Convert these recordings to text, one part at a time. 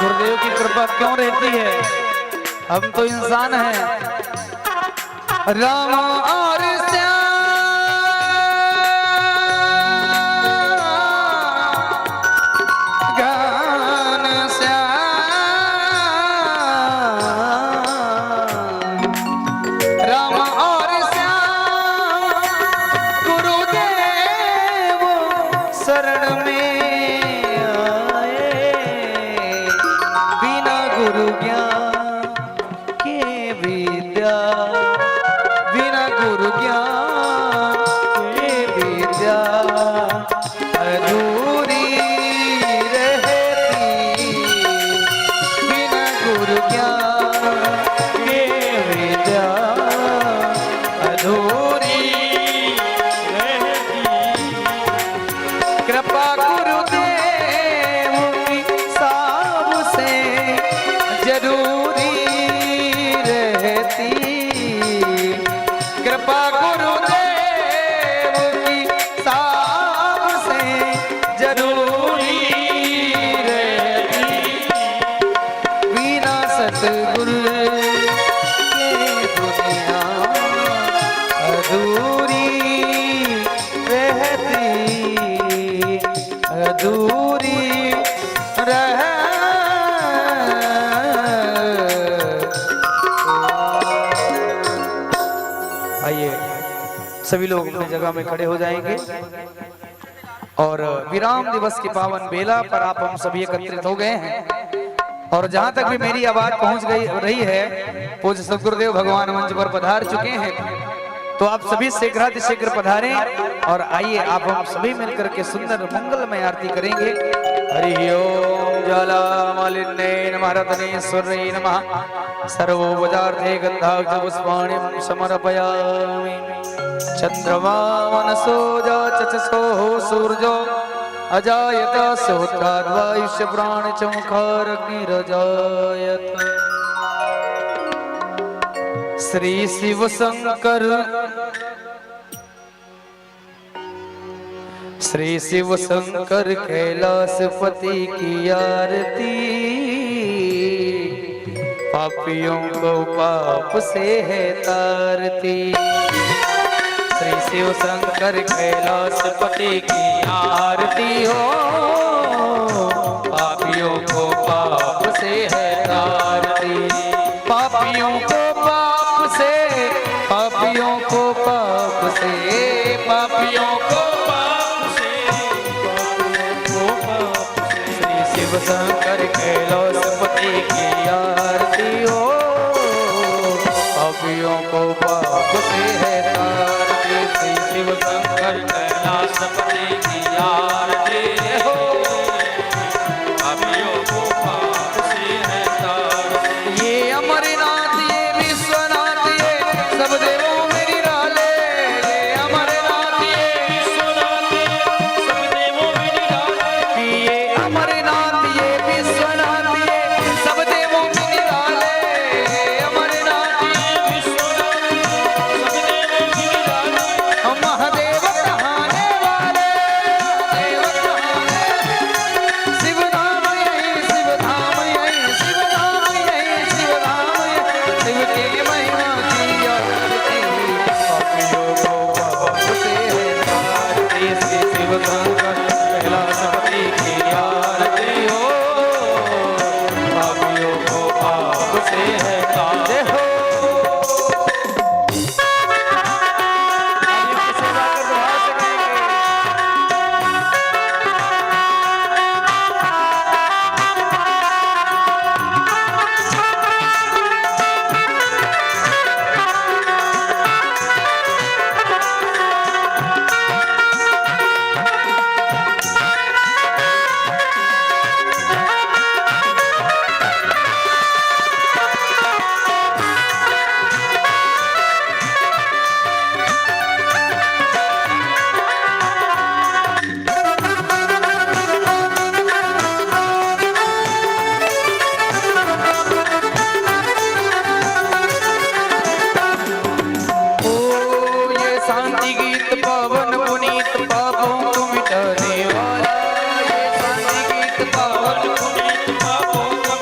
गुरुदेव की कृपा क्यों रहती है, हम तो इंसान हैं। राम और श्याम सभी लोग अपनी जगह में खड़े हो जाएंगे और विराम दिवस की पावन बेला पर आप हम सभी एकत्रित हो गए हैं। और जहां तक भी मेरी आवाज पहुंच गई रही है, पूज्य सद्गुरुदेव भगवान मंच पर पधार चुके हैं, तो आप सभी शीघ्र पधारें और आइए आप हम सभी मिलकर के सुंदर मंगलमय आरती करेंगे। हरि ओम ज्वाला मालिन्ये नमः रत्नेश्वरये नमः सर्वोपचार्थे गन्धाक्ष पुष्पाणिं समर्पयामि। चंद्रमा मनसो चक्षुषो सूर्यो अजायत सोत्राद्वायुष्य प्राण चमुखारग्निरजायत। श्री शिव शंकर श्री शिव शंकर कैलाशपति की आरती, पापियों को पाप से है तारती। श्री शिव शंकर कैलाशपति की आरती हो, पापियों को पाप से है तारती। पापियों को पाप से, पापियों को पाप से, पापियों को पाप से, पापियों को पाप से। श्री शिव शंकर कैलाशपति की आरती हो, पापियों को पाप से है तारती। श्री शिव शंकर कैलाशपति की आरती हो, पापियों को पाप से है तारती। ये अमरनाथ ये विश्वनाथ ये सब देवों में निराले, ये अमरनाथ ये विश्वनाथ ये सब देवों में निराले। ये अमरनाथ ये विश्वनाथ ये सब देवों में निराले, अमरनाथ ये विश्वनाथ सब देवों में निराले। महादेव कहाने वाले, देव कहाने, शिव धाम यही, शिव धाम यही, शिव धाम यही, शिव धाम यही। शिव के महिमा की आरती, पापियों को पाप से है तारती। श्री शिव शंकर कैलाशपति की आरती हो, पापियों को पाप से है तारती हो। पापों को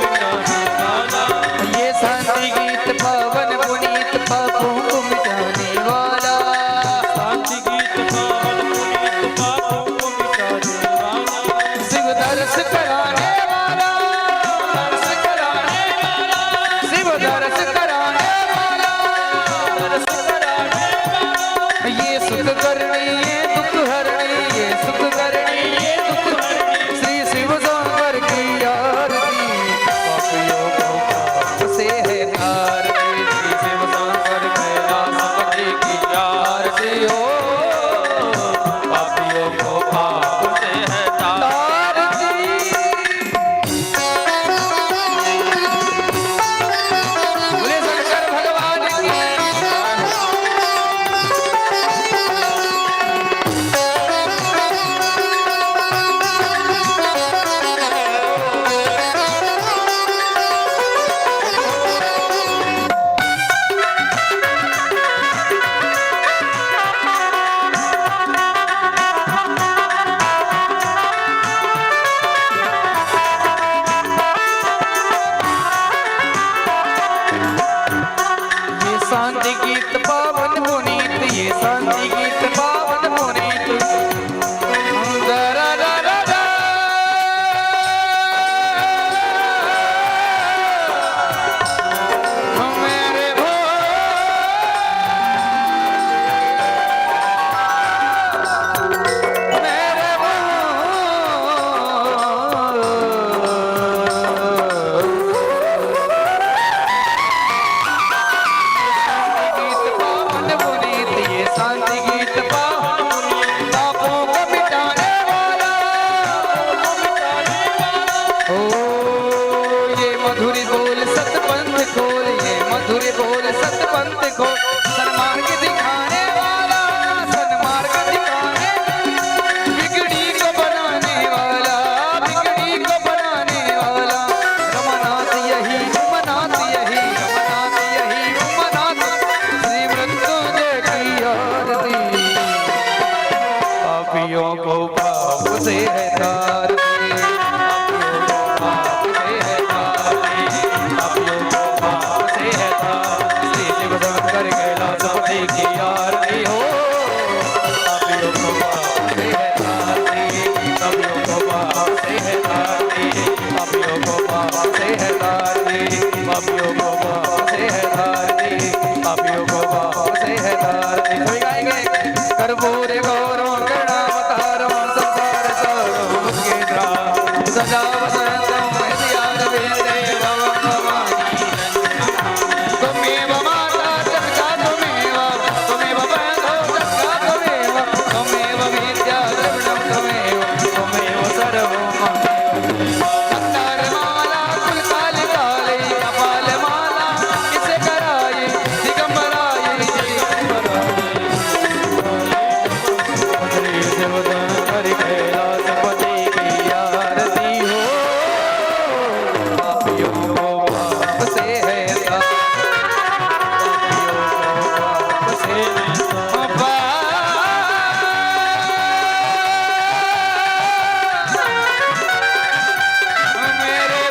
पंथ को सन्मार्ग दिखाने वाला, सन्मार्ग दिखाने, बिगड़ी को बनाने वाला, बिगड़ी को बनाने वाला। रमानाथ यही, रमानाथ यही, रमानाथ यही, रमानाथ श्री मृत्युंजय की आरती। पापियों को पाप से है तारती, की आरती हो। पापियों को पाप से है तारती, पापियों को पाप से है तारती, पापियों को पाप से है तारती, पापियों को पाप से है तारती, पापियों को पाप से है तारती। सभी गाएंगे। कर्पूर गौरव गणावतारम संसार सारम के द्वार सदा वसंतम हृदयार वेदे भवं भवानी त्वमेव माता जगता त्वमेव, त्वमेव बन्धो जगता त्वमेव, त्वमेव विद्या द्रविणं त्वमेव, त्वमेव सर्वं मम। अंतरमाला कुलकाले काले कपालमाला किसे कराये दिगंबराये दिगंबराये देवदन हरि कैलासपति की आरती हो। पापियों को पाप से है पापियों को पाप से है मेरे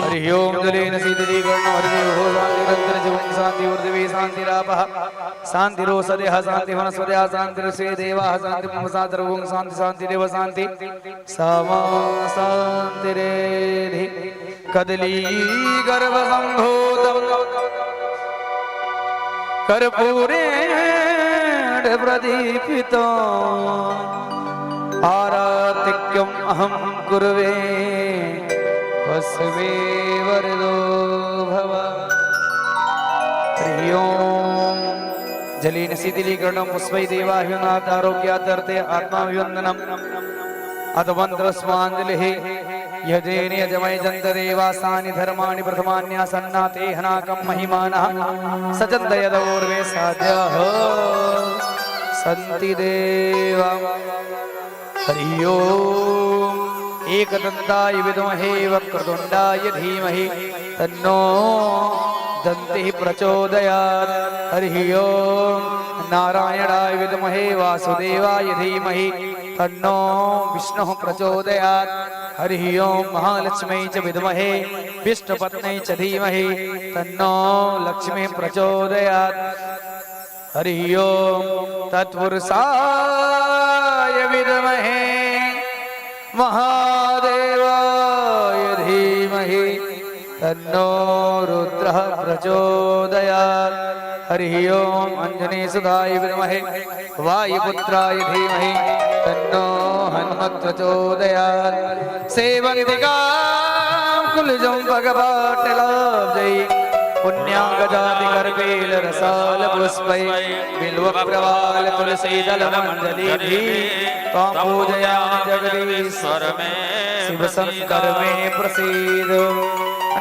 हरि ओम जलेन शीतलीकरणो हरिदेवो शान्तिरन्तरि जीवं शान्ति ऊर्ध्वे शान्तिरापः शान्तिरोषधयः शान्ति वनस्पतयः शान्तिर्षे देवाः शान्तिं सर्वं शान्ति शान्तिरेव शान्ति सामा शान्तिरेधि कदली गर्भसम्भूतं कर्पूरेण प्रदीपितम् आराधिक्यम् अहं कुर्वे वसवे वरदो भव। हरि ओम जलेन शीतलीकरणं पुष्पै देवाह्युनाथ आरोग्यादर्थे आत्माभिवन्दनम् अथ मन्त्रस्माञ्जलिः यजेन यजमय जन्तदेवासानि धर्माणि प्रथमान्यासन्नाते हनाकं महिमानः सजन्त यदवोर्वे साध्याः सन्ति देवा। हरि ओम एकदन्ताय विद्महे वक्रतुण्डाय धीमहि तन्नो दन्तिः प्रचोदयात्। हरि ओम नारायणाय विद्महे वासुदेवाय धीमहि तन्नो विष्णुः प्रचोदयात्। हरि ओम महालक्ष्मी च विद्महे विष्णुपत्न्यै च धीमहि तन्नो लक्ष्मीः प्रचोदयात्। हरि ओम तत्पुरुषाय विद्महे महादेवाय धीमहि तन्नो रुद्रः प्रचोदयात्। हरि ओम अंजनीसुताय विद्महे वायुपुत्राय धीमहि तन्नो हनुमत् प्रचोदयात्। सेवन्तिकां कुलजं भगवाटलाब्जै पुण्यागजातिकर्पेल रसाल पुष्पै बिल्वप्रवाल तुलसीदलमञ्जलिभिः त्वां पूजयामि जगदीश्वर मे शिव शंकर मे प्रसीद।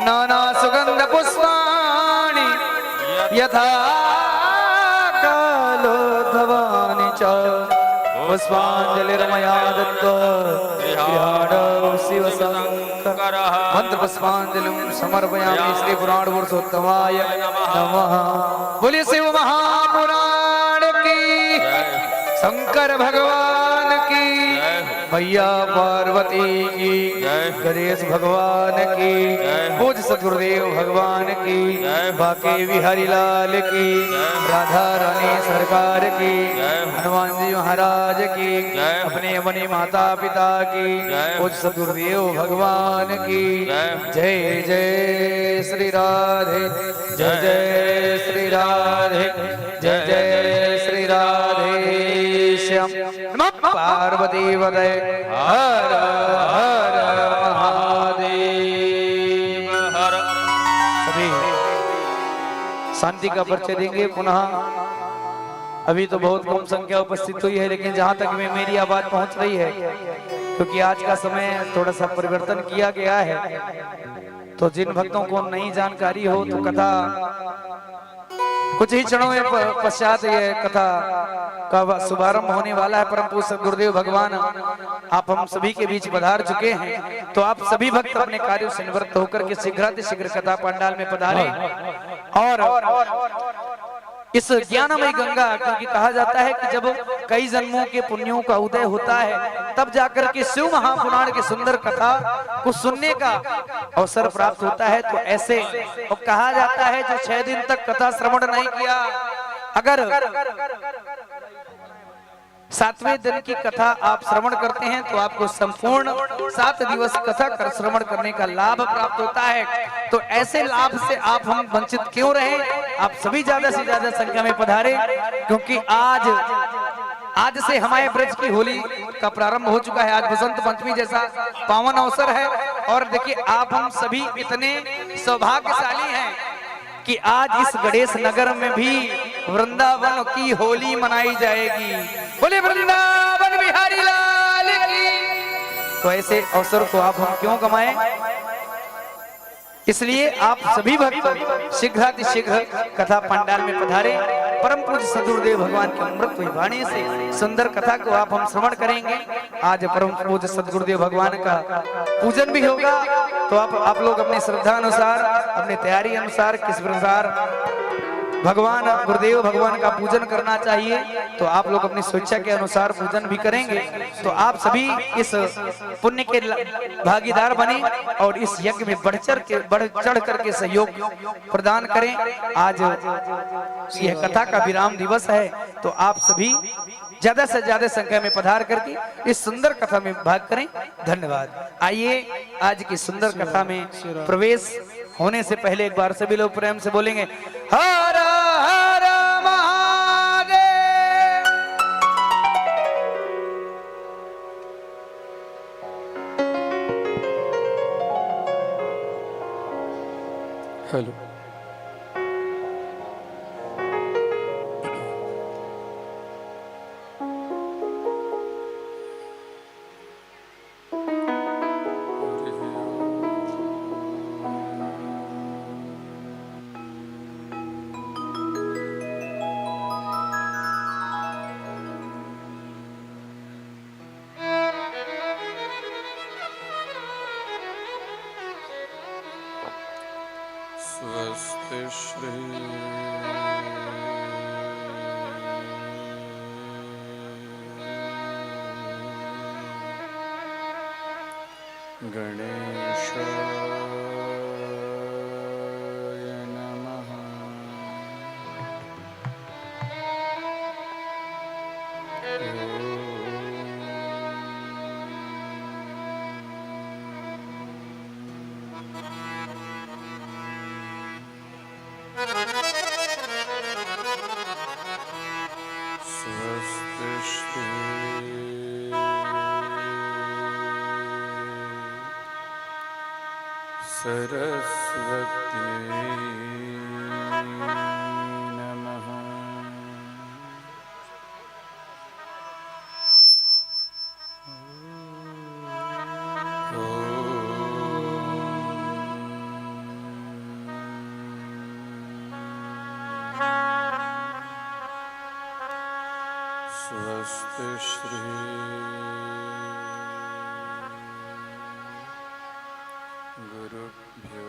नाना सुगंध पुष्पाणि यथा कालोद्भवानि च पुष्पाञ्जलिर्मया दत्त्वा गृहाणौ शिव शंकर। मंत्र पुष्पांजलिं समर्पयामि श्री पुराण पुरुषोत्तमाय नमः। बोलिए शिव महापुराण की, शंकर भगवान की, मैया पार्वती की, गणेश भगवान की, पूज्य सदगुरुदेव भगवान की, बाके बिहारी लाल की, राधा रानी सरकार की, हनुमान जी महाराज की, अपने अपने माता पिता की, पूज्य सदगुरुदेव भगवान की। जय जय श्री राधे, जय जय श्री राधे, जय जय श्री राधे श्याम। पार्वती वदय हर हर महादेव। शांति का परिचय देंगे। पुनः अभी तो बहुत कम संख्या उपस्थित हुई है, लेकिन जहां तक में मेरी आवाज पहुंच रही है, क्योंकि आज का समय थोड़ा सा परिवर्तन किया गया है, तो जिन भक्तों को नई जानकारी हो तो कथा कुछ ही क्षणों में पश्चात ये कथा का शुभारंभ होने वाला है। परम पूज्य सद्गुरुदेव भगवान आप हम सभी के बीच पधार चुके हैं, तो आप सभी भक्त अपने कार्यों से निवृत्त होकर के शीघ्र कथा पंडाल में पधारे। और इस ज्ञानमय गंगा, क्योंकि कहा जाता है कि जब कई जन्मों के पुण्यों का उदय होता है तब जाकर के शिव महापुराण की सुंदर कथा को सुनने का अवसर प्राप्त होता है। तो ऐसे और कहा जाता है जो 6 दिन तक कथा श्रवण नहीं किया, अगर 7वें दिन की कथा आप श्रवण करते हैं तो आपको संपूर्ण 7 दिवस कथा कर श्रवण करने का लाभ प्राप्त होता है। तो ऐसे लाभ से आप हम वंचित क्यों रहे? आप सभी ज्यादा से ज्यादा संख्या में पधारे, क्योंकि आज से हमारे ब्रज की होली का प्रारंभ हो चुका है। आज बसंत पंचमी जैसा पावन अवसर है, और देखिए आप हम सभी इतने सौभाग्यशाली हैं कि आज इस गणेश नगर में भी वृंदावन की होली मनाई जाएगी। बोले वृंदावन बिहारी लाल की। तो ऐसे अवसर को आप हम क्यों गंवाएं? इसलिए आप सभी भक्त शीघ्र कथा पंडाल में पधारे। परम पूज्य सद्गुरुदेव भगवान के अमृत वाणी से सुंदर कथा को आप हम श्रवण करेंगे। आज परम पूज्य सद्गुरुदेव भगवान का पूजन भी होगा, तो आप लोग अपनी श्रद्धा अनुसार, अपनी तैयारी अनुसार किस प्रकार भगवान गुरुदेव भगवान का पूजन करना चाहिए, तो आप लोग अपनी स्वेच्छा के अनुसार पूजन भी करेंगे। तो आप सभी इस पुण्य के भागीदार बने और इस यज्ञ में बढ़ चढ़ करके सहयोग प्रदान करें। आज यह कथा का विराम दिवस है, तो आप सभी ज्यादा से ज्यादा संख्या में पधार करके इस सुंदर कथा में भाग करें। धन्यवाद। आइए आज की सुंदर कथा में प्रवेश होने से पहले एक बार सभी लोग प्रेम से बोलेंगे हर हर महादेव। हेलो। स्वस्ति श्री गणेशाय नमः। स्वस्ति श्री सरस्वती नमः। स्वस्ति श्री गुरुभ्यो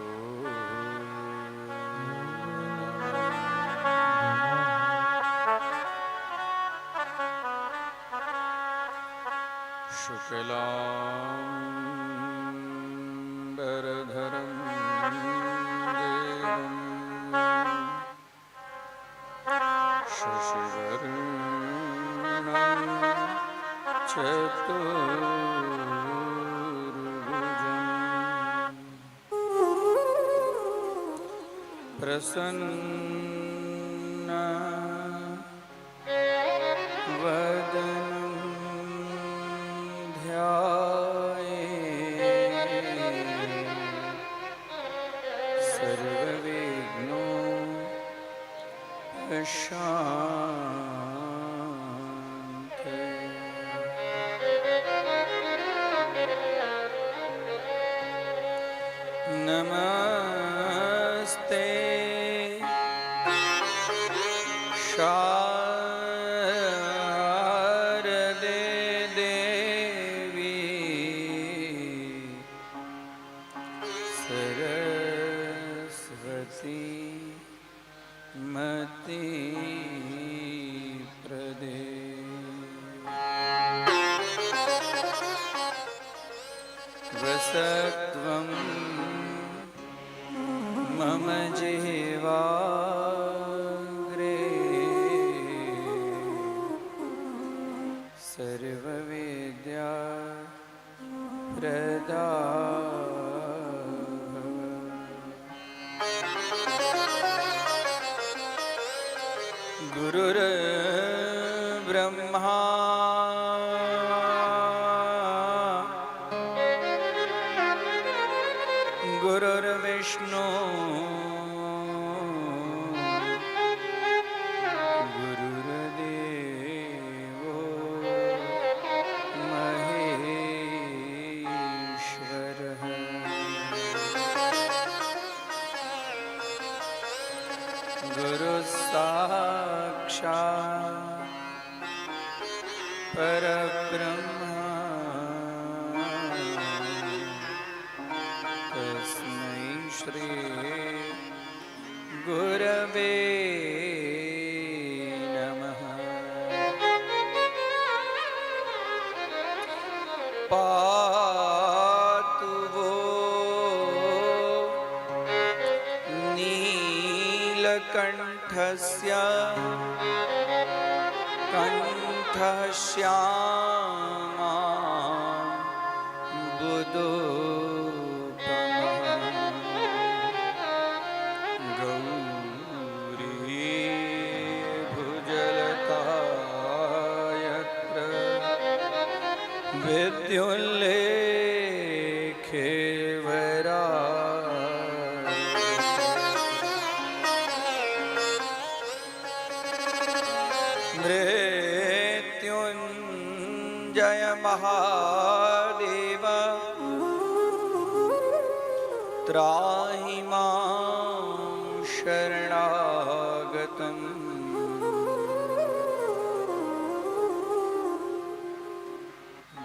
शुक्लाम्बरधरं देवं शशिवर्णं चतुर्भुजं प्रसन्नं वदनं ध्यायेत् सर्वविघ्नोपशान्तये। शांति। नमस्ते शारदे देवी सरस्वती मति प्रदे। वसत्वं मम जिह्वाग्रे सर्वविद्या प्रदा गुरुर्ब्रह्मा गुरुर्विष्णु गुरुर्देवो महेश्वरः। गुरुसाक्षात् परब्रह्म तस्मै श्री गुरवे नमः। पातु वो नीलकण्ठस्य कण्ठश्यामा बुदोपमः। गौरी भुजलता यत्र विद्युल्लेखे मृत्युंजय महादेव त्राहि मां शरणागतम्।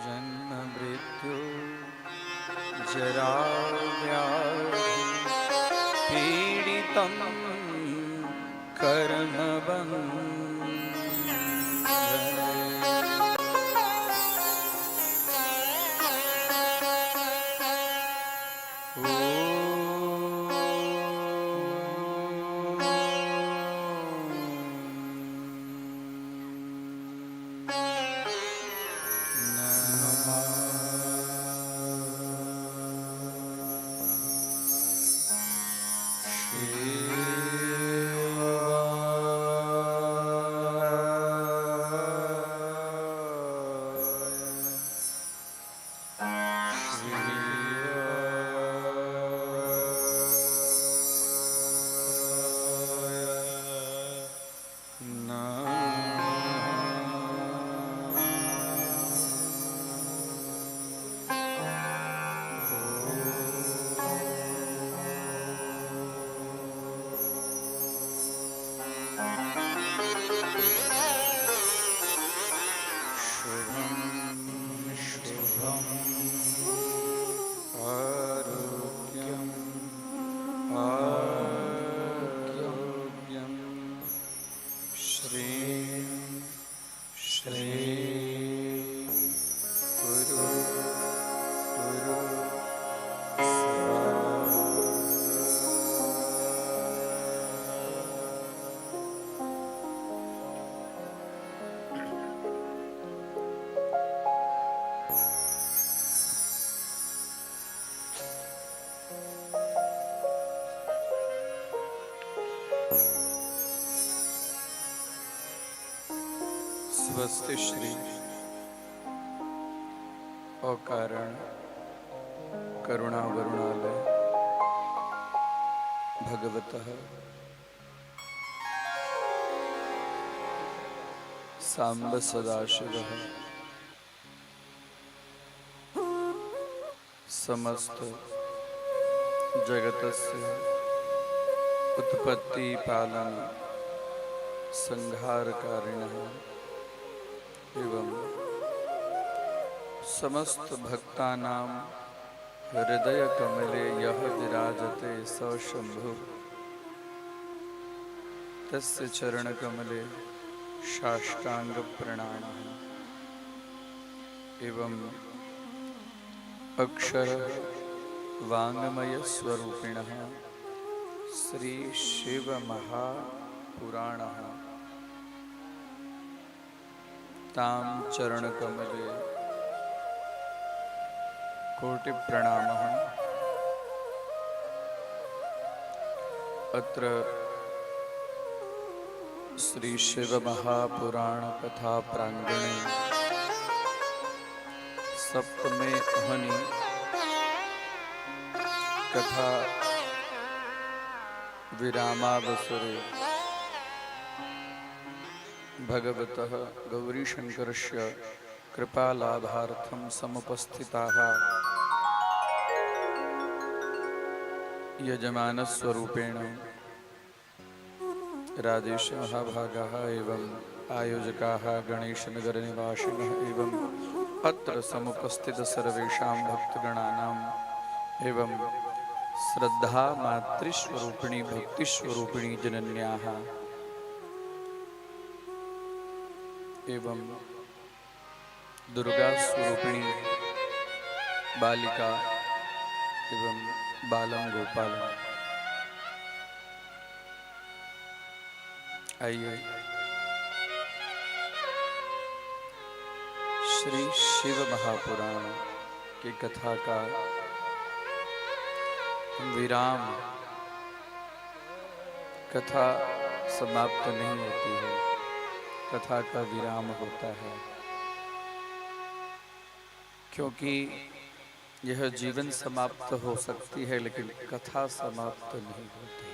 जन्म मृत्यु जरा व्याधि पीडितं कर्मबन्धने। स्वस्ति श्री अकारण करुणा वरुणालय भगवतः सांब सदाशिवः समस्त जगतस्य उत्पत्ति पालन संहारकारिणः एवं समस्त भक्तानां हृदय कमले यः विराजते स शंभु तस्य चरण कमले साष्टांग प्रणामः एवं अक्षर वांगमय स्वरूपिणः श्री शिव महापुराणः ताम चरण कमले कोटि प्रणामः। अत्र श्री शिव महापुराण कथा प्रांगणे सप्तमे अहनि कथा विरामावसरे भगवतः गौरीशंकरस्य कृपालाभार्थं समुपस्थिताः यजमानस्वरूपेण राजेश महाभागाः एवं आयोजकाः गणेशनगरनिवासिनः एवं अत्र समुपस्थित सर्वेषां भक्तगणानाम् एवं श्रद्धा मातृस्वरूपिणी भक्तिस्वरूपिणी जनन्याः एवं दुर्गा स्वरूपिणी बालिका एवं बालम गोपालम। आइए श्री शिव महापुराण की कथा का विराम, कथा समाप्त नहीं होती है, कथा का विराम होता है, क्योंकि यह जीवन समाप्त हो सकती है लेकिन कथा समाप्त नहीं होती।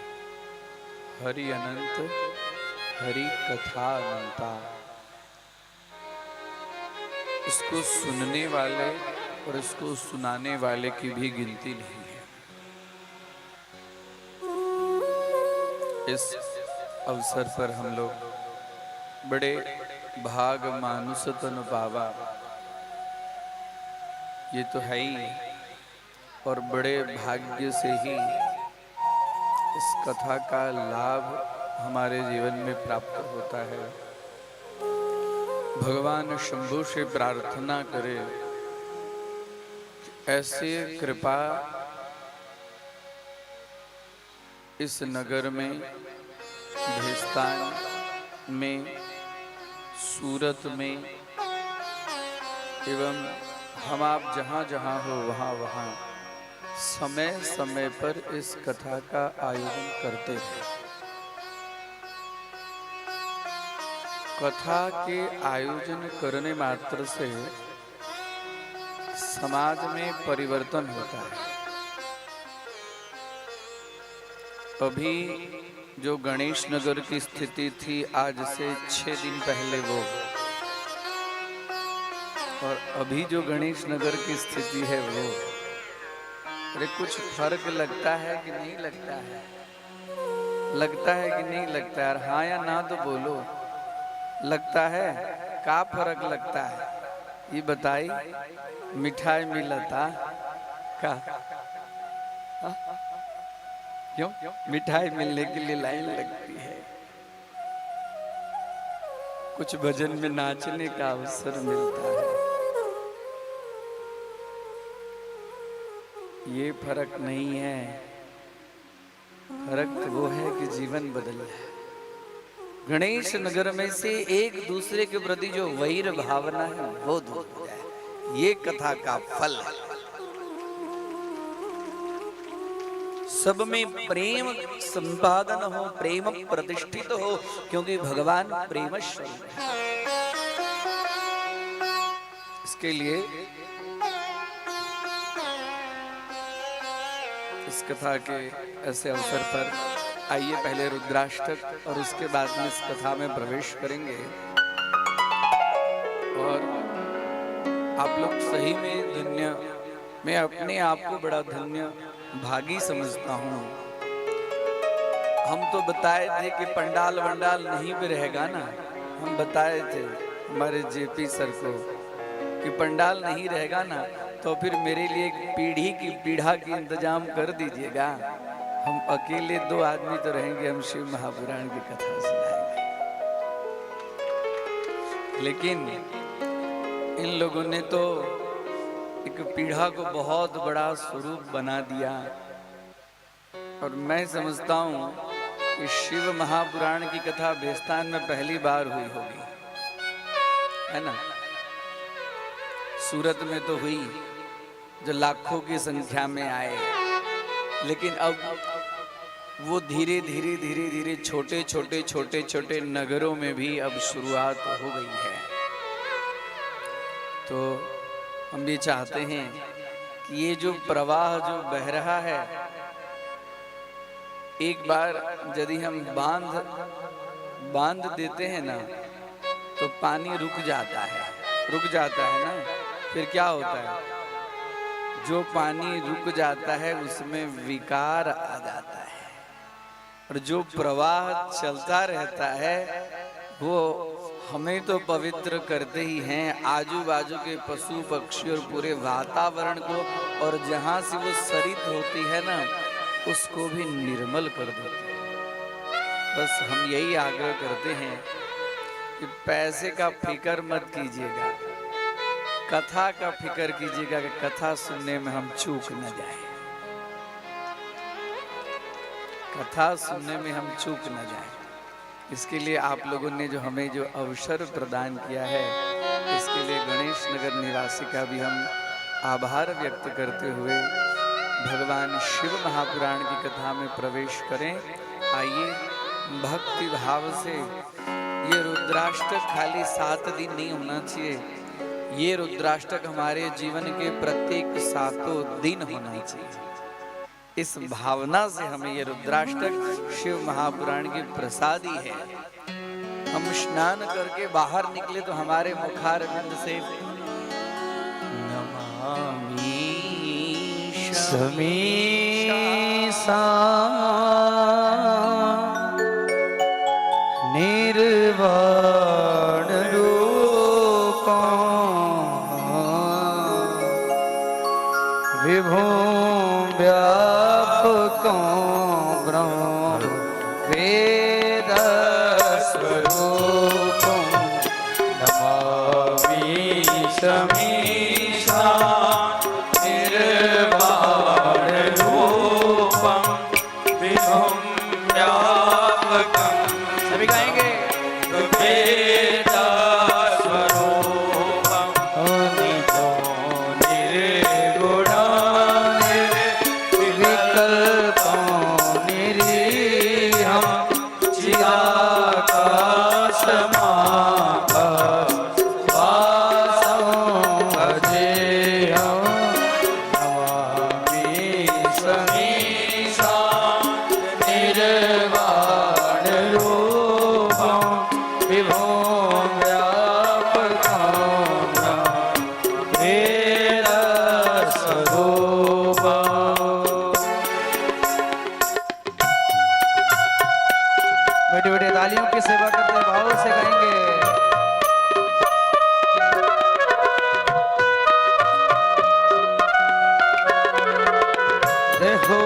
हरि अनंत हरि कथा अनंता। इसको सुनने वाले और इसको सुनाने वाले की भी गिनती नहीं है। इस अवसर पर हम लोग बड़े भाग मानुष तन पावा, ये तो है ही, और बड़े भाग्य से ही इस कथा का लाभ हमारे जीवन में प्राप्त होता है। भगवान शंभु से प्रार्थना करें ऐसे कृपा इस नगर में, भेस्तान में, सूरत में एवं हम आप जहाँ जहाँ हो वहाँ वहाँ समय समय पर इस कथा का आयोजन करते हैं। कथा के आयोजन करने मात्र से समाज में परिवर्तन होता है। अभी जो गणेश नगर की स्थिति थी आज से 6 दिन पहले वो, और अभी जो गणेश नगर की स्थिति है वो, अरे कुछ फर्क लगता है कि नहीं लगता है? लगता है कि नहीं लगता है? हाँ या ना तो बोलो। लगता है? का फर्क लगता है ये बताई? मिठाई मिलता का? क्यों? मिठाई मिलने के लिए लाइन लगती है, कुछ भजन में नाचने का अवसर मिलता है। ये फर्क नहीं है, फर्क तो वो है कि जीवन बदल है। गणेश नगर में से एक दूसरे के प्रति जो वैर भावना है वो दूर हो जाए, ये कथा का फल है। सब में प्रेम संपादन हो, प्रेम प्रतिष्ठित हो, क्योंकि भगवान प्रेम स्वरूप है। इसके लिए इस कथा के ऐसे अवसर पर आइए पहले रुद्राष्टक और उसके बाद में इस कथा में प्रवेश करेंगे। और आप लोग सही में धन्य, मैं अपने आप को बड़ा धन्य भागी समझता हूँ। हम तो बताए थे कि पंडाल वंडाल नहीं भी रहेगा ना, हम बताए थे हमारे जेपी सर को कि पंडाल नहीं रहेगा ना तो फिर मेरे लिए एक पीढ़ा की इंतजाम कर दीजिएगा। हम अकेले 2 आदमी तो रहेंगे, हम शिव महापुराण की कथा सुनाएंगे। लेकिन इन लोगों ने तो एक पीढ़ा को बहुत बड़ा स्वरूप बना दिया। और मैं समझता हूँ कि शिव महापुराण की कथा बेस्तान में पहली बार हुई होगी, है ना। सूरत में तो हुई जो लाखों की संख्या में आए, लेकिन अब वो धीरे धीरे छोटे नगरों में भी अब शुरुआत हो गई है। तो हम ये चाहते हैं कि ये जो प्रवाह जो बह रहा है, एक बार यदि हम बांध देते हैं ना तो पानी रुक जाता है ना। फिर क्या होता है, जो पानी रुक जाता है उसमें विकार आ जाता है, और जो प्रवाह चलता रहता है वो हमें तो पवित्र करते ही हैं, आजू बाजू के पशु पक्षी और पूरे वातावरण को, और जहाँ से वो सरित होती है ना उसको भी निर्मल कर देते हैं। बस हम यही आग्रह करते हैं कि पैसे का फिक्र मत कीजिएगा, कथा का फिक्र कीजिएगा कि कथा सुनने में हम चूक न जाए, कथा सुनने में हम चूक न जाए। इसके लिए आप लोगों ने जो हमें जो अवसर प्रदान किया है, इसके लिए गणेश नगर निवासी का भी हम आभार व्यक्त करते हुए भगवान शिव महापुराण की कथा में प्रवेश करें। आइए भक्ति भाव से, ये रुद्राष्टक खाली 7 दिन नहीं होना चाहिए, ये रुद्राष्टक हमारे जीवन के प्रत्येक 7 दिन होना चाहिए। इस भावना से हमें ये रुद्राष्टक शिव महापुराण की प्रसादी है। हम स्नान करके बाहर निकले तो हमारे मुखारविंद से नमामि समीसा निर्वाण रूपं विभुं व्यापकं ब्रह्म वेद स्वरूपं नमामि समीसा निर्वाण रूपं विभुं व्यापकं। सभी गाएंगे। वेद स्वरूपं निजो निर्गुण विकल्पं निरीहं चिदाकाशमाकाशवासं भजेऽहं नमामि समीसा निर्वाण रूपं विभुं व्यापकं वेद स्वरूपं। बेटे बेटे तालियों की सेवा करते भाव से गाएंगे। देखो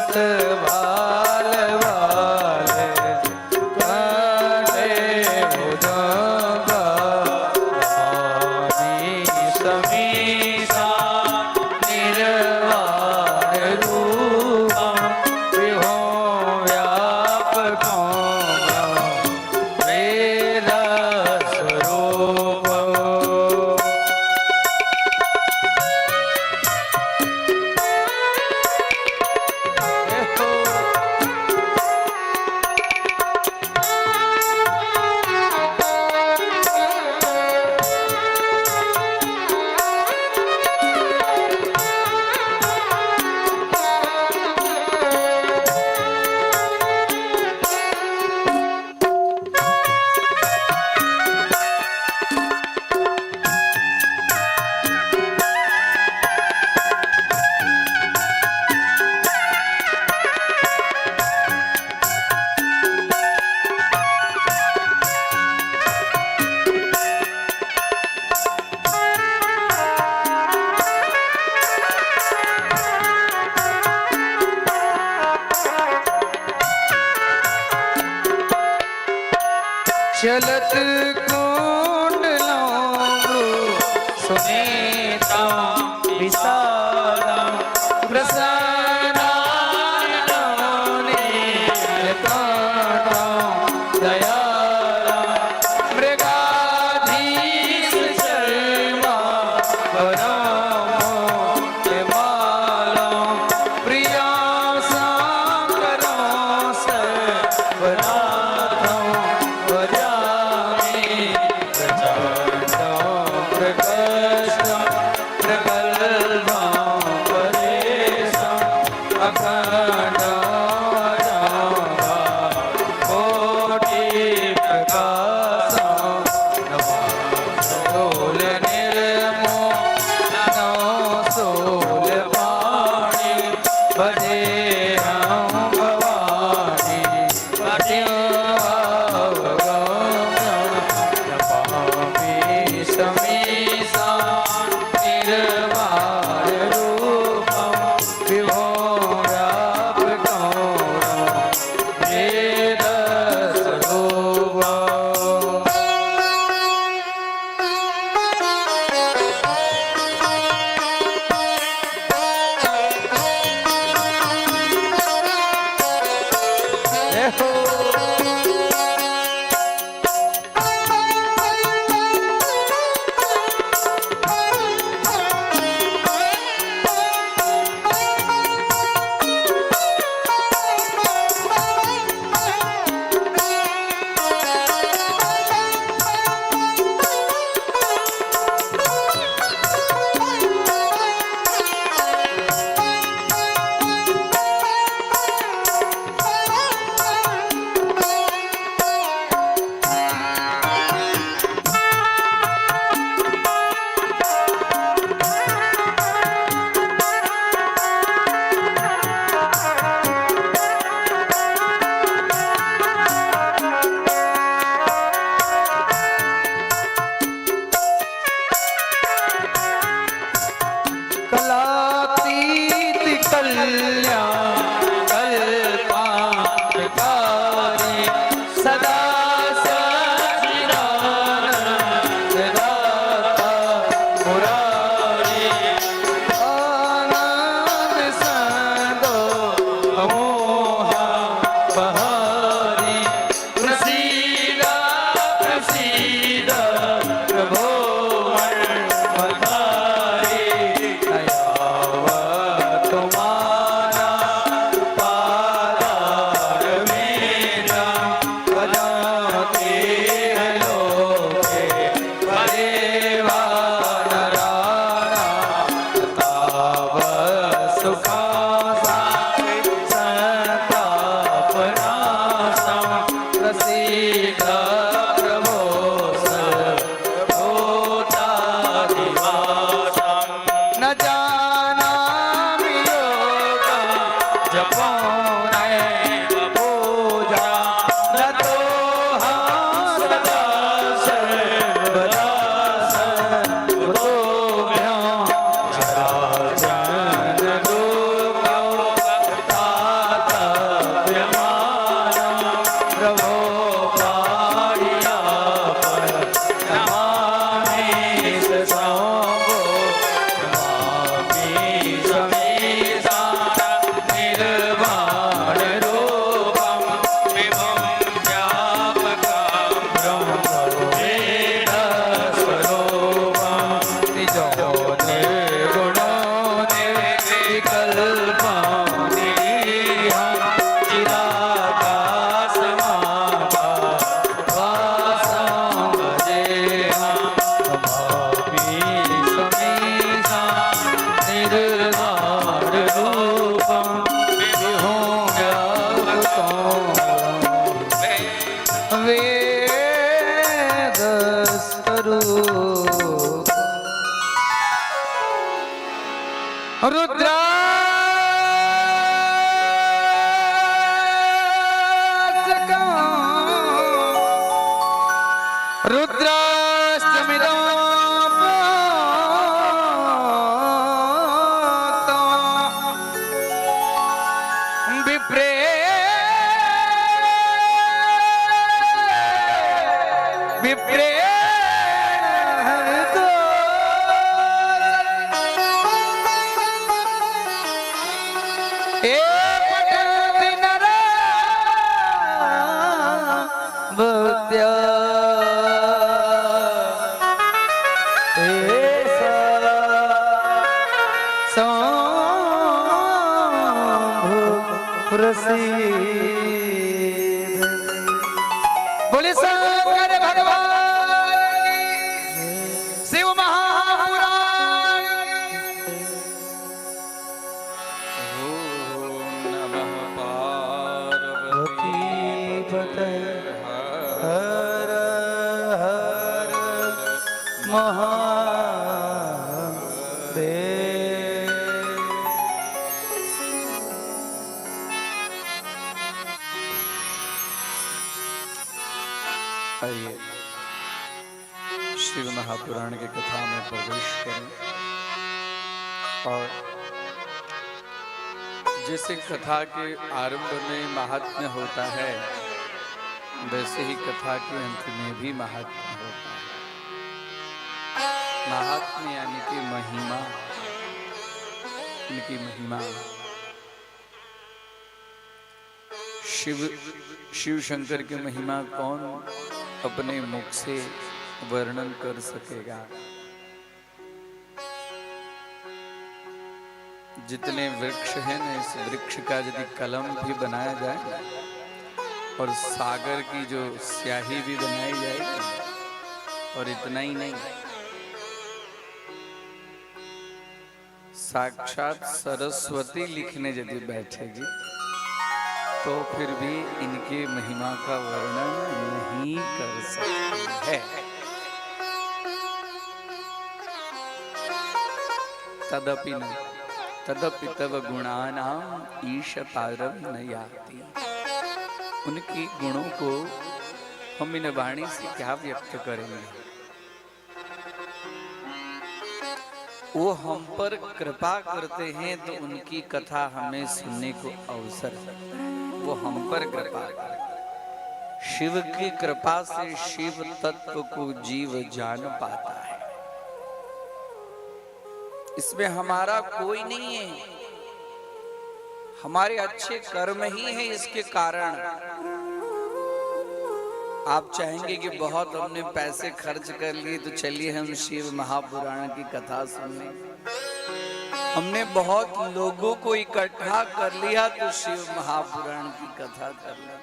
भगत भाल भाल काटे भुजंगा समीसा निर्वाण रूपम विभो व्यापकं वेद स्वरूपम्। चलत कुंडलं सुनीता विशालं प्रसन्नाननं दयालं मृगाधीश शर्मा वरमालं प्रिया शंकरं सर्वनाथं भजामि प्रचण्डं प्रकष्टं प्रकल्पं परेशम् अखण्डं कोटिप्रकाशं नमामि शूलपाणि भजेऽहं भवानि समीसा निर्वाण रूपं विभो व्यापकं वेद स्वरूपम्। कलातीत कल्याण कल्पांतकारी सदा सच्चिदानंद दाता मुरारी आनंद संदो अमोहा बहारी प्रसीदा प्रसीदा प्रभो रुद्राष्टमिदं विप्रे विप्रे बोले शंकर भगवान की, शिव महापुराण। ओम नमः पार्वती पते हर हर महादेव। आइए शिव महापुराण की कथा में प्रवेश करें। और जैसे कथा के आरंभ में महात्म्य होता है, वैसे ही कथा के अंत में भी महात्म्य होता है। महात्म्य यानी कि महिमा, उनकी महिमा। शिव शंकर की महिमा कौन अपने मुख से वर्णन कर सकेगा। जितने वृक्ष हैं ना, इस वृक्ष का यदि कलम भी बनाया जाए और सागर की जो स्याही भी बनाई जाएगी, और इतना ही नहीं, साक्षात सरस्वती लिखने यदि बैठेगी तो फिर भी इनके महिमा का वर्णन नहीं कर सकती है। तदपि तव गुणानाम ईश पारम न याति। उनकी गुणों को हम इन वाणी से क्या व्यक्त करेंगे। वो हम पर कृपा करते हैं तो उनकी कथा हमें सुनने को अवसर मिलता है। वो हम पर कृपा करते, शिव की कृपा से शिव तत्व को जीव जान पाता है। इसमें हमारा कोई नहीं है, हमारे अच्छे कर्म ही है इसके कारण। आप चाहेंगे कि बहुत हमने पैसे खर्च कर लिए तो चलिए हम शिव महापुराण की कथा सुन लें। हमने बहुत लोगों को इकट्ठा कर लिया तो शिव महापुराण की कथा कर लें।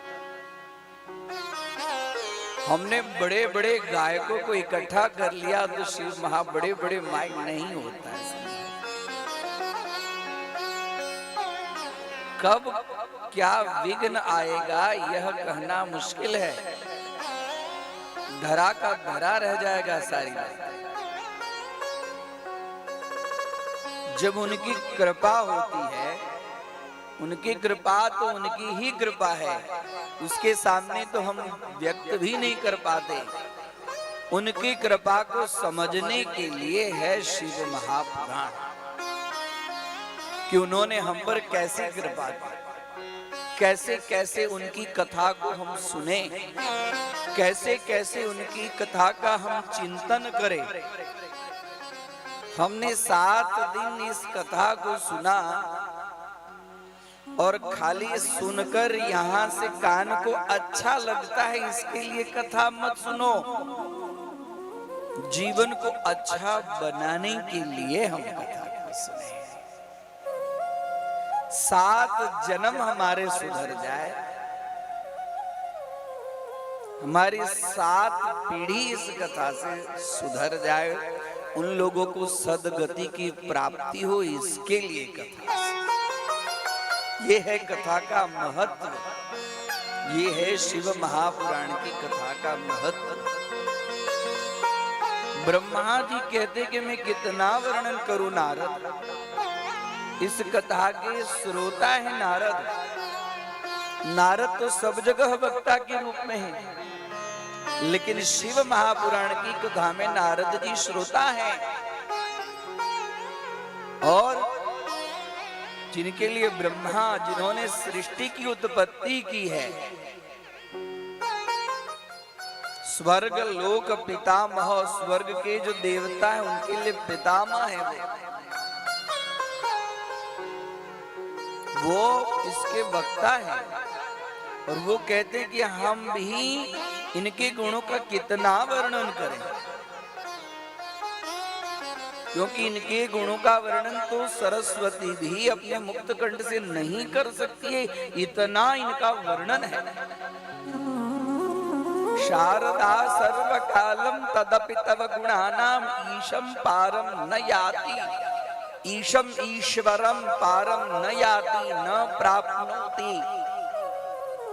हमने बड़े बड़े गायकों को इकट्ठा कर लिया तो शिव बड़े बड़े माइक नहीं होता है। कब क्या विघ्न आएगा यह कहना मुश्किल है। धरा का धरा रह जाएगा सारी बात। जब उनकी कृपा होती है, उनकी कृपा तो उनकी ही कृपा है, उसके सामने तो हम व्यक्त भी नहीं कर पाते। उनकी कृपा को समझने के लिए है शिव महापुराण, कि उन्होंने हम पर कैसे कृपा की, कैसे कैसे उनकी कथा को हम सुने, कैसे कैसे उनकी कथा का हम चिंतन करें। हमने 7 दिन इस कथा को सुना और खाली सुनकर यहाँ से कान को अच्छा लगता है इसके लिए कथा मत सुनो। जीवन को अच्छा बनाने के लिए हम कथा को सुने। 7 जन्म हमारे सुधर जाए, हमारी 7 पीढ़ी इस कथा से सुधर जाए, उन लोगों को सदगति की प्राप्ति हो, इसके लिए कथा। ये है कथा का महत्व, ये है शिव महापुराण की कथा का महत्व। ब्रह्मा जी कहते कि मैं कितना वर्णन करूं नारद, इस कथा के श्रोता है नारद। नारद तो सब जगह वक्ता के रूप में है, लेकिन शिव महापुराण की कथा में नारद जी श्रोता हैं और जिनके लिए ब्रह्मा, जिन्होंने सृष्टि की उत्पत्ति की है, स्वर्ग लोक पितामह, स्वर्ग के जो देवता हैं उनके लिए पितामह है वो इसके वक्ता है। और वो कहते हैं कि हम भी इनके गुणों का कितना वर्णन करें, क्योंकि इनके गुणों का वर्णन तो सरस्वती भी अपने मुक्त कंठ से नहीं कर सकती है, इतना इनका वर्णन है। शारदा सर्वकालम तदपि तव गुणानाम ईशम पारम न याति, ईशम ईश्वरम पारम न याति न प्राप्नोति।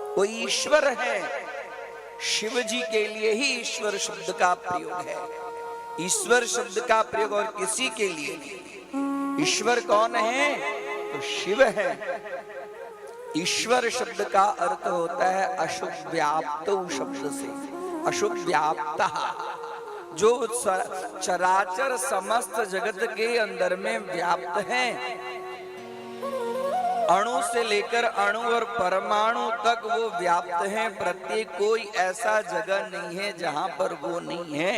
वो ईश्वर है, शिव जी के लिए ही ईश्वर शब्द का प्रयोग है। ईश्वर शब्द का प्रयोग और किसी के लिए नहीं। ईश्वर कौन है? तो शिव है। ईश्वर शब्द का अर्थ होता है अशुभ व्याप्त शब्द से, अशुभ व्याप्त, जो चराचर समस्त जगत के अंदर में व्याप्त है। अणु से लेकर अणु और परमाणु तक वो व्याप्त हैं। प्रत्येक कोई ऐसा जगह नहीं है जहां पर वो नहीं है।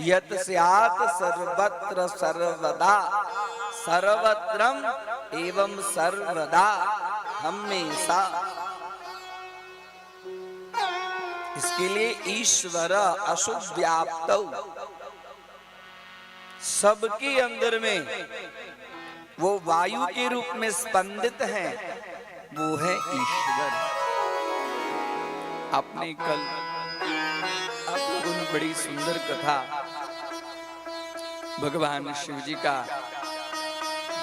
यत् स्यात् सर्वत्र सर्वदा, सर्वत्रम एवं सर्वदा, हमेशा। इसके लिए ईश्वर अशुभ व्याप्त, सबके अंदर में वो वायु के रूप में स्पंदित हैं, वो है ईश्वर। आपने कल आप लोगों ने बड़ी सुंदर कथा भगवान शिव जी का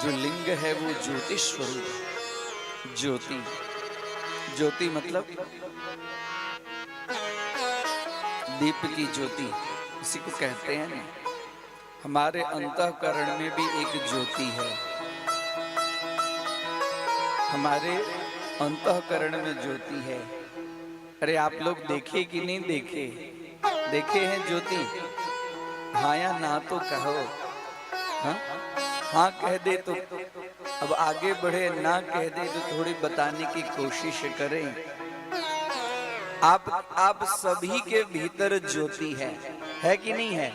जो लिंग है वो ज्योति स्वरूप, ज्योति, ज्योति मतलब दीप की ज्योति, इसी को कहते हैं ना। हमारे अंतःकरण में भी एक ज्योति है, हमारे अंतःकरण में ज्योति है। अरे आप लोग देखे कि नहीं देखे? देखे हैं ज्योति? हाँ या ना तो कहो। हाँ कह दे तो अब आगे बढ़े, ना कह दे तो थोड़ी बताने की कोशिश करें। आप सभी के भीतर ज्योति है कि नहीं है?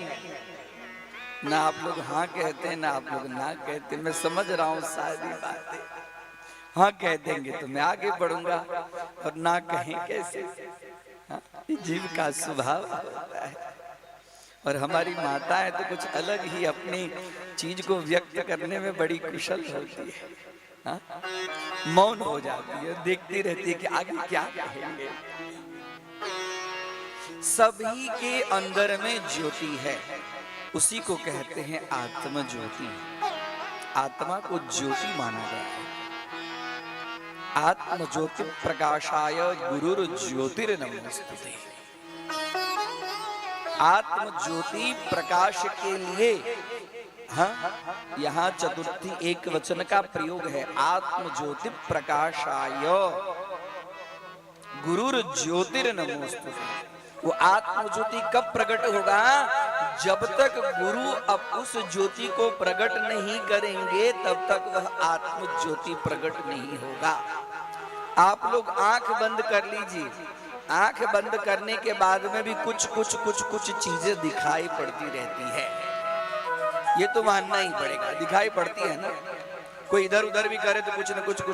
ना आप लोग हाँ कहते हैं, ना आप लोग ना कहते। मैं समझ रहा हूँ सारी बातें। हाँ कह देंगे तो मैं आगे बढ़ूंगा, और ना कहें कैसे? हाँ, जीव का स्वभाव होता है। और हमारी माताएं तो कुछ अलग ही अपनी चीज को व्यक्त करने में बड़ी कुशल होती है। हाँ? मौन हो जाती है, देखती रहती है कि आगे क्या कहेंगे। सभी के अंदर में ज्योति है, उसी को कहते हैं आत्म ज्योति। आत्मा को ज्योति माना गया है। आत्म ज्योति प्रकाशाय गुरुर ज्योतिर्नमोस्तुते। आत्म ज्योति प्रकाश के लिए हाँ यहाँ चतुर्थी एक वचन का प्रयोग है। आत्म ज्योति प्रकाशाय गुरुर ज्योतिर्नमोस्तुते। वो आत्म ज्योति कब प्रकट होगा? जब तक गुरु अब उस ज्योति को प्रकट नहीं करेंगे तब तक वह आत्म ज्योति प्रकट नहीं होगा। आप लोग आंख बंद कर लीजिए, आंख बंद करने के बाद में भी कुछ चीजें दिखाई पड़ती रहती है। ये तो मानना ही पड़ेगा, दिखाई पड़ती है ना। कोई इधर उधर भी करे तो कुछ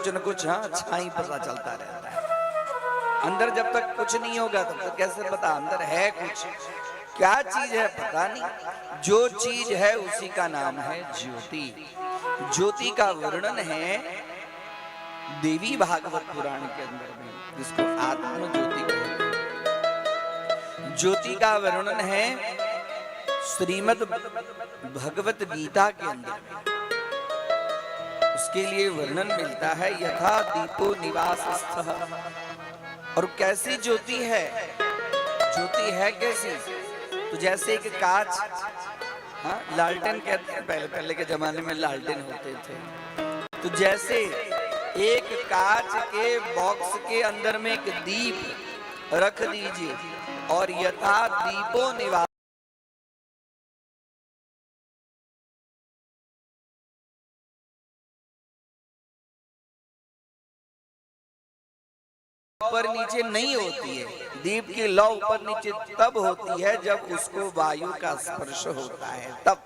न कुछ हाँ अच्छा ही पता चलता रहता है। अंदर जब तक कुछ नहीं होगा तब तक कैसे पता अंदर है कुछ? क्या चीज है पता नहीं। जो चीज है उसी का नाम है ज्योति। ज्योति का वर्णन है देवी भागवत पुराण के अंदर में, जिसको आत्म ज्योति कहते हैं। ज्योति का वर्णन है श्रीमद् भगवत गीता के अंदर में। उसके लिए वर्णन मिलता है यथा दीपो निवासस्थः। और कैसी ज्योति है? ज्योति है कैसी? तो जैसे एक कांच, हाँ लालटेन कहते हैं, पहले के जमाने में लालटेन होते थे। तो जैसे एक कांच के बॉक्स के अंदर में एक दीप रख दीजिए, और यथा दीपो निवास ऊपर नीचे नहीं होती है। दीप की लौ ऊपर नीचे तब होती है जब उसको वायु का स्पर्श होता है, तब।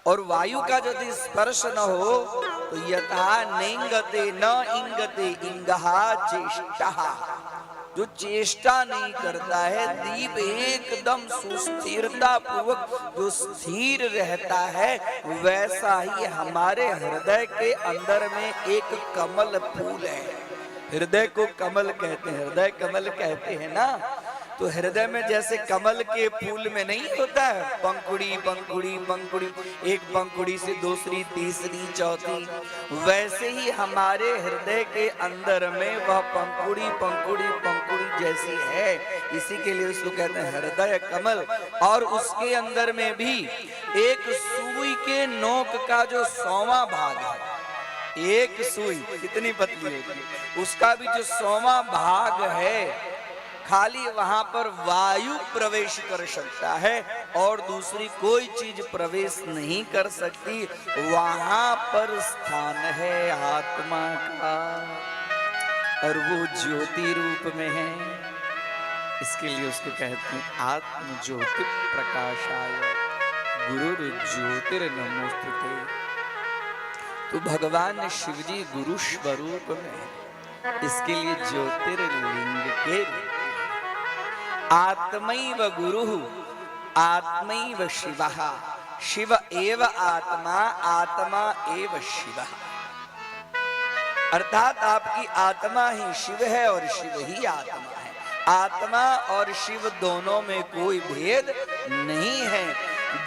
और वायु का यदि स्पर्श न हो तो यथा नेंगते न इंगते इंगहा चेष्टा, जो चेष्टा नहीं करता है, दीप एकदम सुस्थिरता पूर्वक जो स्थिर रहता है, वैसा ही हमारे हृदय के अंदर में एक कमल फूल है। हृदय को कमल कहते हैं, हृदय कमल कहते हैं ना। तो हृदय में जैसे कमल के फूल में नहीं होता है पंखुड़ी पंखुड़ी पंखुड़ी, एक पंखुड़ी से दूसरी तीसरी चौथी, वैसे ही हमारे हृदय के अंदर में वह पंखुड़ी पंखुड़ी पंखुड़ी जैसी है। इसी के लिए उसको कहते हैं हृदय कमल। और उसके अंदर में भी एक सुई के नोक का जो 100वां भाग है, एक सुई कितनी पतली होती है, उसका भी जो 100वां भाग है, खाली वहां पर वायु प्रवेश कर सकता है और दूसरी कोई चीज प्रवेश नहीं कर सकती। वहां पर स्थान है आत्मा का और वो ज्योति रूप में है। इसके लिए उसको कहते हैं आत्म ज्योति प्रकाशाय गुरु ज्योतिर्नमोस्तुते। तो भगवान शिवजी गुरु स्वरूप में, इसके लिए ज्योतिर्लिंग के आत्मैव गुरुः आत्मैव शिवः, शिव एव आत्मा, आत्मा एव शिवः। अर्थात आपकी आत्मा ही शिव है और शिव ही आत्मा है। आत्मा और शिव दोनों में कोई भेद नहीं है।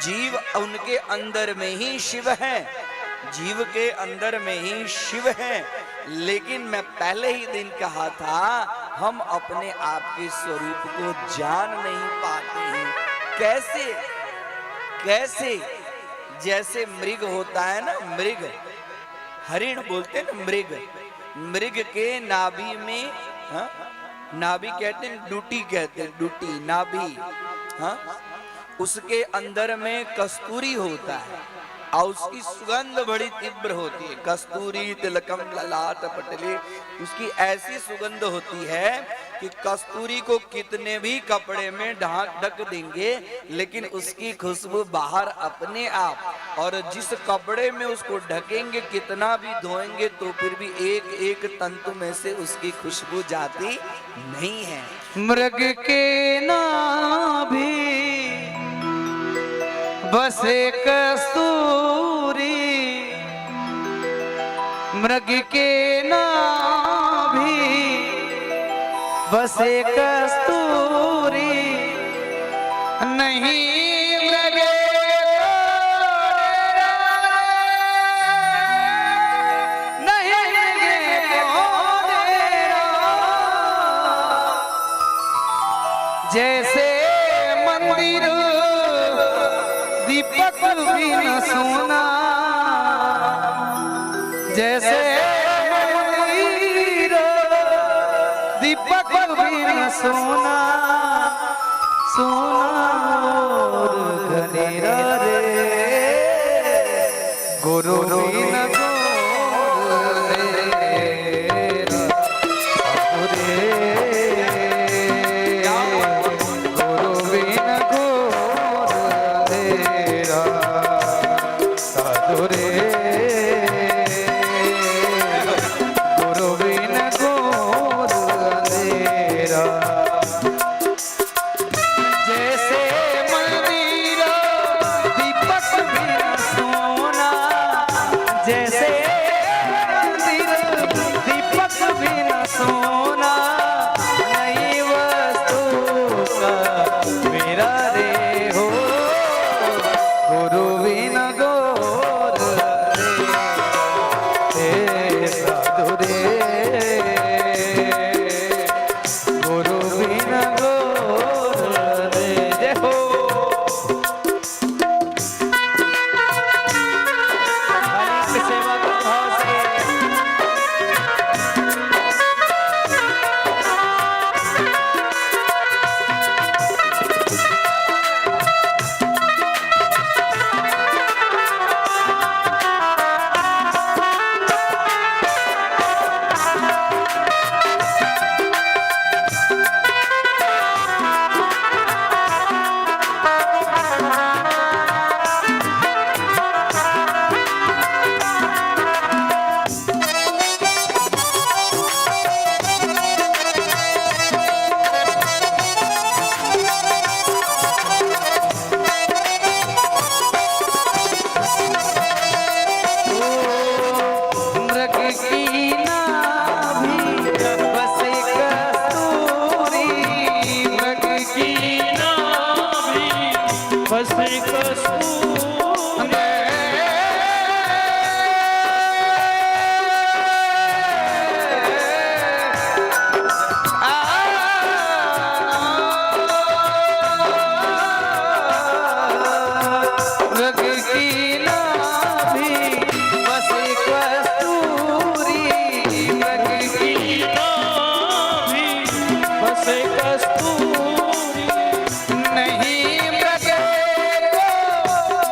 जीव उनके अंदर में ही शिव है, जीव के अंदर में ही शिव है। लेकिन मैं पहले ही दिन कहा था, हम अपने आप के स्वरूप को जान नहीं पाते हैं। कैसे कैसे? जैसे मृग होता है ना, मृग, हरिण बोलते हैं ना, मृग, मृग के नाभि में, हाँ, नाभि कहते हैं, डूटी कहते हैं, डूटी नाभि, हाँ, उसके अंदर में कस्तूरी होता है और उसकी सुगंध बड़ी तीव्र होती है। कस्तूरी तिलकम ललाट पटले, उसकी ऐसी सुगंध होती है कि कस्तूरी को कितने भी कपड़े में ढक देंगे लेकिन उसकी खुशबू बाहर अपने आप, और जिस कपड़े में उसको ढकेंगे कितना भी धोएंगे तो फिर भी एक एक तंतु में से उसकी खुशबू जाती नहीं है। मृग के नाभि बसे कस्तूरी, मृग के नाभि बसे कस्तूरी, नहीं लगे नहीं लगे तो डेरा। जैसे मंदिर दीपक भी न सोना, जैसे मंदिर दीपक भी न सोना, सोना और घनेरा रे, गुरु बिन जैसे मंदिर से कस्तूरी नहीं मृगे को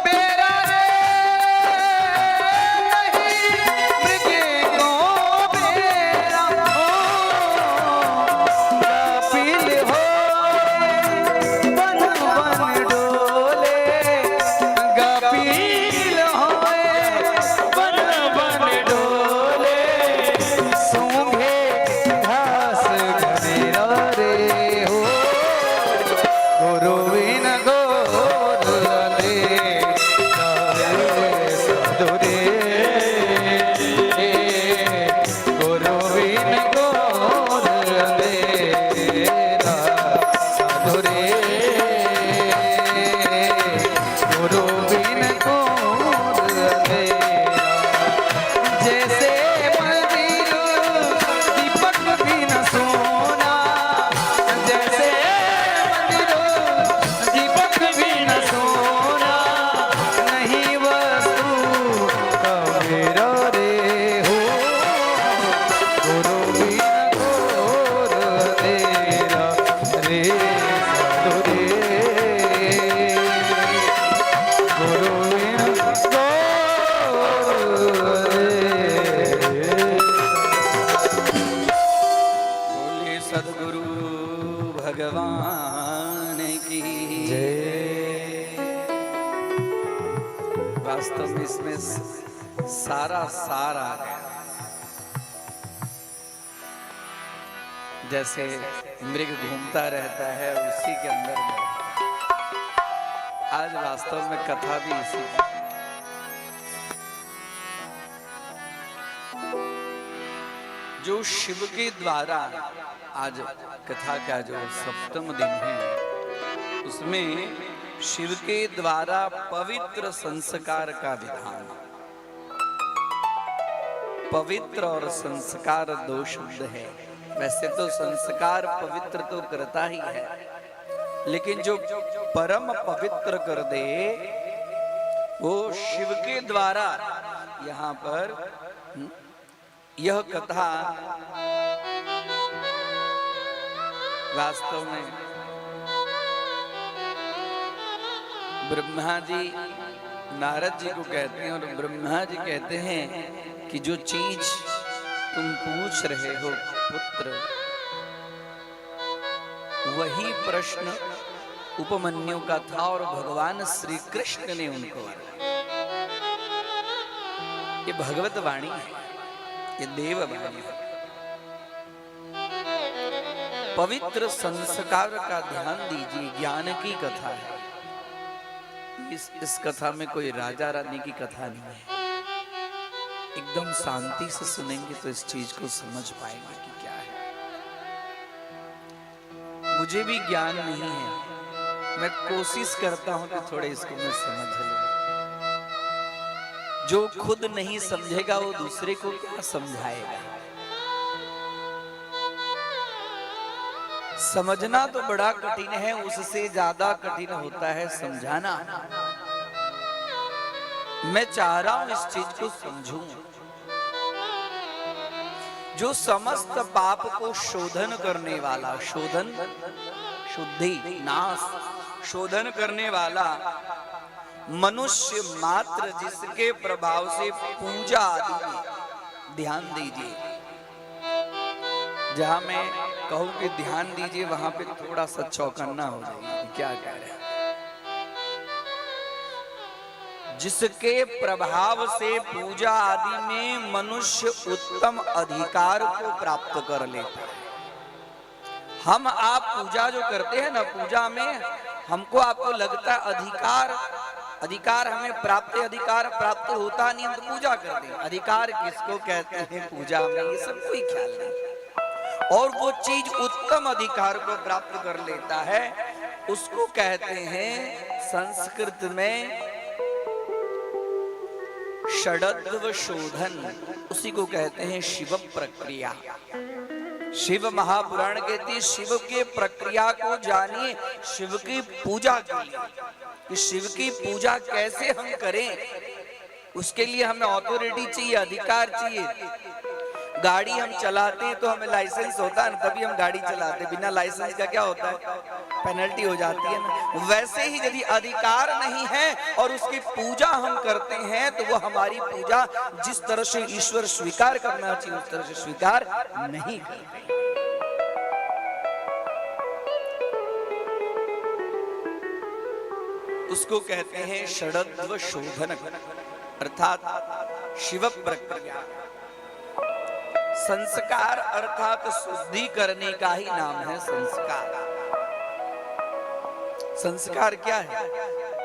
बेरा रे, नहीं मृगे को बेरा हो, कपिल हो बन बन डोले, कपिल होए बन बन डोले, सूंघे घास घनेरा रे हो, गुरुविन गोर दे साधुरे, गुरुविन गोर दे साधुरे, गुरुविन गोर दे, जैसे मंदिर दीपक बिन सोना, जैसे मंदिर दीपक बिन सोना, नहीं वस्तु कबीरा रे हो, गुरु बिन गोर तेरा रे साधुरे, गुरु बिन गोर रे। बोले सद्गुरु भगवान की जय। वास्तव में इसमें सारा सार आ गया। जैसे मृग घूमता रहता है उसी के अंदर में, आज वास्तव में कथा भी इसी की। जो शिव के द्वारा आज कथा का जो सप्तम दिन है, उसमें शिव के द्वारा पवित्र संस्कार का विधान। पवित्र और संस्कार दो शब्द है। वैसे तो संस्कार पवित्र तो करता ही है, लेकिन जो परम पवित्र कर दे वो शिव के द्वारा यहाँ पर यह कथा वास्तव में ब्रह्मा जी नारद जी को कहते हैं, और ब्रह्मा जी कहते हैं कि जो चीज तुम पूछ रहे हो पुत्र, वही प्रश्न उपमन्यु का था और भगवान श्री कृष्ण ने उनको, ये भगवत वाणी है, ये देव वाणी है। पवित्र संस्कार का ध्यान दीजिए। ज्ञान की कथा है। इस कथा में कोई राजा रानी की कथा नहीं है। एकदम शांति से सुनेंगे तो इस चीज को समझ पाएंगे कि क्या है। मुझे भी ज्ञान नहीं है, मैं कोशिश करता हूं कि थोड़े इसको मैं समझ लूं। जो खुद नहीं समझेगा वो दूसरे को क्या समझाएगा। समझना तो बड़ा कठिन है, उससे ज्यादा कठिन होता है समझाना। मैं चाह रहा हूं इस चीज को समझूं। जो समस्त पाप को शोधन करने वाला, शोधन शुद्धि नाश शोधन करने वाला मनुष्य मात्र, जिसके प्रभाव से पूजा आदि में ध्यान दीजिए। जहां मैं कहूं कि ध्यान दीजिए, वहां पे थोड़ा सा चौकन्ना हो जाइए। क्या कह रहे हैं? जिसके प्रभाव से पूजा आदि में मनुष्य उत्तम अधिकार को प्राप्त कर लेता है। हम आप पूजा जो करते हैं ना, पूजा में हमको आपको लगता है अधिकार हमें प्राप्त, अधिकार प्राप्त होता नहीं, हम तो पूजा करते हैं। अधिकार किसको कहते हैं पूजा में, ये सब कोई ख्याल नहीं। और वो चीज उत्तम अधिकार को प्राप्त कर लेता है, उसको कहते हैं संस्कृत में षडद्व शोधन। उसी को कहते हैं शिव प्रक्रिया। शिव महापुराण कहती है शिव के प्रक्रिया को जानिए, शिव की पूजा के लिए कि शिव की पूजा कैसे हम करें, उसके लिए हमें अथॉरिटी चाहिए, अधिकार चाहिए। गाड़ी हम चलाते हैं तो हमें लाइसेंस होता है ना, तभी हम गाड़ी चलाते हैं। बिना लाइसेंस का क्या होता है, पेनल्टी हो जाती है ना। वैसे ही यदि अधिकार नहीं है और उसकी पूजा हम करते हैं तो वो हमारी पूजा जिस तरह से ईश्वर स्वीकार करना चाहिए उस तरह से स्वीकार नहीं करते। उसको कहते हैं षडत्व शोधन, अर्थात शिव प्रक्रिया। संस्कार अर्थात शुद्धि करने का ही नाम है संस्कार। संस्कार क्या है?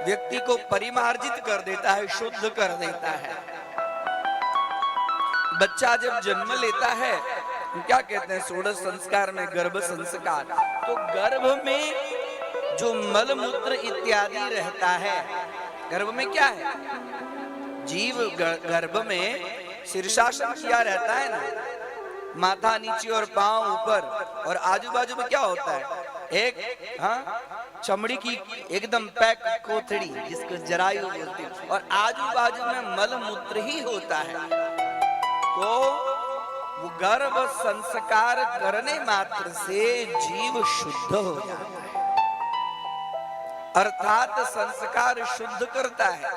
व्यक्ति को परिमार्जित कर देता है, शुद्ध कर देता है। बच्चा जब जन्म लेता है क्या कहते हैं, षोडश संस्कार में गर्भ संस्कार। तो गर्भ में जो मल मूत्र इत्यादि रहता है, गर्भ में क्या है, जीव गर्भ में शीर्षासन किया रहता है ना, माथा नीचे और पांव ऊपर, और आजू बाजू में क्या होता है, एक चमड़ी की एकदम पैक कोथड़ी जिसको जरायु बोलते हैं, और आजू बाजू में मल मूत्र ही होता है। तो वो गर्भ संस्कार करने मात्र से जीव शुद्ध हो जाता है, अर्थात संस्कार शुद्ध करता है।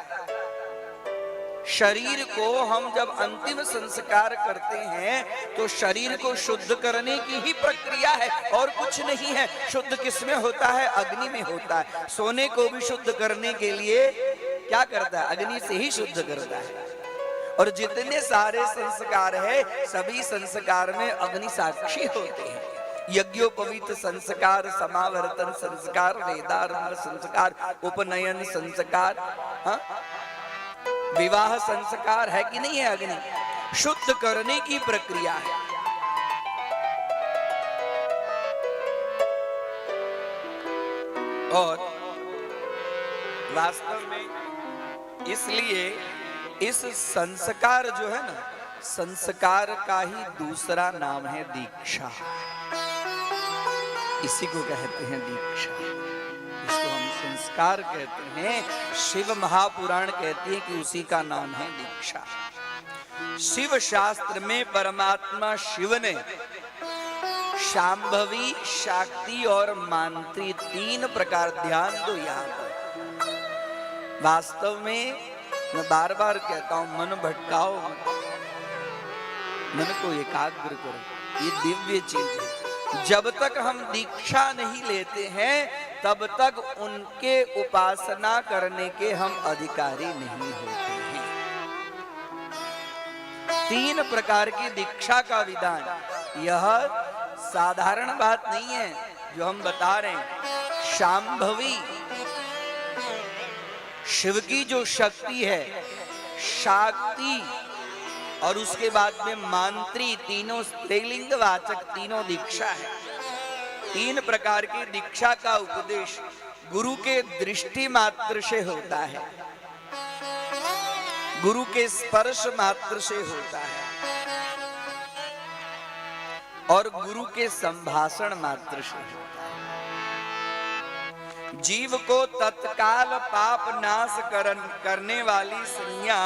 शरीर को हम जब अंतिम संस्कार करते हैं तो शरीर को शुद्ध करने की ही प्रक्रिया है और कुछ नहीं है। शुद्ध किसमें होता है, अग्नि में होता है। सोने को भी शुद्ध करने के लिए क्या करता है, अग्नि से ही शुद्ध करता है। और जितने सारे संस्कार है सभी संस्कार में अग्नि साक्षी होते हैं। यज्ञोपवीत संस्कार, समावर्तन संस्कार, वेदारंभ संस्कार, उपनयन संस्कार, विवाह संस्कार है कि नहीं है। अग्नि शुद्ध करने की प्रक्रिया है। और वास्तव में इसलिए इस संस्कार जो है ना, संस्कार का ही दूसरा नाम है दीक्षा। इसी को कहते हैं दीक्षा, इसको हम संस्कार कहते हैं। शिव महापुराण कहते हैं कि उसी का नाम है दीक्षा। शिव शास्त्र में परमात्मा शिव ने शांभवी, शाक्ति और मांत्री तीन प्रकार, ध्यान दो यहाँ पर। वास्तव में मैं बार बार कहता हूं, मन भटकाओ, मन को एकाग्र करो, ये दिव्य चीज है। जब तक हम दीक्षा नहीं लेते हैं तब तक उनके उपासना करने के हम अधिकारी नहीं होते हैं। तीन प्रकार की दीक्षा का विधान, यह साधारण बात नहीं है जो हम बता रहे हैं। शांभवी, शिव की जो शक्ति है, शाक्ति, और उसके बाद में मांत्री, तीनों स्त्रीलिंग वाचक तीनों दीक्षा है। तीन प्रकार की दीक्षा का उपदेश गुरु के दृष्टि मात्र से होता है, गुरु के स्पर्श मात्र से होता है, और गुरु के संभाषण मात्र से होता है। जीव को तत्काल पाप नाश करने वाली संज्ञा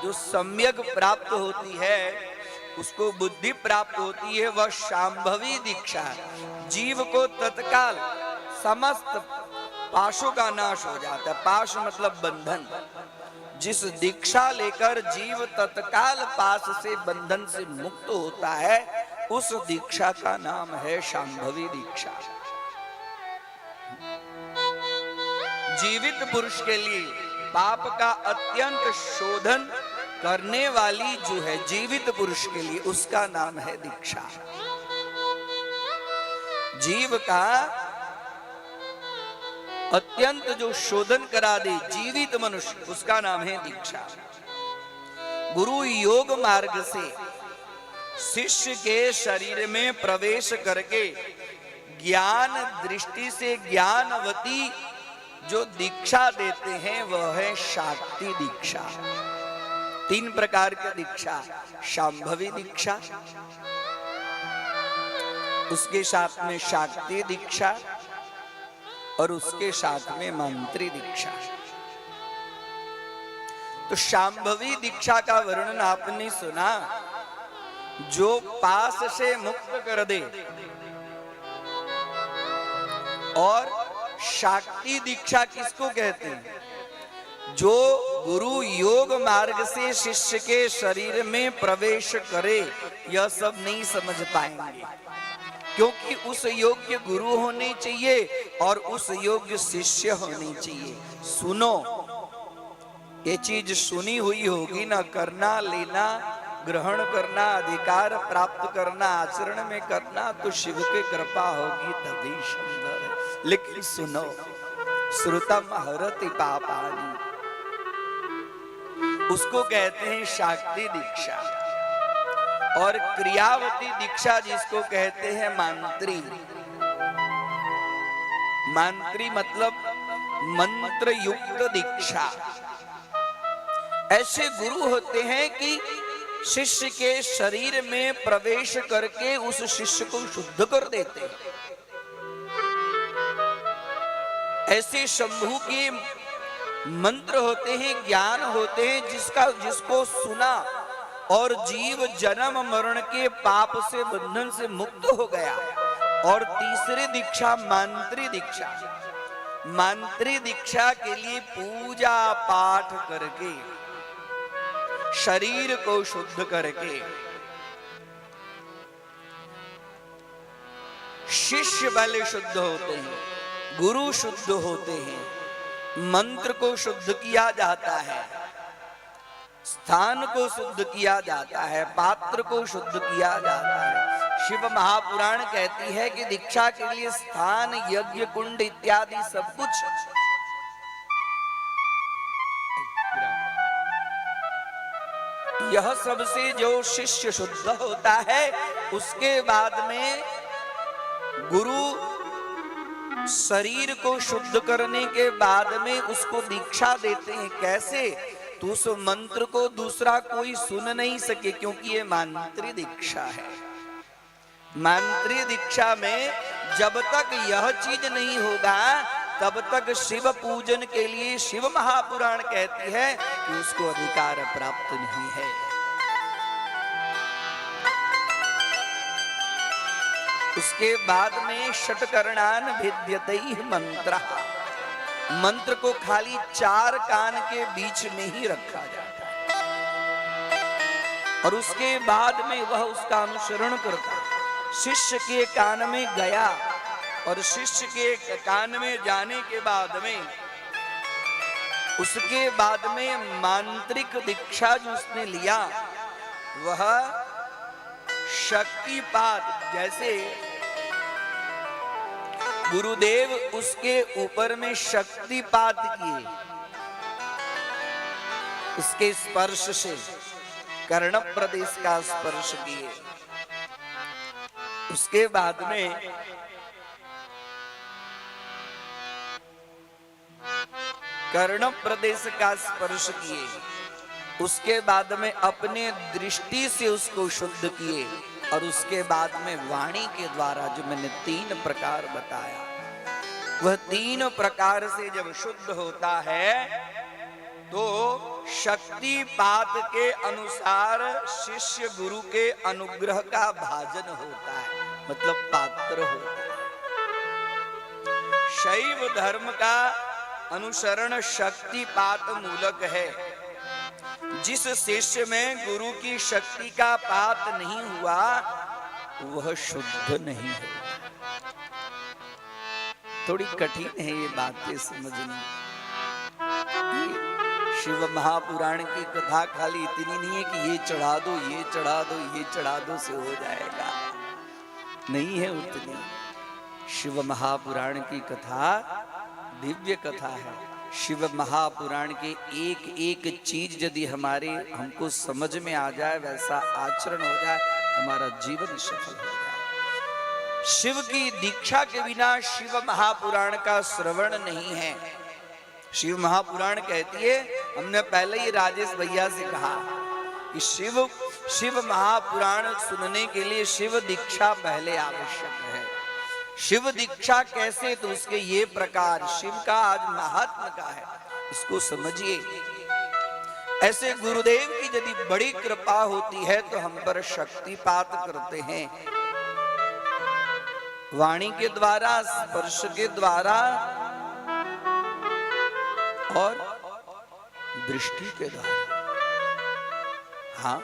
जो सम्यक प्राप्त होती है, उसको बुद्धि प्राप्त होती है, वह शांभवी दीक्षा है। जीव को तत्काल समस्त पाशों का नाश हो जाता है। पाश मतलब बंधन। जिस दीक्षा लेकर जीव तत्काल पाश से, बंधन से मुक्त होता है, उस दीक्षा का नाम है शांभवी दीक्षा। जीवित पुरुष के लिए पाप का अत्यंत शोधन करने वाली जो है जीवित पुरुष के लिए, उसका नाम है दीक्षा। जीव का अत्यंत जो शोधन करा दे जीवित मनुष्य, उसका नाम है दीक्षा। गुरु योग मार्ग से शिष्य के शरीर में प्रवेश करके ज्ञान दृष्टि से ज्ञानवती जो दीक्षा देते हैं वह है शाक्ति दीक्षा। तीन प्रकार की दीक्षा, शांभवी दीक्षा, उसके साथ में शाक्ति दीक्षा, और उसके साथ में मंत्री दीक्षा। तो शांभवी दीक्षा का वर्णन आपने सुना। जो पास से मुक्त कर दे। और शाक्ति दीक्षा किसको कहते हैं? जो गुरु योग मार्ग से शिष्य के शरीर में प्रवेश करे, यह सब नहीं समझ पाएंगे, क्योंकि उस योग्य गुरु होने चाहिए और उस योग्य शिष्य होने चाहिए। सुनो, ये चीज सुनी हुई होगी ना, करना, लेना, ग्रहण करना, अधिकार प्राप्त करना, आचरण में करना, तो शिव की कृपा होगी तभी सुंदर है। लेकिन सुनो, श्रुतम हरति पापानि, उसको कहते हैं शाक्ति दीक्षा। और क्रियावती दीक्षा जिसको कहते हैं मांत्री। मांत्री मतलब मंत्र युक्त दीक्षा। ऐसे गुरु होते हैं कि शिष्य के शरीर में प्रवेश करके उस शिष्य को शुद्ध कर देते हैं। ऐसे शंभु के मंत्र होते हैं, ज्ञान होते हैं, जिसको सुना और जीव जन्म मरण के पाप से, बंधन से मुक्त हो गया। और तीसरी दीक्षा मांत्री दीक्षा। मांत्री दीक्षा के लिए पूजा पाठ करके, शरीर को शुद्ध करके, शिष्य वाले शुद्ध होते हैं, गुरु शुद्ध होते हैं, मंत्र को शुद्ध किया जाता है, स्थान को शुद्ध किया जाता है, पात्र को शुद्ध किया जाता है। शिव महापुराण कहती है कि दीक्षा के लिए स्थान, यज्ञ कुंड इत्यादि सब कुछ। यह सबसे जो शिष्य शुद्ध होता है, उसके बाद में गुरु शरीर को शुद्ध करने के बाद में उसको दीक्षा देते हैं। कैसे? तो उस मंत्र को दूसरा कोई सुन नहीं सके, क्योंकि ये मांत्री दीक्षा है। मांत्री दीक्षा में जब तक यह चीज नहीं होगा, तब तक शिव पूजन के लिए शिव महापुराण कहती है कि उसको अधिकार प्राप्त नहीं है। उसके बाद में षटकर्णान भिद्यतैः मंत्रः, मंत्र को खाली 4 कान के बीच में ही रखा जाता है और उसके बाद में वह उसका अनुसरण करता। शिष्य के कान में गया और शिष्य के कान में जाने के बाद में, उसके बाद में मांत्रिक दीक्षा जो उसने लिया, वह शक्तिपात, जैसे गुरुदेव उसके ऊपर में शक्तिपात किए, उसके स्पर्श से कर्ण प्रदेश का स्पर्श किए। उसके बाद में कर्ण प्रदेश का स्पर्श किए, उसके बाद में अपने दृष्टि से उसको शुद्ध किए और उसके बाद में वाणी के द्वारा, जो मैंने 3 प्रकार बताया, वह 3 प्रकार से जब शुद्ध होता है तो शक्तिपात के अनुसार शिष्य गुरु के अनुग्रह का भाजन होता है, मतलब पात्र होता है। शैव धर्म का अनुसरण शक्तिपात मूलक है। जिस शिष्य में गुरु की शक्ति का पात नहीं हुआ, वह शुद्ध नहीं होता। थोड़ी कठिन है ये बातें समझनी। शिव महापुराण की कथा खाली इतनी नहीं है कि ये चढ़ा दो, ये चढ़ा दो, ये चढ़ा दो से हो जाएगा, नहीं है उतनी। शिव महापुराण की कथा दिव्य कथा है। शिव महापुराण के एक एक चीज यदि हमको समझ में आ जाए, वैसा आचरण हो जाए, हमारा जीवन सफल हो जाए। शिव की दीक्षा के बिना शिव महापुराण का श्रवण नहीं है। शिव महापुराण कहती है, हमने पहले ही राजेश भैया से कहा कि शिव महापुराण सुनने के लिए शिव दीक्षा पहले आवश्यक है। शिव दीक्षा कैसे? तो उसके ये प्रकार, शिव का आज महात्मा का है, इसको समझिए। ऐसे गुरुदेव की यदि बड़ी कृपा होती है तो हम पर शक्तिपात करते हैं, वाणी के द्वारा, स्पर्श के द्वारा और दृष्टि के द्वारा। हाँ,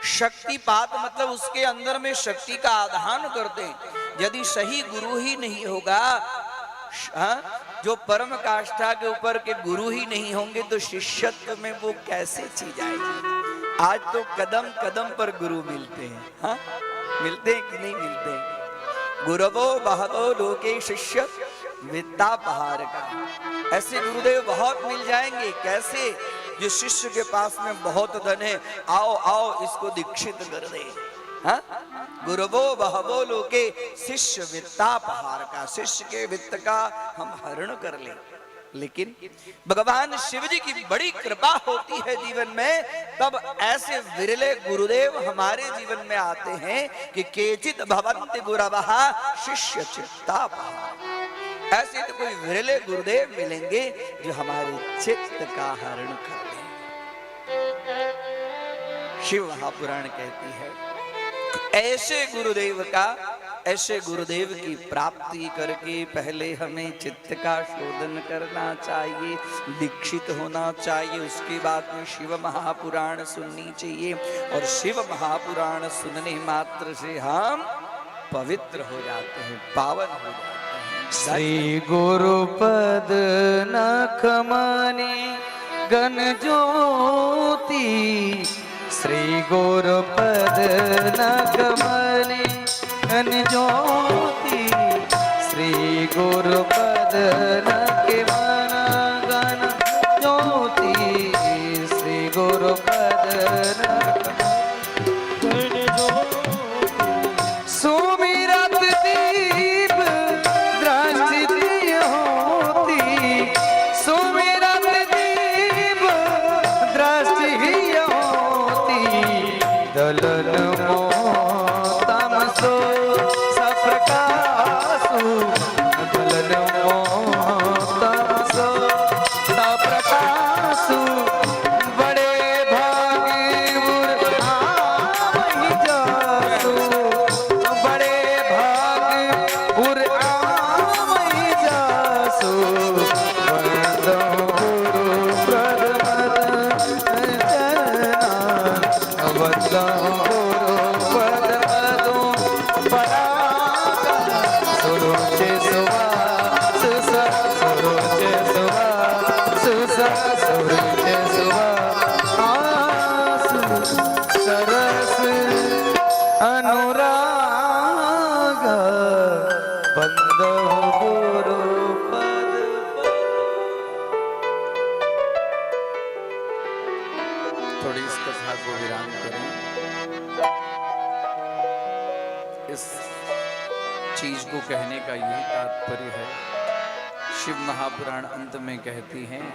शक्तिपात मतलब उसके अंदर में शक्ति का आधान करते हैं। यदि सही गुरु ही नहीं होगा, जो परम काष्ठा के ऊपर के गुरु ही नहीं होंगे तो शिष्यत्व में वो कैसे चीज आएगी। आज तो कदम कदम पर गुरु मिलते हैं, हाँ मिलते हैं कि नहीं मिलते हैं। गुरवो बहवो लोके शिष्य विद्या पहाड़ का। ऐसे गुरुदेव बहुत मिल जाएंगे। कैसे? जो शिष्य के पास में बहुत धन है, आओ आओ इसको दीक्षित कर दे। हाँ, गुरवो बहवो लोके शिष्य वित्ता पहाड़ का। शिष्य के वित्त का हम हरण कर ले। लेकिन भगवान शिव जी की बड़ी कृपा होती है जीवन में, तब ऐसे विरले गुरुदेव हमारे जीवन में आते हैं कि केचित भवन्ति गुरवः शिष्य चित्ता पहाड़। ऐसे तो कोई विरले गुरुदेव मिलेंगे जो हमारे चित्त का हरण कर लेंगे। शिव महापुराण कहती है ऐसे गुरुदेव की प्राप्ति करके पहले हमें चित्त का शोधन करना चाहिए, दीक्षित होना चाहिए। उसके बाद में शिव महापुराण सुननी चाहिए, और शिव महापुराण सुनने मात्र से हम पवित्र हो जाते हैं, पावन हो जाते हैं। श्री गुरुपद नखमणि गण ज्योति, श्री गुरुपद नखमणि गण ज्योति, श्री गुरुपद नखमणि गण ज्योति, श्री गुरुपद नखमणि ज्योति। सुमिरत दीप दृष्टि होती, सुमिरत दीप दृष्टि होती, दलन मोह तमसो सप्रकाशु, दलन मोह तमसो सप्रकाशु। बड़े भागी उर आवहि जासु, बड़े भाग उर आवहि जासु। वंदो गुरु प्रदमद जना, वंदो गुरु प्रदमदो परागा। सुरुचि सुवा सुसा, सुरुचि सुवा सुसा, सुरुचि सुवा आसु सरस अनुराग। बंदो गुरु पद। थोड़ी इस कथा को विराम करें। इस चीज को कहने का यही तात्पर्य है। शिव महापुराण अंत में कहती हैं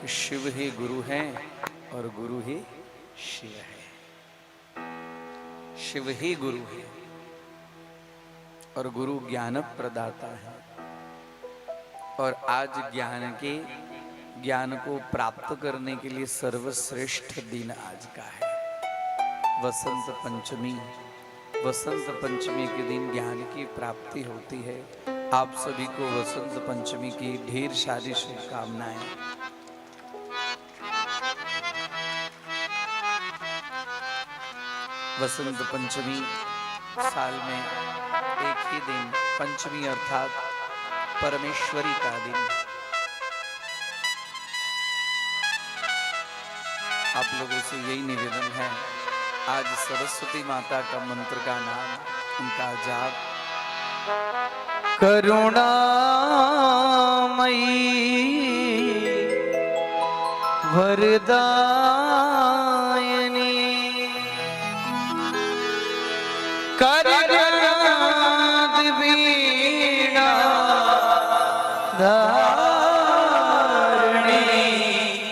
कि शिव ही गुरु हैं और गुरु ही शिव है। शिव ही गुरु है और गुरु ज्ञान प्रदाता है। और आज ज्ञान को प्राप्त करने के लिए सर्वश्रेष्ठ दिन आज का है, वसंत पंचमी। वसंत पंचमी के दिन ज्ञान की प्राप्ति होती है। आप सभी को वसंत पंचमी की ढेर सारी शुभकामनाएं। वसंत पंचमी साल में एक ही दिन, पंचमी अर्थात परमेश्वरी का दिन। आप लोगों से यही निवेदन है, आज सरस्वती माता का मंत्र का नाम, उनका जाप। करुणामयी वरदायिनी, करनाद वीणा धारिणी,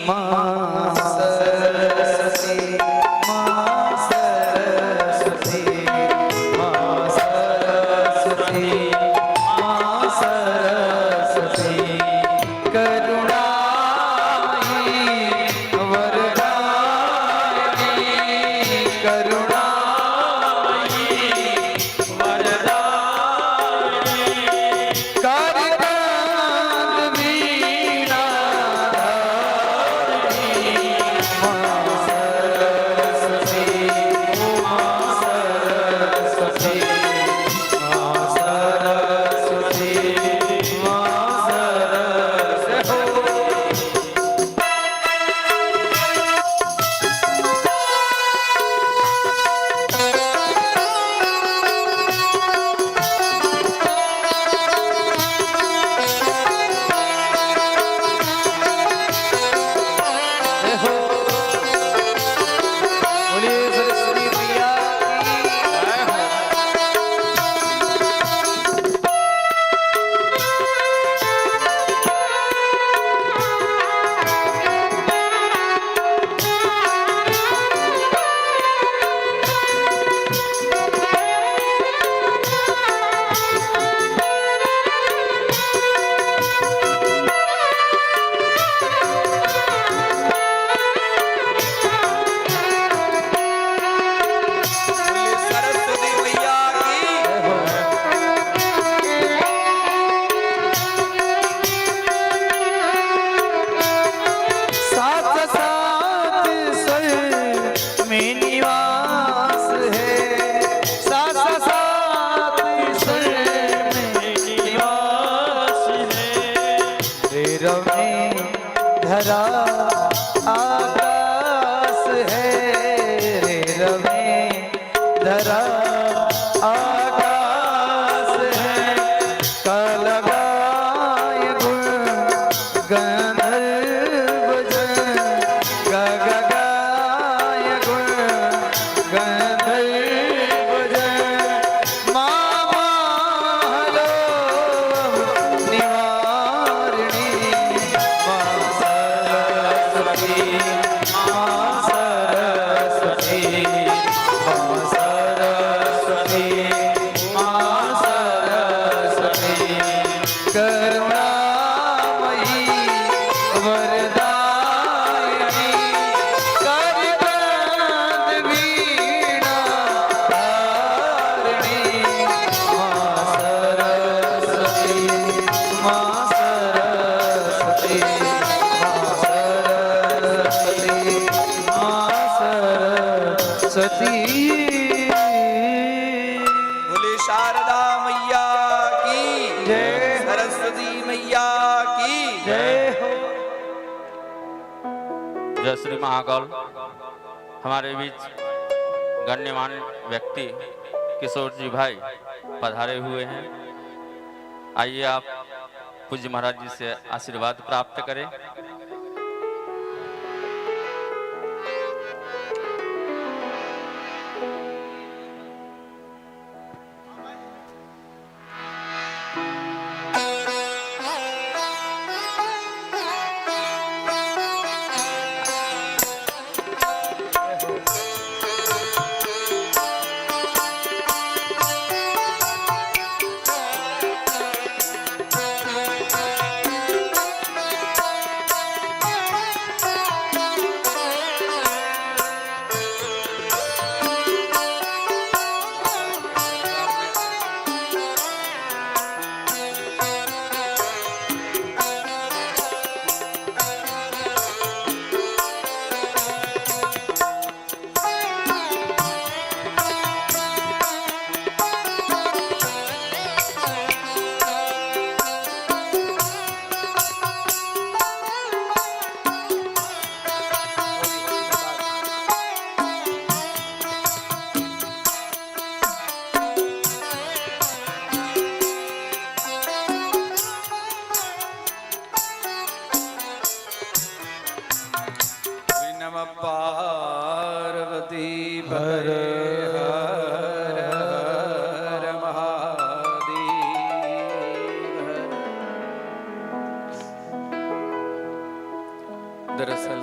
मां सरस्वती, मां सरस्वती, मां सरस्वती, मां सरस्वती। करुणामयी वरदायिनी, धरा आकाश है रे रवे धरा आकाश है कलगाय गुण गंधर्व जन गगाय गुण गंधर्व जन मामा हलो निवारिणी मां सरस्वती मां सरस्वती मां सरस्वती मां सरस्वती करुणामयी वरदायिनी करबंद वीणा धारिणी मां सरस्वती मां सरस्वती मां सरस्वती मां सरस्वती। बोले शारदा मैया की जय। सरस्वती मैया की जय हो। जय श्री महाकाल। हमारे बीच गण्यमान्य व्यक्ति किशोर जी भाई पधारे हुए हैं। आइए आप पूज्य महाराज जी से आशीर्वाद प्राप्त करें। नमः पार्वती हरे हर हर महादेव। दरअसल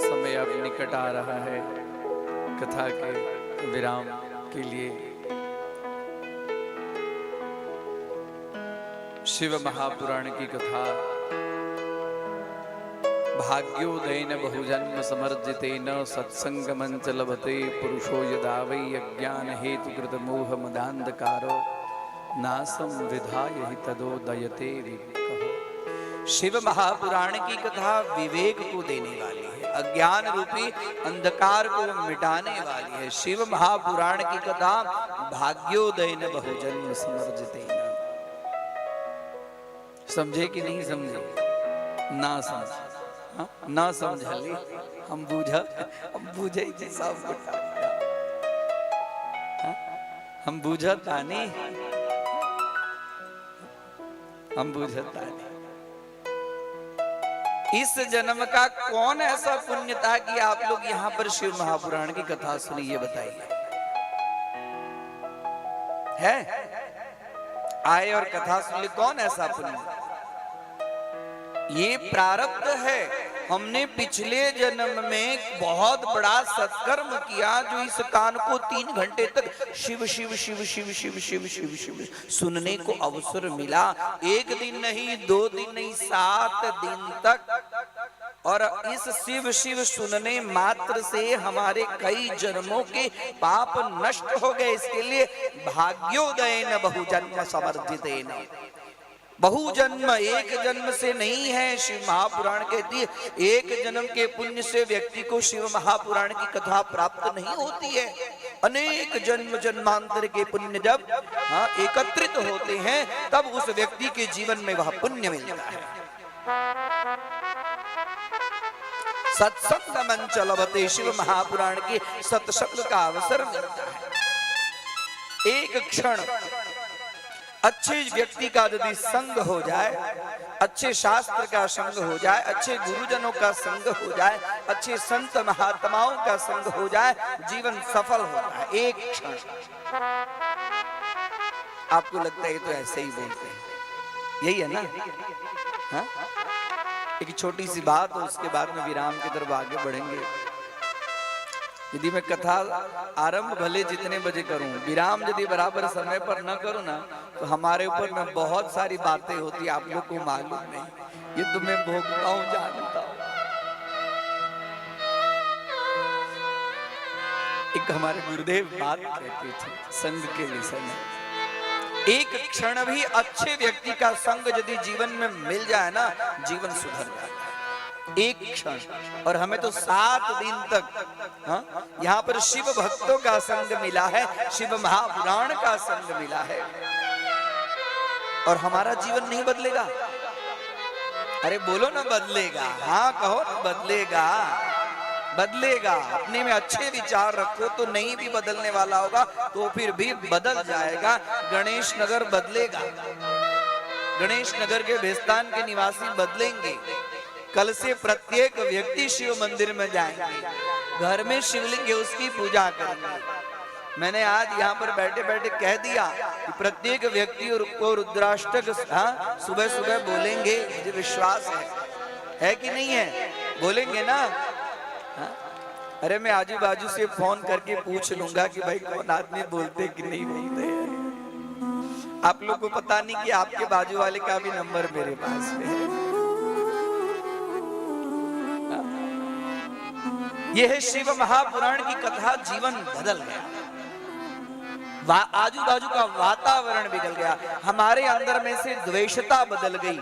समय अब निकट आ रहा है कथा के विराम के लिए। शिव महापुराण की कथा भाग्योदयेन बहुजन्म समर्जितेन सत्संगमंच लभते पुरुषो यदा वै अज्ञान हेतुकृत मोह मदान्धकारो नासं विधाय हि तदोदयते विवेकः। शिव महापुराण की कथा विवेक को देने वाली है, अज्ञान रूपी अंधकार को मिटाने वाली है। शिव महापुराण की कथा भाग्योदयेन बहुजन्म समर्जितेन। समझे कि नहीं समझे? ना समझ हाँ? ना समझली हम बूझे सब हम बूझता नहीं हम बूझता नहीं। इस जन्म का कौन ऐसा पुण्य था कि आप लोग यहाँ पर शिव महापुराण की कथा सुनी, ये बताइए। है आए और कथा सुन ली, कौन ऐसा पुण्य? ये प्रारब्ध है। हमने पिछले जन्म में बहुत बड़ा सत्कर्म किया जो इस कान को 3 घंटे तक शिव शिव शिव शिव शिव शिव शिव शिव सुनने को अवसर मिला। 1 दिन नहीं, 2 दिन नहीं, 7 दिन तक। और इस शिव शिव सुनने मात्र से हमारे कई जन्मों के पाप नष्ट हो गए। इसके लिए भाग्योदयेन बहुजन्म समर्जितेन। बहुजन्म, एक जन्म से नहीं है। शिव महापुराण कहती है एक जन्म के पुण्य से व्यक्ति को शिव महापुराण की कथा प्राप्त नहीं होती है। अनेक जन्म जन्मांतर के पुण्य जब एकत्रित होते हैं तब उस व्यक्ति के जीवन में वह पुण्य मिलता है। सत्संग मन चलवते, शिव महापुराण के सत्संग का अवसर मिलता है। एक क्षण अच्छे व्यक्ति का यदि संग हो जाए, अच्छे शास्त्र का संग हो जाए, अच्छे गुरुजनों का संग हो जाए, अच्छे संत महात्माओं का संग हो जाए, जीवन सफल होता है। एक क्षण। आपको लगता है ये तो ऐसे ही बोलते हैं, यही है ना? हाँ? एक छोटी सी बात और उसके बाद में विराम की तरफ आगे बढ़ेंगे। यदि मैं कथा आरंभ भले जितने बजे करूं, विराम यदि बराबर समय पर न करूं ना, तो हमारे ऊपर में बहुत सारी बातें होती, आप लोग को मालूम नहीं, ये तो मैं भोगता हूं, जानता हूं। एक हमारे गुरुदेव बात कहते थे संग के विषय में। एक क्षण भी अच्छे व्यक्ति का संग यदि जीवन में मिल जाए ना, जीवन सुधर जाता है। एक क्षण। और हमें तो 7 दिन तक यहाँ पर शिव भक्तों का संग मिला है, शिव महापुराण का संग मिला है, और हमारा जीवन नहीं बदलेगा? अरे बोलो ना बदलेगा। हाँ कहो ना बदलेगा। बदलेगा। अपने में अच्छे विचार रखो तो नहीं भी बदलने वाला होगा तो फिर भी बदल जाएगा। गणेश नगर बदलेगा। गणेश नगर के भेस्तान के निवासी बदलेंगे। कल से प्रत्येक व्यक्ति शिव मंदिर में जाएंगे, घर में शिवलिंग है उसकी पूजा करेंगे। मैंने आज यहाँ पर बैठे बैठे कह दिया कि प्रत्येक व्यक्ति को रुद्राष्टक सुबह सुबह बोलेंगे, मुझे विश्वास है कि नहीं है? बोलेंगे ना? अरे मैं आजू बाजू से फोन करके पूछ लूंगा कि भाई कौन आदमी बोलते कि नहीं बोलते। आप लोग को पता नहीं कि आपके बाजू वाले का भी नंबर मेरे पास है। यह है शिव महापुराण की कथा। जीवन बदल गया, आजू बाजू का वातावरण बिगड़ गया, हमारे अंदर में से द्वेषता बदल गई,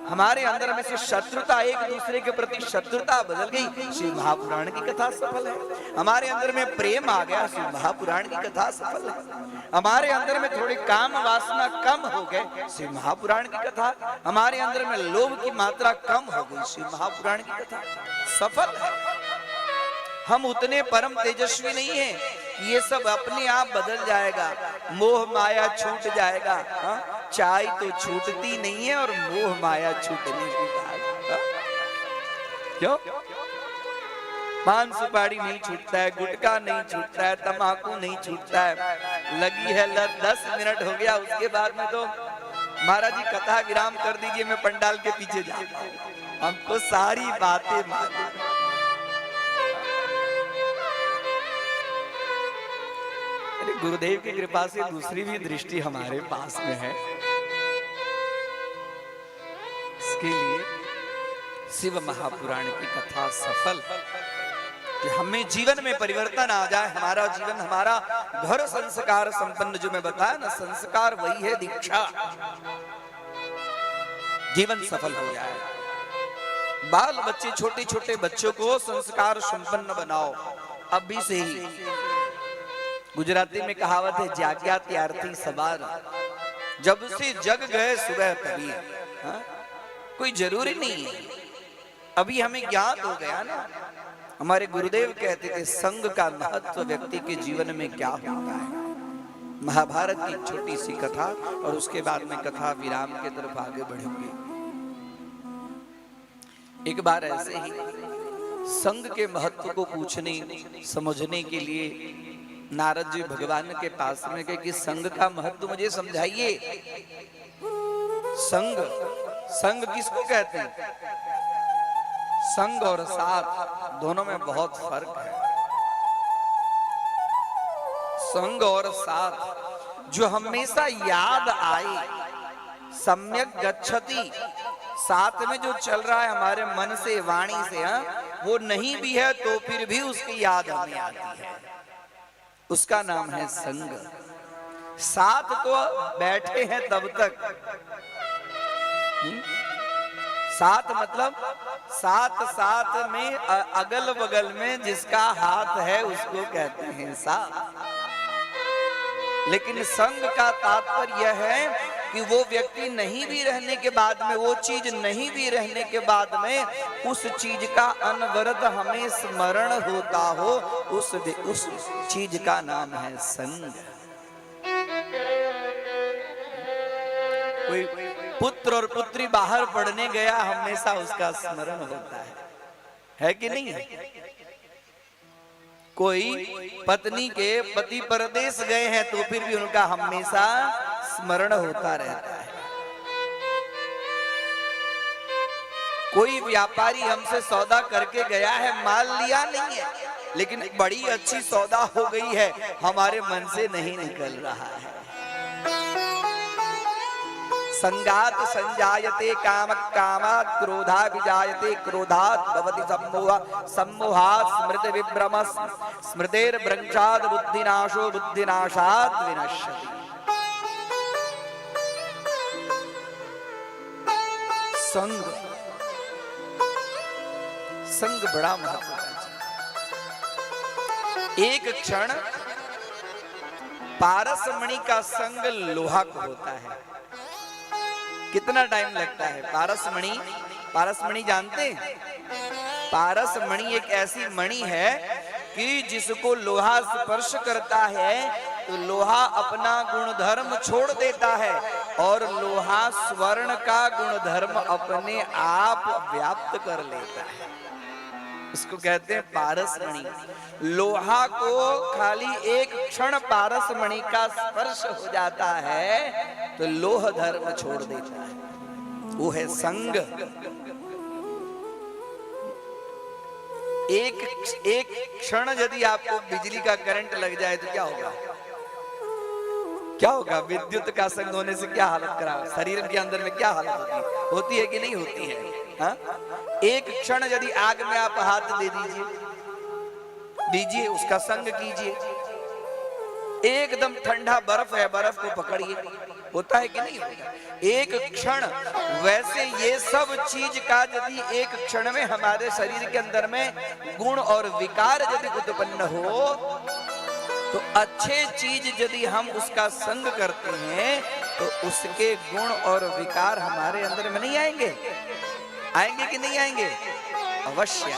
हमारे अंदर में से शत्रुता, एक दूसरे के प्रति शत्रुता बदल गई। शिव महापुराण की कथा सफल है। हमारे अंदर में प्रेम आ गया, शिव महापुराण की कथा सफल है। हमारे अंदर में थोड़ी काम वासना कम हो गए, शिव महापुराण की कथा। हमारे अंदर में लोभ की मात्रा कम हो गई, शिव महापुराण की कथा सफल है। हम उतने परम तेजस्वी नहीं है, ये सब अपने आप बदल जाएगा। मोह माया छूट जाएगा। चाय तो छूटती नहीं है और मोह माया छूटने की बात। क्यों? पान सुपारी नहीं छूटता है, गुटखा नहीं छूटता है, तंबाकू नहीं छूटता है। लगी है लत, 10 मिनट हो गया, उसके बाद में तो महाराज जी कथा विराम कर दीजिए, मैं पंडाल के पीछे जाता हूं। हमको सारी बातें मालूम। गुरुदेव की कृपा से दूसरी भी दृष्टि हमारे पास में है। इसके लिए शिव महापुराण की कथा सफल, कि हमें जीवन में परिवर्तन आ जाए। हमारा जीवन, हमारा घर संस्कार संपन्न, जो मैं बताया ना, संस्कार वही है दीक्षा। जीवन सफल हो जाए। बाल बच्चे, छोटे छोटे बच्चों को संस्कार संपन्न बनाओ अभी से ही। गुजराती में कहावत है, जाग्या त्यारथी सवार। जब से जग गए सुबह तभी। कोई जरूरी नहीं है, अभी हमें ज्ञात हो गया ना। हमारे गुरुदेव कहते थे संग का महत्व व्यक्ति के जीवन में क्या होता है। महाभारत की छोटी सी कथा और उसके बाद में कथा विराम की तरफ आगे बढ़ेंगे। एक बार ऐसे ही संग के महत्व को पूछने समझने के लिए नारद जी भगवान के पास में गए कि संग का महत्व मुझे समझाइए। संग, संग किसको कहते हैं? संग और साथ दोनों में बहुत फर्क है। संग और साथ जो हमेशा याद आए, सम्यक गच्छति, साथ में जो चल रहा है हमारे मन से, वाणी से, वो नहीं भी है तो फिर भी उसकी याद हमें आती है, उसका नाम है संग। साथ तो बैठे हैं तब तक, साथ मतलब साथ साथ में अगल बगल में जिसका हाथ है उसको कहते हैं साथ। लेकिन संग का तात्पर्य यह है कि वो व्यक्ति नहीं भी रहने के बाद में, वो चीज नहीं भी रहने के बाद में उस चीज का अनवरत हमें स्मरण होता हो, उस चीज का नाम है संग। कोई पुत्र और पुत्री बाहर पढ़ने गया, हमेशा उसका स्मरण होता है कि नहीं है? कोई पत्नी के पति परदेश गए हैं तो फिर भी उनका हमेशा स्मरण होता रहता है। कोई व्यापारी हमसे सौदा करके गया है, माल लिया नहीं है, लेकिन बड़ी अच्छी सौदा हो गई है, हमारे मन से नहीं निकल रहा है। संगात संजायते काम, कामात् क्रोधा विजायते, क्रोधात् भवति सम्मोह, सम्मोहात् स्मृति विभ्रम, स्मृतेर्भ्रंशात् बुद्धिनाशो, बुद्धिनाशात् विनश्यति। संग, संग बड़ा महत्वपूर्ण है। एक क्षण पारसमणि का संग लोहा को होता है, कितना टाइम लगता है? पारसमणि, पारसमणि जानते हैं? पारसमणि एक ऐसी मणि है कि जिसको लोहा स्पर्श करता है तो लोहा अपना गुणधर्म छोड़ देता है और लोहा स्वर्ण का गुणधर्म अपने आप व्याप्त कर लेता है। इसको कहते हैं पारसमणि। लोहा को खाली एक क्षण पारसमणि का स्पर्श हो जाता है तो लोह धर्म छोड़ देता है, वो है संग। एक क्षण यदि आपको बिजली का करंट लग जाए तो क्या होगा? क्या होगा? विद्युत का संग होने से क्या हालत खराब, शरीर के अंदर में क्या हालत होती है कि नहीं होती है? हा? एक क्षण यदि आग में आप हाथ दे दीजिए, उसका संग कीजिए, एकदम ठंडा बर्फ है, बर्फ को पकड़िए, होता है कि नहीं होता? एक क्षण। वैसे ये सब चीज का यदि एक क्षण में हमारे शरीर के अंदर में गुण और विकार यदि उत्पन्न हो तो अच्छे चीज यदि हम उसका संग करते हैं तो उसके गुण और विकार हमारे अंदर में नहीं आएंगे? आएंगे कि नहीं आएंगे? अवश्य।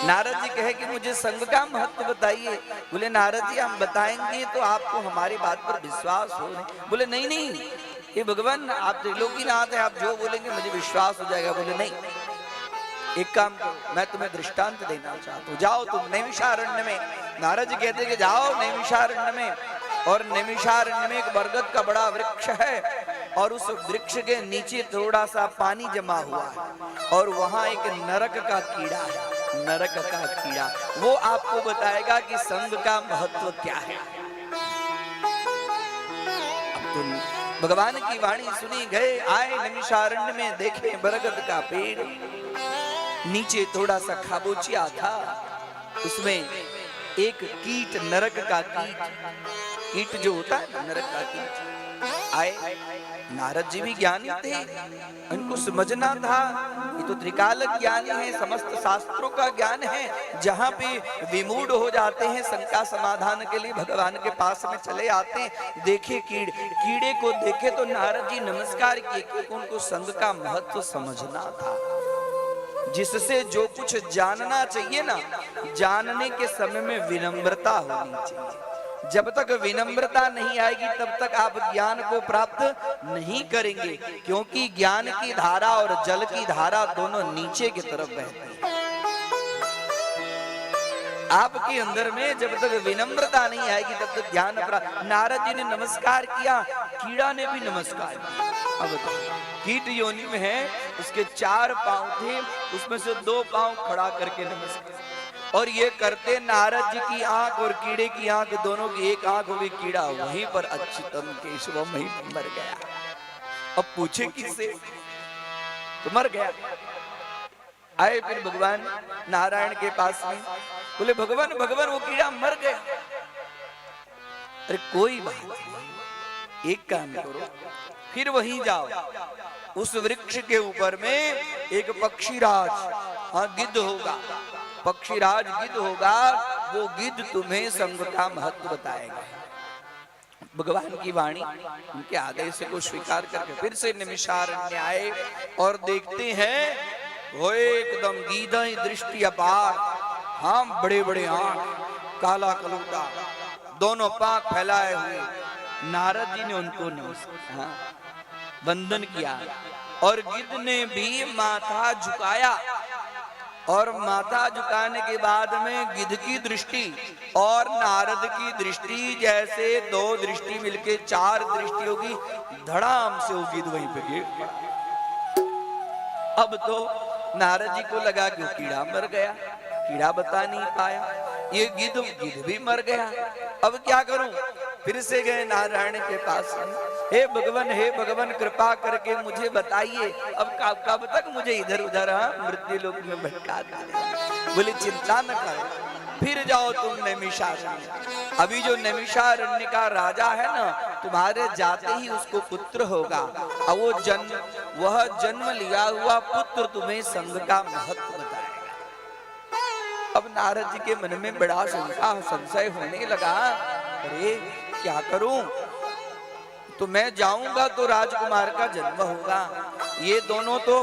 नारद जी कहे कि मुझे संग का महत्व बताइए। बोले नारद जी हम बताएंगे तो आपको हमारी बात पर विश्वास हो नहीं। बोले नहीं नहीं, ये भगवान आप त्रिलोकीनाथ हैं, आप जो बोलेंगे मुझे विश्वास हो जाएगा। बोले नहीं, एक काम करो, मैं तुम्हें दृष्टांत देना चाहता हूँ, जाओ तुम नैमिषारण्य में। नारद जी कहते कि जाओ नैमिषारण्य में, और नैमिषारण्य में एक बरगद का बड़ा वृक्ष है और उस वृक्ष के नीचे थोड़ा सा पानी जमा हुआ है और वहां एक नरक का कीड़ा है, नरक का कीड़ा, वो आपको बताएगा कि संग का महत्व क्या है। अब तो भगवान की वाणी सुनी, गए आए नैमिषारण्य में, देखे बरगद का पेड़, नीचे थोड़ा सा खाबोचिया था, उसमें एक कीट, नरक का कीट जो होता है ना, नरक का कीट। आए नारद जी भी ज्ञानी थे, उनको समझना था, ये तो त्रिकालक ज्ञानी है, समस्त शास्त्रों का ज्ञान है। जहाँ पे विमूढ़ हो जाते हैं शंका समाधान के लिए भगवान के पास में चले आते हैं। देखे कीड़े को देखे तो नारद जी नमस्कार किए, क्योंकि उनको संग का महत्व समझना था। जिससे जो कुछ जानना चाहिए ना, जानने के समय में विनम्रता होनी चाहिए। जब तक विनम्रता नहीं आएगी तब तक आप ज्ञान को प्राप्त नहीं करेंगे, क्योंकि ज्ञान की धारा और जल की धारा दोनों नीचे की तरफ बहती है। आपके अंदर में जब तक विनम्रता नहीं आएगी तब तक ज्ञान प्राप्त। नारद जी ने नमस्कार किया, कीड़ा ने भी नमस्कार किया। अब कीट योनि में है, उसके 4 पांव थे, उसमें से 2 पांव खड़ा करके नमस्कार, और ये करते नारद जी की आंख और कीड़े की आंख दोनों की एक आंख हो गई, कीड़ा वहीं पर अच्युतम केशवम वहीं मर गया। अब पूछे किससे? तो मर गया। आए फिर भगवान नारायण के पास में, बोले भगवान भगवान वो कीड़ा मर गया। अरे कोई बात नहीं, एक काम करो, फिर वहीं जाओ, उस वृक्ष के ऊपर में एक पक्षीराज, हाँ गिद्ध होगा, पक्षीराज गिद्ध होगा, वो गिद्ध तुम्हें संग का महत्व बताएगा। भगवान की वाणी उनके आदेश को स्वीकार करके फिर से निमिषारण्य आए और देखते हैं वो एकदम गीधा दृष्टि अपार, हाँ बड़े बड़े आंख, काला कलूटा, दोनों पांख फैलाए हुए। नारद जी ने उनको नमस्कार वंदन किया और गिद्ध ने भी माथा झुकाया और माथा झुकाने के बाद में गिद्ध की दृष्टि और नारद की दृष्टि जैसे दो दृष्टि मिलके चार दृष्टि होगी, धड़ाम से वो गिद्ध वहीं पे गिर पड़ा। अब तो नारद जी को लगा कि कीड़ा मर गया, कीड़ा बता नहीं पाया, ये गिद्ध भी मर गया, अब क्या करूं? फिर से गए नारायण के पास, हे भगवान कृपा करके मुझे बताइए अब कब तक मुझे इधर उधर मृत्यु लोक में भटका देंगे। बोले चिंता न करो, फिर जाओ तुम नैमिषारण्य। अभी जो नैमिषारण्य का राजा है ना, तुम्हारे जाते ही उसको पुत्र होगा और वह जन्म लिया हुआ पुत्र तुम्हें संग का महत्व बताएगा। अब नारद जी के मन में बड़ा संशय होने लगा, अरे क्या करूं? तो मैं जाऊंगा तो राजकुमार का जन्म होगा, ये दोनों तो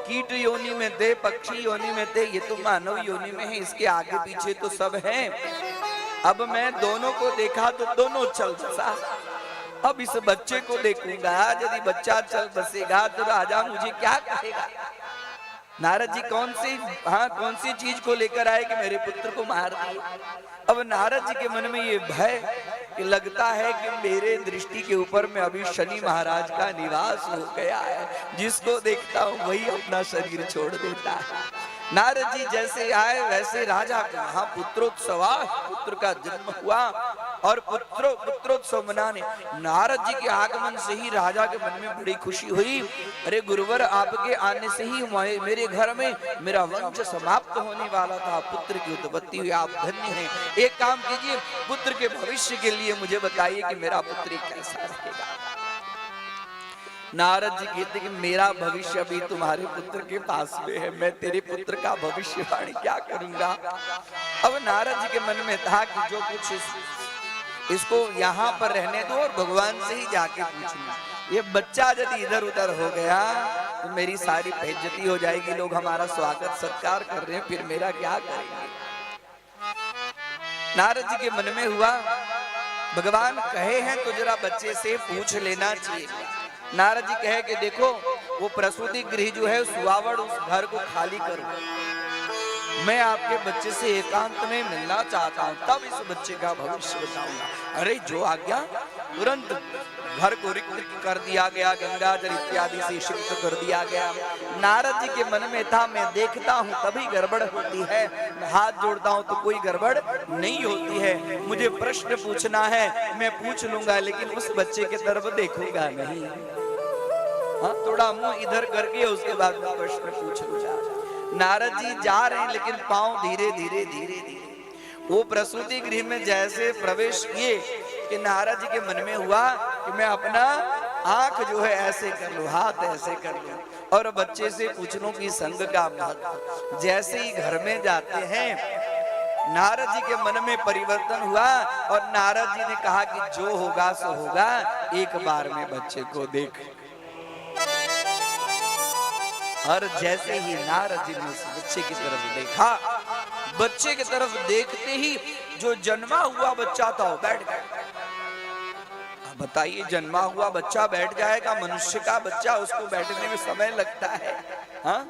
कीट योनि में थे, पक्षी योनि में थे, ये तो मानव योनि में है, इसके आगे पीछे तो सब हैं। अब मैं दोनों को देखा तो दोनों चल बसा, अब इस बच्चे को देखूंगा, यदि बच्चा चल बसेगा तो राजा मुझे क्या कहेगा? नारद जी कौन सी चीज को लेकर आए कि मेरे पुत्र को मार दिए? अब नारद जी के मन में ये भय कि लगता है कि मेरे दृष्टि के ऊपर में अभी शनि महाराज का निवास हो गया है, जिसको देखता हूं वही अपना शरीर छोड़ देता है। नारद जी जैसे आए वैसे राजा का वहां पुत्र का जन्म हुआ और पुत्रोत्सव मनाने नारद जी के आगमन से ही राजा के मन में बड़ी खुशी हुई। अरे गुरुवर, आपके आने से ही मेरे घर में मेरा वंश समाप्त होने वाला था, पुत्र की उत्पत्ति हुई, आप धन्य हैं। एक काम कीजिए, पुत्र के भविष्य के लिए मुझे बताइए कि मेरा पुत्र कैसा रहेगा। नारद जी कहते कि मेरा भविष्य अभी तुम्हारे पुत्र के पास में है, मैं तेरे पुत्र का भविष्यवाणी क्या करूंगा? अब नारद जी के मन में था कि जो कुछ इसको यहाँ पर रहने दो और भगवान से ही जाके पूछूंगा। ये बच्चा यदि इधर उधर हो गया तो मेरी सारी बेइज्जती हो जाएगी, लोग हमारा स्वागत सत्कार कर रहे हैं, फिर मेरा क्या करेंगे? नारद जी के मन में हुआ भगवान कहे हैं तो जरा बच्चे से पूछ लेना चाहिए। नारद जी कहे कि देखो, वो प्रसूति गृह जो है सुवावड़, उस घर को खाली करो, मैं आपके बच्चे से एकांत में मिलना चाहता हूं, तब इस बच्चे का भविष्य बताऊंगा। अरे जो आज्ञा, तुरंत घर को रिक्त कर दिया गया, गंगाजल इत्यादि से शुद्ध कर दिया गया। नारद जी के मन में था मैं देखता हूँ तभी गड़बड़ होती है, मैं हाथ जोड़ता हूँ तो कोई गड़बड़ नहीं होती है, मुझे प्रश्न पूछना है मैं पूछ लूंगा, लेकिन उस बच्चे के तरफ देखूंगा नहीं। हाँ, थोड़ा मुंह इधर करके उसके बाद में प्रश्न पूछ लूंगा। नारद जी जा रहे हैं लेकिन पांव धीरे धीरे वो प्रसूति गृह में जैसे प्रवेश किए कि नारद जी के मन में हुआ कि मैं अपना आंख जो है ऐसे कर लूं, हाथ ऐसे कर लूं और बच्चे से पूछ लूं कि संग का महत्व। जैसे ही घर में जाते हैं नारद जी के मन में परिवर्तन हुआ और नारद जी ने कहा कि जो होगा सो होगा, एक बार में बच्चे को देख। और जैसे ही नारद जी ने उस बच्चे की तरफ देखा, बच्चे की तरफ देखते ही जो जन्मा हुआ बच्चा था वो बैठ गया। बताइए, जन्मा हुआ बच्चा बैठ जाएगा? मनुष्य का बच्चा, उसको बैठने में समय लगता है, हाँ?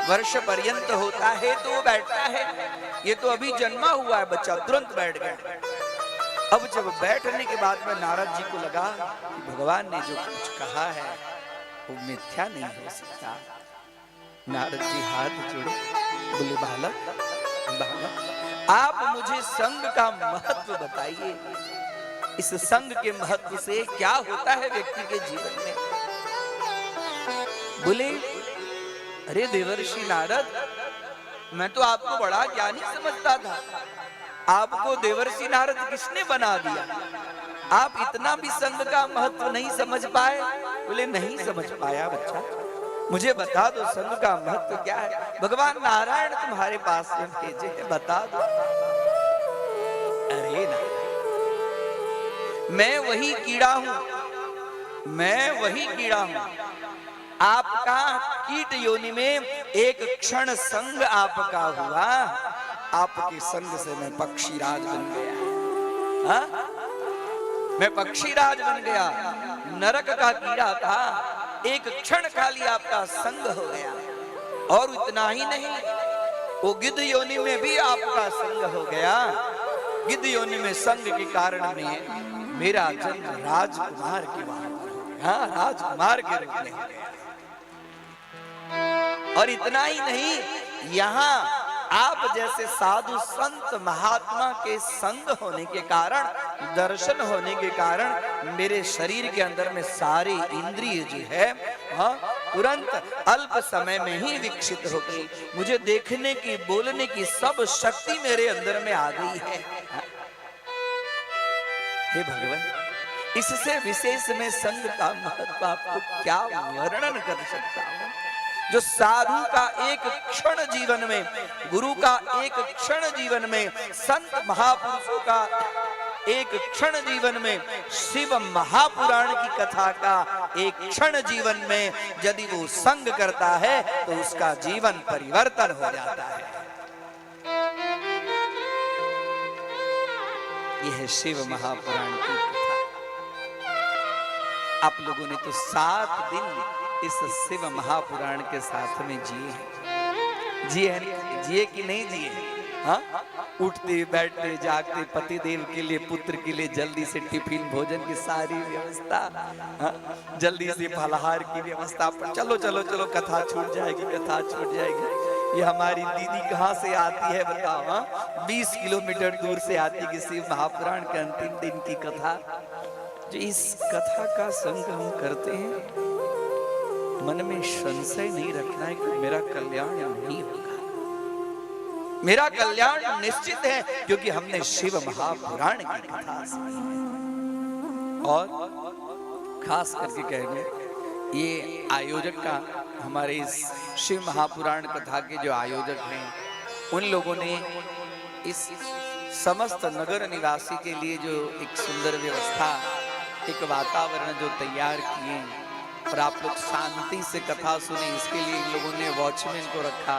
वर्ष पर्यंत होता है तो वो बैठता है, ये तो अभी जन्मा हुआ है बच्चा, तुरंत बैठ गया। अब जब बैठने के बाद में नारद जी को लगा कि भगवान ने जो कुछ कहा है वो मिथ्या नहीं हो सकता। नारद जी हाथ जोड़े, बोले बालक आप मुझे संग का महत्व बताइए, इस संग के महत्व से क्या होता है व्यक्ति के जीवन में? बोले अरे देवर्षि नारद, मैं तो आपको बड़ा ज्ञानी समझता था, आपको देवर्षि नारद किसने बना दिया? आप इतना भी संग का महत्व नहीं समझ पाए? बोले नहीं समझ पाया बच्चा, मुझे बता दो संग का महत्व क्या है? भगवान नारायण तुम्हारे पास में भेजे हैं, बता दो। अरे ना, मैं वही कीड़ा हूं, मैं वही कीड़ा हूं। आपका कीट योनि में एक क्षण संग आपका हुआ, आपके संग से मैं पक्षीराज बन गया। हा? मैं पक्षीराज बन गया, नरक का कीड़ा था, एक क्षण खाली आपका संग हो गया। और इतना ही नहीं, वो गिद्ध योनि में भी आपका संग हो गया। गिद्ध योनि में संग के कारण में मेरा जन्म राजकुमार के वहां पर हो गया। हाँ, राजकुमार के रूप में हो गया। और इतना ही नहीं, यहाँ आप जैसे साधु संत महात्मा के संग होने के कारण, दर्शन होने के कारण मेरे शरीर के अंदर में सारे इंद्रिय जो है तुरंत अल्प समय में ही विकसित हो गई। मुझे देखने की, बोलने की सब शक्ति मेरे अंदर में आ गई है। हे भगवान, इससे विशेष में संग का महत्व आपको क्या वर्णन कर सकता हूं। जो साधु का एक क्षण जीवन में, गुरु का एक क्षण जीवन में, संत महापुरुषों का एक क्षण जीवन में, शिव महापुराण की कथा का एक क्षण जीवन में यदि वो संग करता है तो उसका जीवन परिवर्तन हो जाता है। यह है शिव महापुराण की कथा। आप लोगों ने तो 7 दिन इस शिव महापुराण के साथ में जिए कि नहीं जिए? हाँ, उठते बैठते जागते पति देव के लिए, पुत्र के लिए जल्दी से टिफिन भोजन की सारी व्यवस्था, हाँ, जल्दी से फलाहार की व्यवस्था। चलो चलो चलो, कथा छूट जाएगी, कथा छूट जाएगी। ये हमारी दीदी कहाँ से आती है बताओ? हाँ, 20 किलोमीटर दूर से आती है कि शिव महापुराण के अंतिम दिन की कथा। जो इस कथा का संग हम करते हैं, मन में संशय नहीं रखना है कि मेरा कल्याण नहीं होगा। मेरा कल्याण निश्चित है, क्योंकि हमने शिव महापुराण की कथा सुनी है। और खास करके कहेंगे, ये आयोजक का, हमारे इस शिव महापुराण कथा के जो आयोजक हैं, उन लोगों ने इस समस्त नगर निवासी के लिए जो एक सुंदर व्यवस्था, एक वातावरण जो तैयार किए, और आप लोग शांति से कथा सुने, इसके लिए इन लोगों ने वॉचमैन को रखा,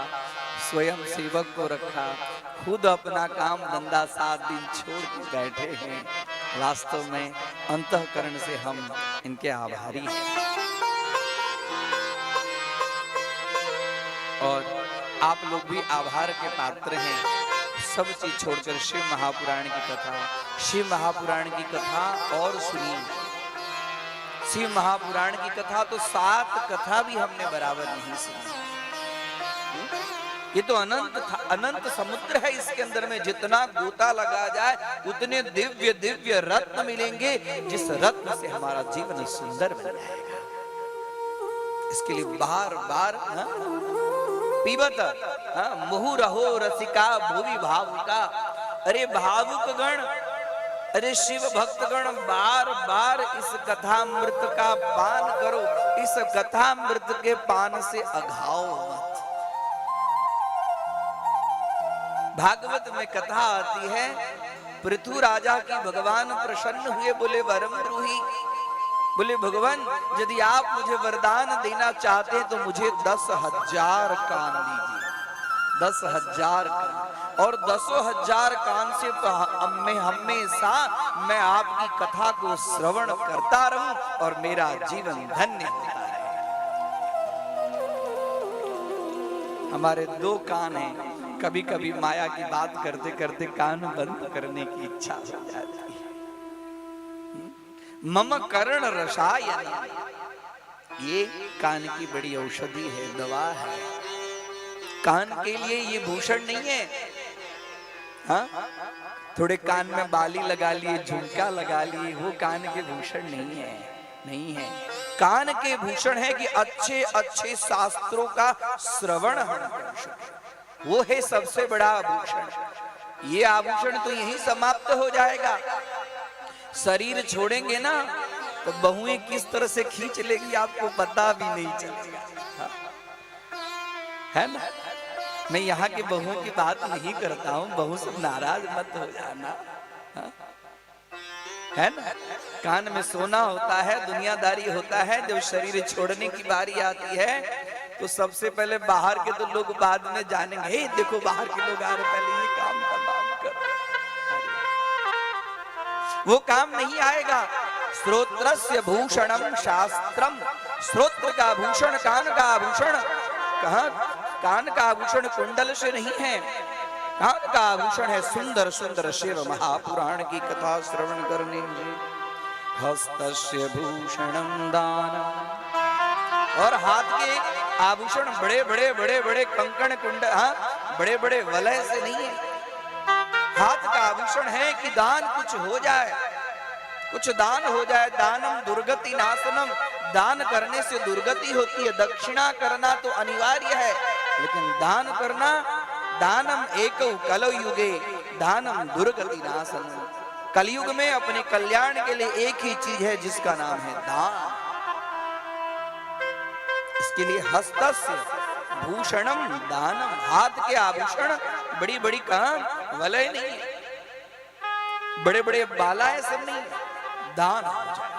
स्वयं सेवक को रखा, खुद अपना काम धंधा 7 दिन छोड़ के बैठे हैं। वास्तव में अंतःकरण से हम इनके आभारी हैं। और आप लोग भी आभार के पात्र हैं। सब चीज छोड़कर शिव महापुराण की कथा, शिव महापुराण की कथा और सुनिए। शिव महापुराण की कथा तो 7 कथा भी हमने बराबर नहीं सुनी। ये तो अनंत समुद्र है। इसके अंदर में जितना गोता लगा जाए उतने दिव्य दिव्य रत्न मिलेंगे, जिस रत्न से हमारा जीवन सुंदर बन जाएगा। इसके लिए बार बार पीबत मुहुरहो रसिका भुवि भावुका। अरे भावुक गण, अरे शिव भक्तगण, बार बार इस कथामृत का पान करो। इस कथामृत के पान से अघाओ मत। भागवत में कथा आती है, पृथु राजा की भगवान प्रसन्न हुए, बोले वरम ब्रूहि। बोले भगवान, यदि आप मुझे वरदान देना चाहते हैं तो मुझे 10,000 कान दीजिए। 10,000 कान, और 10,000 कान से तो हमेशा मैं आपकी कथा को श्रवण करता रहूं और मेरा जीवन धन्य होता है। हमारे 2 कान हैं, कभी कभी माया की बात करते करते कान बंद करने की इच्छा हो जाती है। मम कर्ण रसायन, ये कान की बड़ी औषधि है, दवा है। कान के लिए ये भूषण नहीं है। हाँ, थोड़े कान में बाली लगा लिए, झुमका लगा लिए, वो कान के भूषण नहीं है, नहीं है। कान के भूषण है कि अच्छे अच्छे शास्त्रों का श्रवण हम कर सकें, वो है सबसे बड़ा आभूषण। ये आभूषण तो यही समाप्त हो जाएगा। शरीर छोड़ेंगे ना तो बहुएं किस तरह से खींच लेगी आपको पता भी नहीं चलेगा, है ना। मैं यहाँ के बहुओं की बात नहीं करता हूँ, बहू से नाराज मत हो जाना, है ना। कान में सोना होता है, दुनियादारी होता है। जब शरीर छोड़ने की बारी आती है तो सबसे पहले बाहर के तो लोग बाद में जानेंगे, हे देखो बाहर के लोग आ रहे, पहले ये काम तमाम करो। वो काम नहीं आएगा। श्रोत्रस्य भूषणम शास्त्रम, श्रोत्र का आभूषण कान का आभूषण। कहा कान का आभूषण कुंडल से नहीं है, कान का आभूषण है सुंदर सुंदर शिव महापुराण की कथा श्रवण करने में। हस्तस्य भूषणम दानम, और हाथ के आभूषण बड़े बड़े बड़े बड़े कंकण कुंडल, हाँ बड़े बड़े वलय से नहीं है। हाथ का आभूषण है कि दान कुछ हो जाए, कुछ दान हो जाए। दानम दुर्गति नाशनम, दान करने से दुर्गति होती है। दक्षिणा करना तो अनिवार्य है, लेकिन दान करना, दानम एकौ कलौ युगे दानम दुर्गति नाशनम। कलयुग में अपने कल्याण के लिए एक ही चीज है जिसका नाम है दान। इसके लिए हस्तस्य भूषणम दानम, हाथ के आभूषण बड़ी बड़ी काम वलय नहीं है, बड़े बड़े बालाएं सब नहीं, दान हो जाए।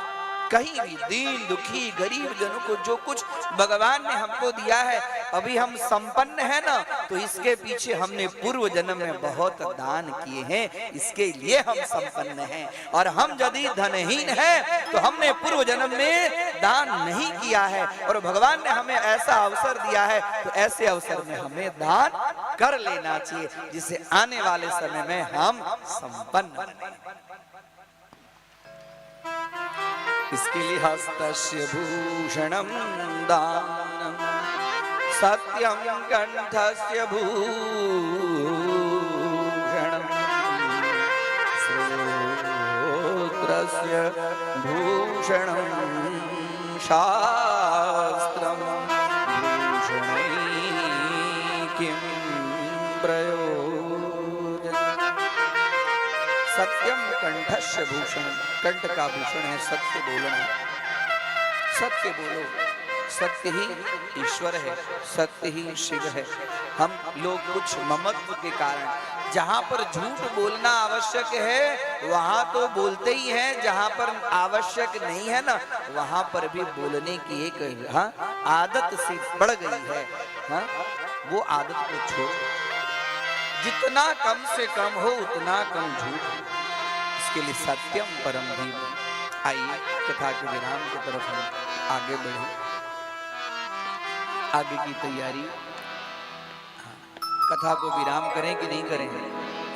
कहीं भी दीन दुखी गरीब जनों को जो कुछ भगवान ने हमको दिया है, अभी हम संपन्न है ना, तो इसके पीछे हमने पूर्व जन्म में बहुत दान किए हैं, इसके लिए हम संपन्न हैं। और हम यदि धनहीन हैं तो हमने पूर्व जन्म में दान नहीं किया है, और भगवान ने हमें ऐसा अवसर दिया है, तो ऐसे अवसर में हमें दान कर लेना चाहिए, जिससे आने वाले समय में हम संपन्न बने। इसके लिए हस्तस्य भूषणम दानम, सत्यम कंठस्य भूषणम, श्रोत्रस्य भूषणम शास्त्रम, भूषणैः किं प्रयोजनम्। सत्यम कंठस्य भूषण, कंठ का भूषण है सत्य बोलना। सत्य बोलो, सत्य ही ईश्वर है, सत्य ही शिव है। हम लोग कुछ ममत्व के कारण जहां पर झूठ बोलना आवश्यक है वहां तो बोलते ही हैं, जहां पर आवश्यक नहीं है ना वहां पर भी बोलने की एक आदत सी पड़ गई है। वो आदत को छोड़, जितना कम से कम हो उतना कम झूठ। इसके लिए सत्यम परम धीम। आइए कथा के विराम की तरफ हम आगे बढ़े। आगे की तैयारी, कथा को विराम करें कि नहीं करें?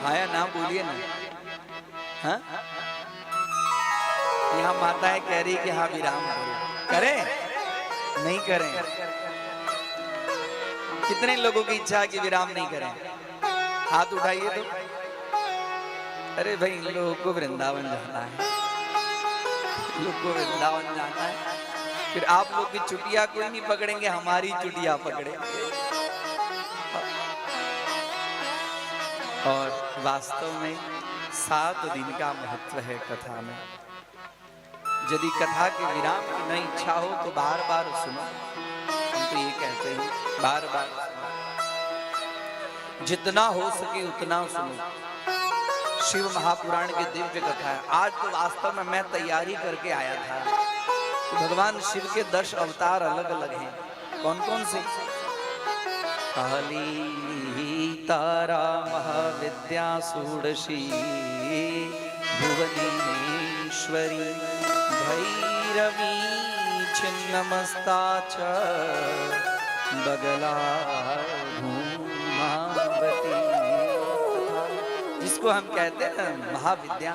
हाँ या ना बोलिए ना। हाँ, यहाँ माताएं कह रही कि हाँ विराम करें, नहीं करें? कितने लोगों की इच्छा है कि विराम नहीं करें? हाथ उठाइए तो। अरे भाई इन लोगों को वृंदावन जाना है, लोग को वृंदावन जाना है। फिर आप लोग की चुटिया कोई नहीं पकड़ेंगे, हमारी चुटिया पकड़ेंगे। और वास्तव में 7 दिन का महत्व है कथा में। यदि कथा के विराम की न इच्छा हो तो बार बार सुनो। हम तो ये कहते हैं बार बार जितना हो सके उतना सुनो। शिव महापुराण की दिव्य कथा है। आज तो वास्तव में मैं तैयारी करके आया था। भगवान शिव के 10 अवतार अलग अलग हैं। कौन कौन से? काली, तारा, महाविद्या, षोडशी, भुवनेश्वरी, भैरवी, छिन्नमस्ता च बगला धूमावती, जिसको हम कहते हैं महाविद्या।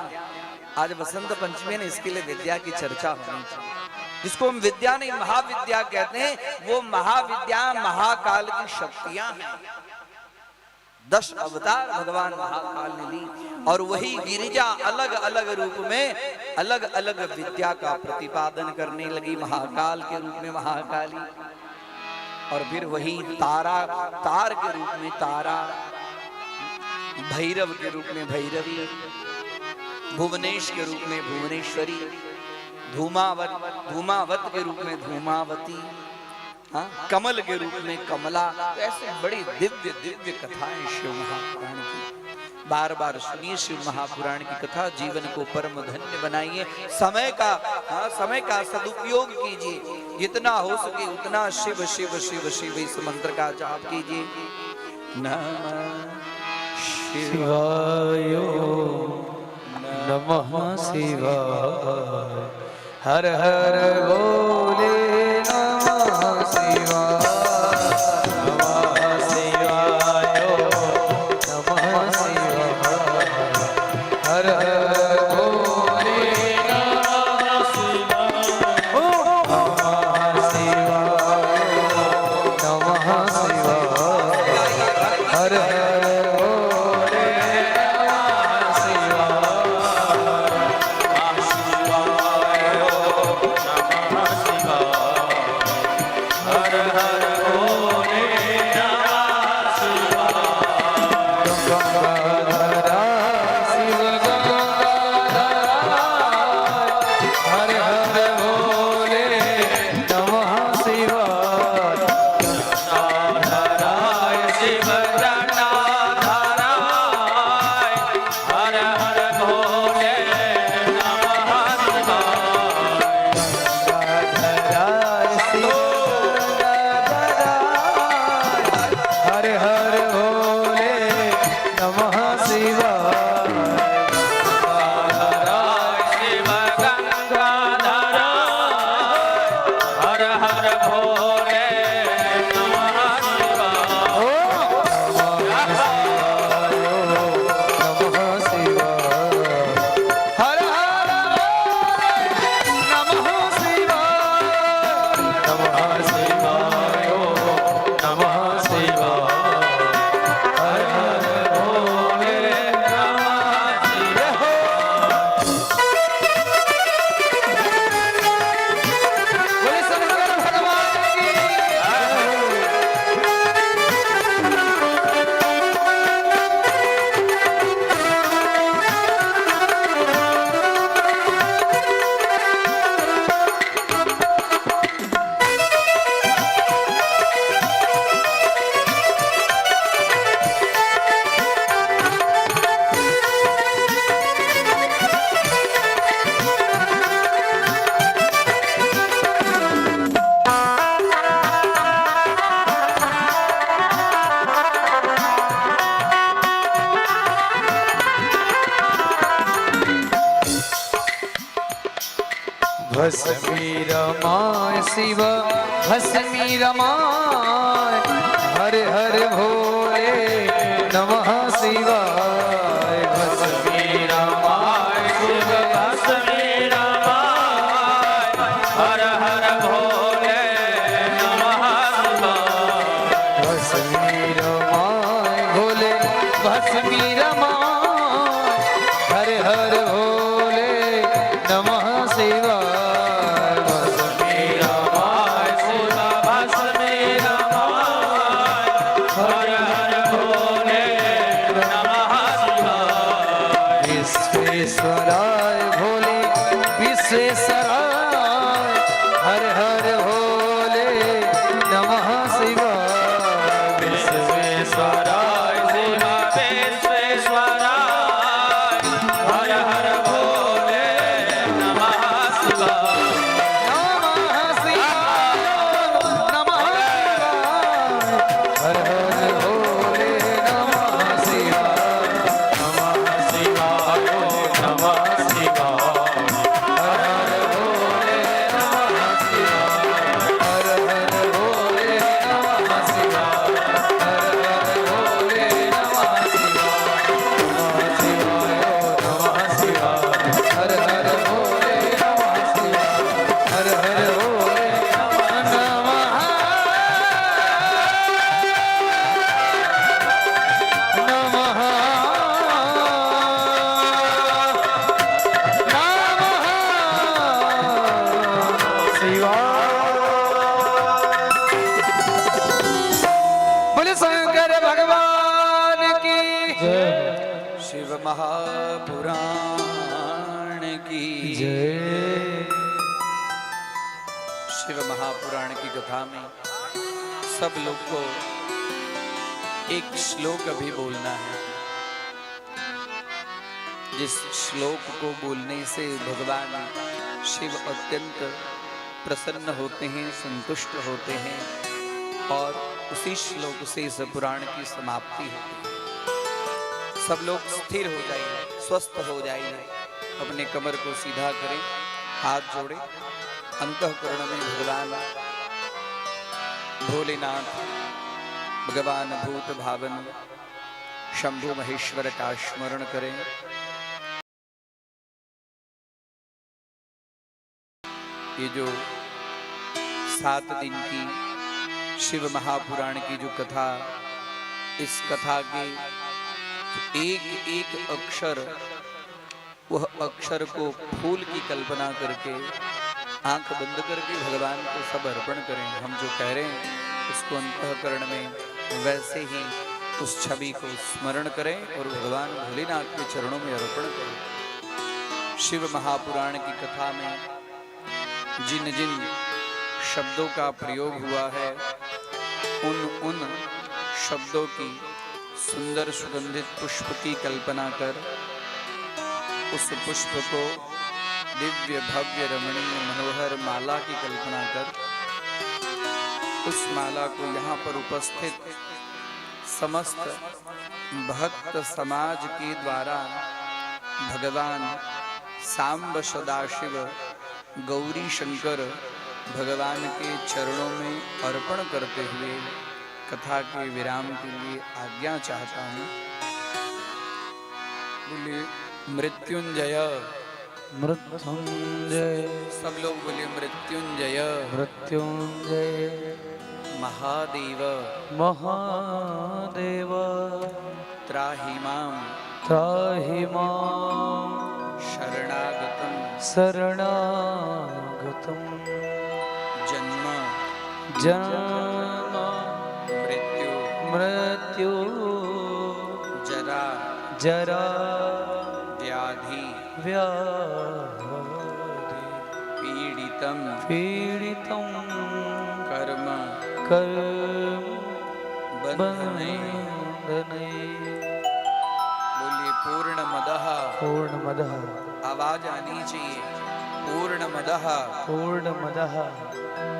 आज बसंत पंचमी ने इसके लिए विद्या की चर्चा होनी चाहिए। जिसको हम विद्या नहीं महाविद्या कहते हैं, वो महाविद्या महाकाल की शक्तियां हैं। 10 अवतार भगवान महाकाल ने ली, और वही गिरिजा अलग अलग रूप में अलग अलग विद्या का प्रतिपादन करने लगी। महाकाल के रूप में महाकाली, और फिर वही तारा, तार के रूप में तारा, भैरव के रूप में भैरवी, भुवनेश के रूप में भुवनेश्वरी, धूमावत के रूप में धूमावती, कमल के रूप में कमला। तो ऐसे बड़ी दिव्य दिव्य कथाएं शिव महापुराण की। बार बार सुनिए शिव महापुराण की कथा, जीवन को परम धन्य बनाइए। समय का सदुपयोग कीजिए, जितना हो सके उतना शिव शिव शिव शिव इस मंत्र का जाप कीजिए। नमः शिवाय नमः शिवाय, हर हर भोले नमः शिवाय, नमः शिवाय नमः शिवाय, हर हर भोले नमः शिवाय, नमः शिवाय नमः शिवाय, हर हर भोले नमः गंगाधरा शिव गंगाधरा, हर हर भोले नमः शिवाय, जटाधराय शिव जटाधराय, हर हर भोले नमः शिवाय। गंगाधराय शिव गंगाधराय, हर हर भोले नमः शिवाय, जटाधराय शिव गंगाधराय, हर हर भोले नमः शिवाय। ओ नमः शिवाय, हर हर नमः शिवाय, नमः शिवाय नमः शिवाय, हर हर भोले नमः शिवाय। बोले शंकर भगवान की भस्मी रमाय शिव भस्मी रमाय, हर हर भोले नमः शिवाय, भस्मी रमाय शिव भस्मी रमाय, हर हर भोले नमः शिवाय। भस्मी रमाय भोले भस्मी रमाय, हर हर भोले नमः शिवाय, भस्मी रमाय शिव भस्मी रमाय, हर हर भोले नमः शिवाय। विश्वेश्वराय भोले विश्वेश्वराय, हर हर भोले नमः शिवाय, विश्वेश्वराय शिव विश्वेश्वराय, हर हर भोले नमः शिवाय। नमः शिवाय नमः शिवाय, हर हर भोले नमः शिवाय, नमः शिवाय नमः शिवाय, हर हर भोले नमः शिवाय, हर हर भोले नमः शिवाय, हर हर भोले नमः शिवाय, नमः शिवाय नमः शिवाय, हर हर भोले नमः शिवाय, हर हर भोले नमः बोले शंकर भगवान की शिव महापुराण की जय। शिव महापुराण की कथा में सब लोग को एक श्लोक अभी बोलना है। जिस श्लोक को बोलने से भगवान शिव अत्यंत प्रसन्न होते हैं, संतुष्ट होते हैं और उसी श्लोक से इस पुराण की समाप्ति होती है। सब लोग स्थिर हो जाइए, स्वस्थ हो जाइए, अपने कमर को सीधा करें, हाथ जोड़े, अंतःकरण में भगवान भोलेनाथ, भगवान भूत भावन शंभु महेश्वर का स्मरण करें। ये जो 7 दिन की शिव महापुराण की जो कथा, इस कथा के एक एक अक्षर, वह अक्षर को फूल की कल्पना करके आंख बंद करके भगवान को सब अर्पण करें। हम जो कह रहे हैं उसको अंतःकरण में वैसे ही उस छवि को स्मरण करें और भगवान भोलेनाथ के चरणों में अर्पण करें। शिव महापुराण की कथा में जिन जिन शब्दों का प्रयोग हुआ है, उन शब्दों की सुंदर सुगंधित पुष्प की कल्पना कर उस पुष्प को दिव्य भव्य रमणीय मनोहर माला की कल्पना कर उस माला को यहाँ पर उपस्थित समस्त भक्त समाज के द्वारा भगवान सांब सदाशिव गौरी शंकर भगवान के चरणों में अर्पण करते हुए कथा के विराम के लिए आज्ञा चाहता हूँ। बोलिए मृत्युंजय मृत्युंजय, सब लोग बोलिए मृत्युंजय मृत्युंजय महादेव महादेव, त्राहि मां त्राहि मां शरणागतं शरणागतं जन्म जन्म मृत्यु मृत्यु जरा जरा व्याधि व्याधि पीडितं पीडितं कर्म कर्म बंधने। बंधने। बोलिए पूर्णमदः, पूर्णमदः आवाज आनी चाहिए, पूर्णमदः पूर्णमदः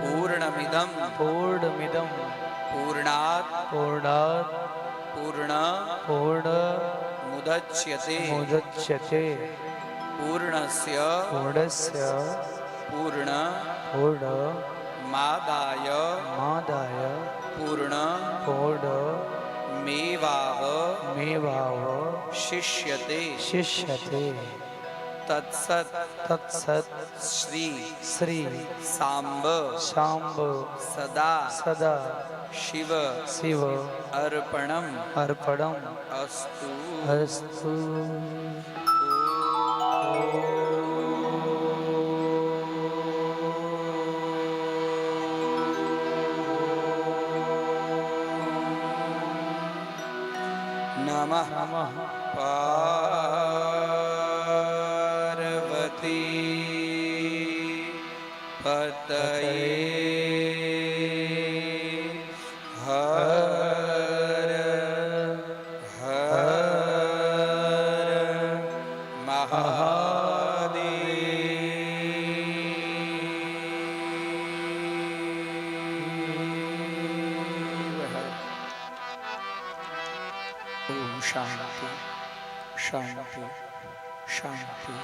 पूर्णमिदं पूर्णमिदं पूर्णात् पूर्णात् पूर्ण पूर्णमुदच्यते मुदच्यते पूर्णस्य पूर्णस्य पूर्णमादाय पूर्णमेवावशिष्यते शिष्यते। तत्सत् तत्सत् श्री श्री सांब शाम्ब सदा सदा शिव शिव अर्पणम् अर्पणम् अस्तु। अस्तु। नमः नमः पार्वती पतये हर हर महादेव। ओम शांति शांति शांति।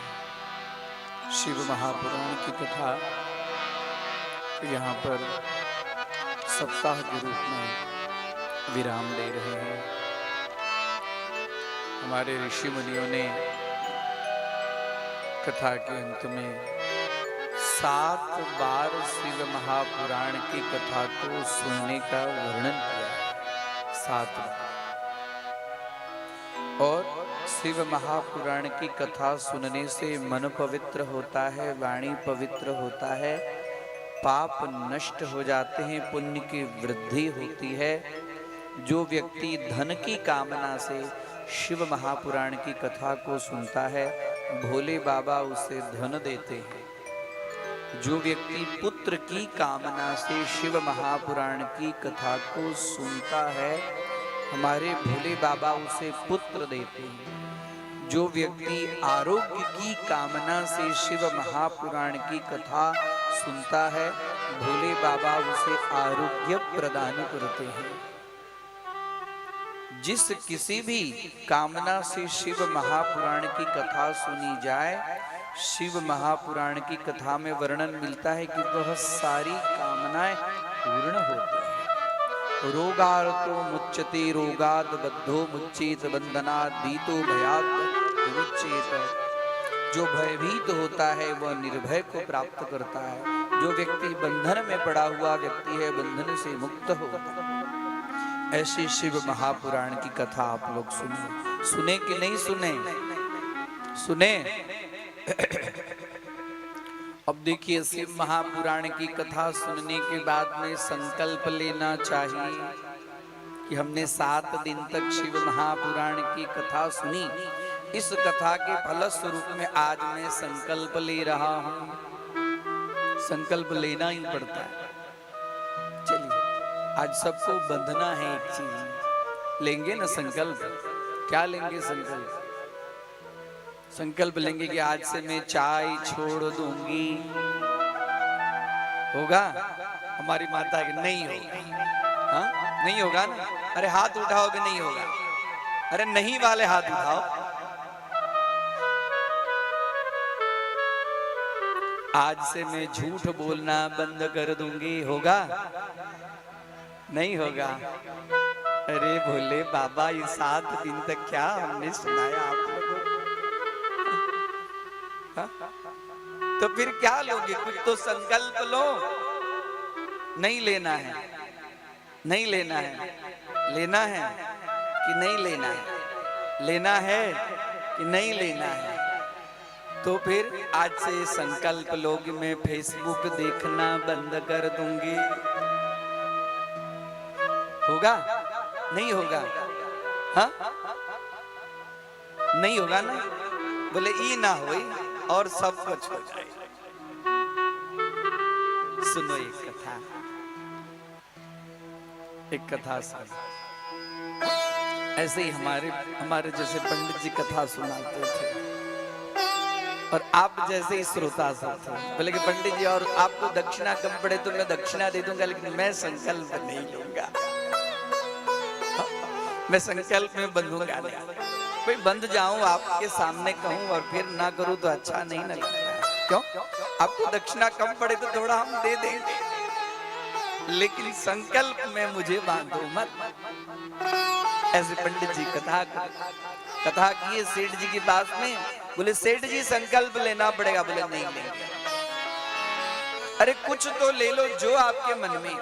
शिव महापुराण की कथा यहाँ पर सप्ताह के रूप में विराम दे रहे हैं। हमारे ऋषि मुनियों ने कथा के अंत में 7 बार शिव महापुराण की कथा को सुनने का वर्णन किया है। 7 बार। और शिव महापुराण की कथा सुनने से मन पवित्र होता है, वाणी पवित्र होता है, पाप नष्ट हो जाते हैं, पुण्य की वृद्धि होती है। जो व्यक्ति धन की कामना से शिव महापुराण की कथा को सुनता है, भोले बाबा उसे धन देते हैं। जो व्यक्ति पुत्र की कामना से शिव महापुराण की कथा को सुनता है, हमारे भोले बाबा उसे पुत्र देते हैं। जो व्यक्ति आरोग्य की कामना से शिव महापुराण की कथा सुनता है, भोले बाबा उसे आरोग्य प्रदान करते हैं। जिस किसी भी कामना से शिव महापुराण की कथा सुनी जाए, शिव महापुराण की कथा में वर्णन मिलता है कि वह सारी कामनाएं पूर्ण होती हैं। रोगार्तो मुच्यते रोगाद बद्धो मुच्चेत बंधनाद भीतो भयाद विमुच्येत। जो भयभीत होता है वह निर्भय को प्राप्त करता है। जो व्यक्ति बंधन में पड़ा हुआ व्यक्ति है, बंधन से मुक्त होता है। ऐसी शिव महापुराण की कथा आप लोग सुने। सुने कि नहीं सुने? सुने। अब देखिए, शिव महापुराण की कथा सुनने के बाद में संकल्प लेना चाहिए कि हमने 7 दिन तक शिव महापुराण की कथा सुनी। इस कथा के फलस्वरूप में आज मैं संकल्प ले रहा हूं। संकल्प लेना ही पड़ता है। चलिए, आज सबको बंधना है एक चीज। लेंगे ना संकल्प? क्या लेंगे संकल्प? संकल्प लेंगे कि आज से मैं चाय छोड़ दूंगी। होगा? हमारी माता कि नहीं होगा। हाँ, नहीं होगा ना? अरे हाथ उठाओ कि नहीं होगा? अरे नहीं वाले हाथ उठाओ। आज से मैं झूठ बोलना बंद कर दूंगी। होगा? नहीं होगा। अरे भोले बाबा, ये 7 दिन तक क्या हमने सुनाया आप लोगों को? तो फिर क्या लोगे? कुछ तो संकल्प लो। नहीं लेना है, नहीं लेना है। लेना है कि नहीं लेना है? लेना है कि नहीं लेना है? तो फिर आज से संकल्प लो कि मैं फेसबुक देखना बंद कर दूंगी। होगा? नहीं होगा? हाँ, नहीं होगा ना? बोले ई ना होई और सब कुछ हो जाए। सुनो एक कथा सुन। ऐसे ही हमारे जैसे पंडित जी कथा सुनाते थे और आप जैसे ही श्रोता सब थे। बोले कि पंडित जी, और आपको दक्षिणा कम पड़े तो मैं दक्षिणा दे दूंगा, लेकिन मैं संकल्प नहीं लूंगा। मैं संकल्प में बंधूंगा नहीं। कोई बंध जाऊं, आपके सामने कहूं और फिर ना करूं तो अच्छा नहीं ना लगता है। क्यों? आपको दक्षिणा कम पड़े तो थोड़ा हम दे देंगे, लेकिन संकल्प में मुझे बांधो मत। ऐसे पंडित जी कथा किए सेठ जी के पास में। बोले सेठ जी, संकल्प लेना पड़ेगा। बोले नहीं लेंगे। अरे कुछ तो ले लो जो आपके मन में।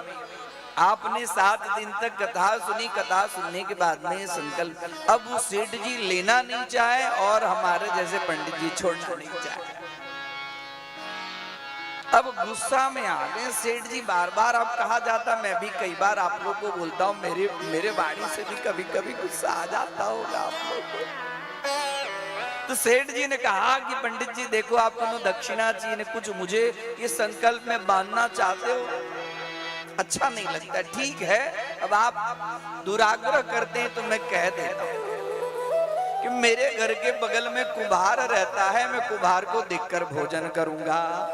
आपने 7 दिन तक कथा सुनी, कथा सुनने के बाद में संकल्प। अब वो सेठ जी लेना नहीं चाहे और हमारे जैसे पंडित जी छोड़ना नहीं चाहे। अब गुस्सा में आ गए सेठ जी। बार बार अब कहा जाता, मैं भी कई बार आप लोग को बोलता हूँ, मेरे बाड़ी से भी कभी कभी गुस्सा आ जाता होगा आप लोग को। तो सेठ जी ने कहा कि पंडित जी देखो, आपको दक्षिणा चाहिए, कुछ मुझे ये संकल्प में बांधना चाहते हो? अच्छा नहीं लगता। ठीक है, अब आप दुराग्रह करते हैं तो मैं कह देता हूं कि मेरे घर के बगल में कुम्हार रहता है, मैं कुम्हार को देखकर भोजन करूंगा।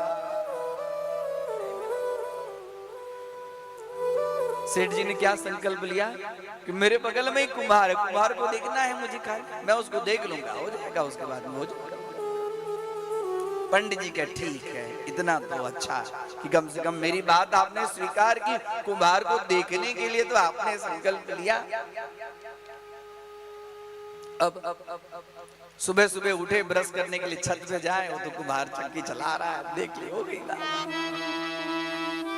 सेठ जी ने क्या संकल्प लिया कि मेरे बगल में ही कुम्हार है, कुम्हार को देखना है मुझे, खाली मैं उसको देख लूंगा, हो जाएगा, उसके बाद में हो जाएगा। पंडित जी का ठीक है, इतना तो अच्छा कि कम से कम मेरी बात आपने स्वीकार की। कुम्हार को देखने के लिए तो आपने संकल्प लिया। अब सुबह सुबह उठे, ब्रश करने के लिए छत पे जाए, वो तो कुम्हार चक्की चला रहा है, देख ली हो गई ना।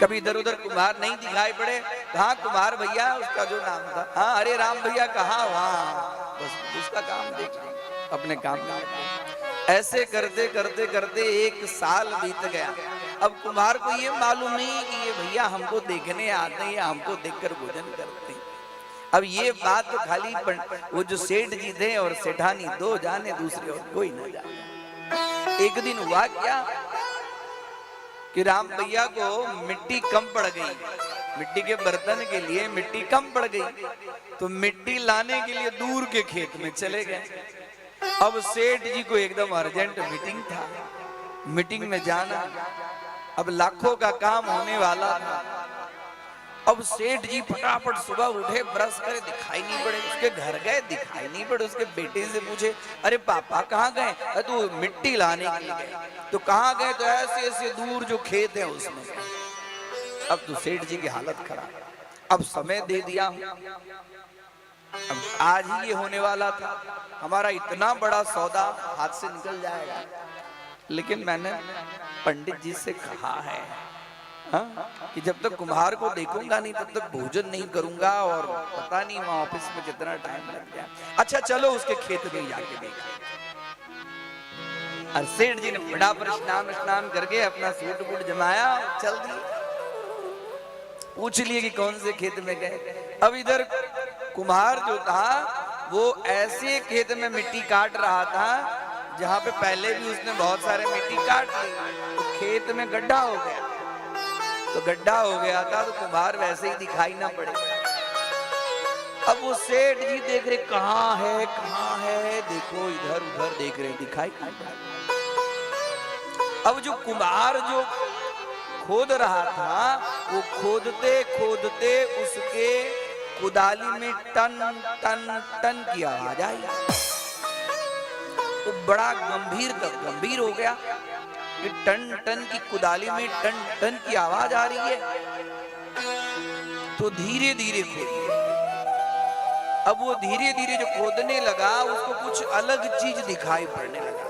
कभी इधर उधर कुम्हार नहीं दिखाई पड़े, हाँ कुम्हार भैया उसका जो नाम था, हाँ अरे राम भैया कहाँ, वहाँ बस उसका काम देख लिया, अपने काम में। ऐसे करते करते करते 1 साल बीत गया। अब कुम्हार को ये मालूम नहीं कि ये भैया हमको देखने आते हैं या हमको देखकर भोजन करते हैं। अब ये बात तो खाली वो जो सेठ जी थे और सेठानी 2 जाने, दूसरे और कोई न जाने। एक दिन हुआ क्या कि राम भैया को मिट्टी कम पड़ गई, मिट्टी के बर्तन के लिए मिट्टी कम पड़ गई, तो मिट्टी लाने के लिए दूर के खेत में चले गए। अब सेठ जी को एकदम अर्जेंट मीटिंग था, मीटिंग में जाना, अब लाखों का काम होने वाला था। अब सेठ जी फटाफट सुबह उठे, ब्रश करे, दिखाई नहीं पड़े। उसके घर गए, दिखाई नहीं पड़े। उसके बेटे से पूछे, अरे पापा कहाँ गए? अरे तू मिट्टी लाने के लिए गए। तो कहाँ गए? तो ऐसे ऐसे दूर जो खेत है उसमें। अब तो सेठ जी की हालत खराब। अब समय दे दिया हूं, अब आज ही ये होने वाला था, हमारा इतना बड़ा सौदा हाथ से निकल जाएगा। लेकिन मैंने पंडित जी से कहा है, हाँ, कि जब तक कुम्हार को देखूंगा नहीं तब तक भोजन नहीं करूंगा, और पता नहीं वहां ऑफिस में कितना टाइम लग जाए। अच्छा चलो उसके खेत में जाके देखते। और सेठ जी ने फटाफट स्नान करके अपना सूट बूट जमाया, चल दिए। पूछ लिए कि कौन से खेत में गए। अब इधर कुम्हार जो था वो ऐसे खेत में मिट्टी काट रहा था जहां पे पहले भी उसने बहुत सारे मिट्टी काट ली, तो खेत में गड्ढा हो गया। तो गड्ढा हो गया था तो कुम्हार वैसे ही दिखाई ना पड़े। अब वो सेठ जी देख रहे कहाँ है, देखो इधर उधर देख रहे, दिखाई नहीं पड़ा। अब जो कुम्हार जो खोद रहा था, वो खोदते खोदते उसके कुदाली में टन टन टन की आवाज आई। वो बड़ा गंभीर हो गया कि टन टन की कुदाली में टन टन की आवाज आ रही है। तो धीरे धीरे खोदिए। अब वो धीरे धीरे जो खोदने लगा उसको कुछ अलग चीज दिखाई पड़ने लगा।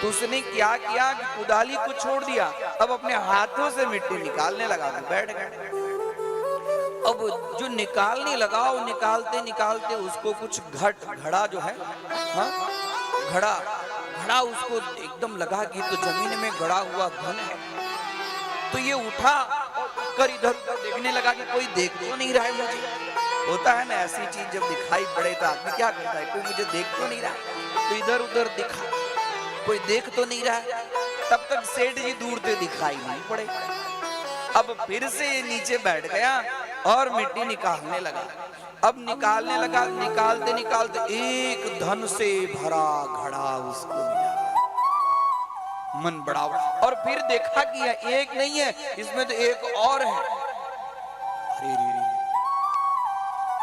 तो उसने क्या किया कि कुदाली को छोड़ दिया, अब अपने हाथों से मिट्टी निकालने लगा। तो बैठ गए। अब जो निकालने लगा, वो निकालते निकालते उसको कुछ घड़ा जो है, हाँ, घड़ा उसको एकदम लगा कि तो जमीन में गड़ा हुआ धन है। तो ये उठा कर इधर उधर देखने लगा कि कोई देख तो नहीं रहा है मुझे। होता है ना ऐसी चीज, जब दिखाई पड़े तो आदमी क्या करता है, कोई मुझे देख तो नहीं रहा। तो इधर उधर दिखा, कोई देख तो नहीं रहा है। तब तक सेठ जी दूर से दिखाई नहीं पड़े। अब फिर से ये नीचे बैठ गया और मिट्टी निकालने लगा। अब निकालने लगा, निकालते निकालते एक धन से भरा घड़ा उसको मिला। मन बड़ा, और फिर देखा कि एक नहीं है, इसमें तो एक और है। अरे रे रे।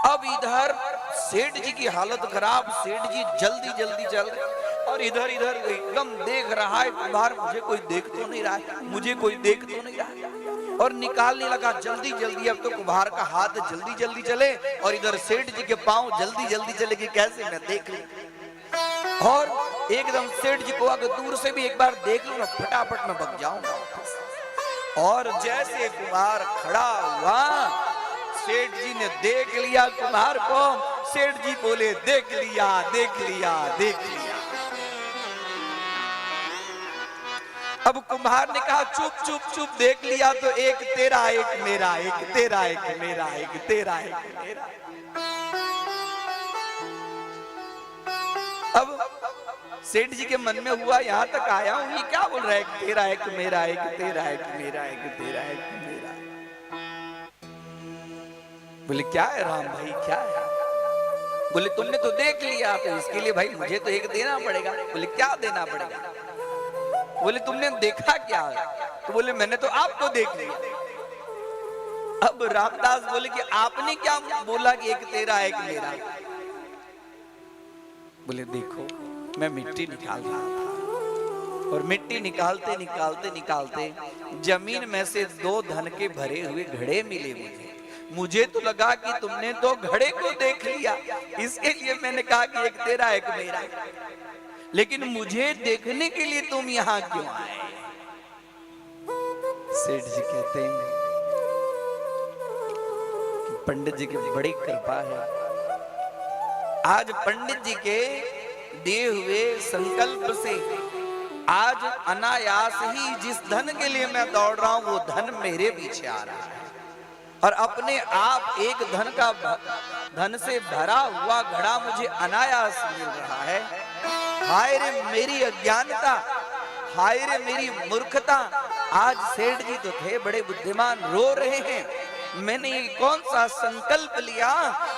अब इधर सेठ जी की हालत खराब। सेठ जी जल्दी जल्दी चल रहे और इधर इधर एकदम देख रहा है कुम्हार, मुझे कोई देख तो नहीं रहा है, मुझे कोई देख तो नहीं रहा है। और निकालने लगा जल्दी जल्दी। अब तो कुम्हार का हाथ जल्दी जल्दी चले और इधर सेठ जी के पांव जल्दी जल्दी चले कि कैसे मैं देख लूं। और एकदम सेठ जी को अगर दूर से भी एक बार देख लूं ना, फटाफट में भाग जाऊंगा। और जैसे कुम्हार खड़ा हुआ, सेठ जी ने देख लिया कुम्हार को। सेठ जी बोले, देख लिया देख लिया देख लिया। अब कुम्हार ने कहा, चुप चुप चुप, देख लिया तो एक तेरा एक मेरा, एक तेरा एक मेरा, एक तेरा एक मेरा। अब सेठ जी के मन में हुआ, यहां तक आया हूं, ये क्या बोल रहा है, एक तेरा एक मेरा, एक तेरा एक मेरा, एक तेरा एक मेरा। बोले क्या है राम भाई, क्या है? बोले तुमने तो देख लिया, तो इसके लिए भाई मुझे तो एक देना पड़ेगा। बोले क्या देना पड़ेगा? बोले तुमने देखा क्या? तो बोले मैंने तो आपको देख लिया। अब रामदास बोले कि आपने क्या बोला कि एक तेरा एक मेरा? बोले देखो, मैं मिट्टी निकाल रहा था और मिट्टी निकालते निकालते निकालते जमीन में से 2 धन के भरे हुए घड़े मिले मुझे तो लगा कि तुमने तो घड़े को देख लिया, इसके लिए मैंने कहा कि एक तेरा एक मेरा। लेकिन मुझे देखने के लिए तुम यहां क्यों आए? सेठ जी कहते हैं कि पंडित जी की बड़ी कृपा है। आज पंडित जी के दिए हुए संकल्प से आज अनायास ही जिस धन के लिए मैं दौड़ रहा हूं, वो धन मेरे पीछे आ रहा है। और अपने आप एक धन से भरा हुआ घड़ा मुझे अनायास मिल रहा है। हाय रे मेरी अज्ञानता, हाय रे मेरी मूर्खता। आज सेठ जी तो थे बड़े बुद्धिमान, रो रहे हैं मैंने ये कौन सा संकल्प लिया।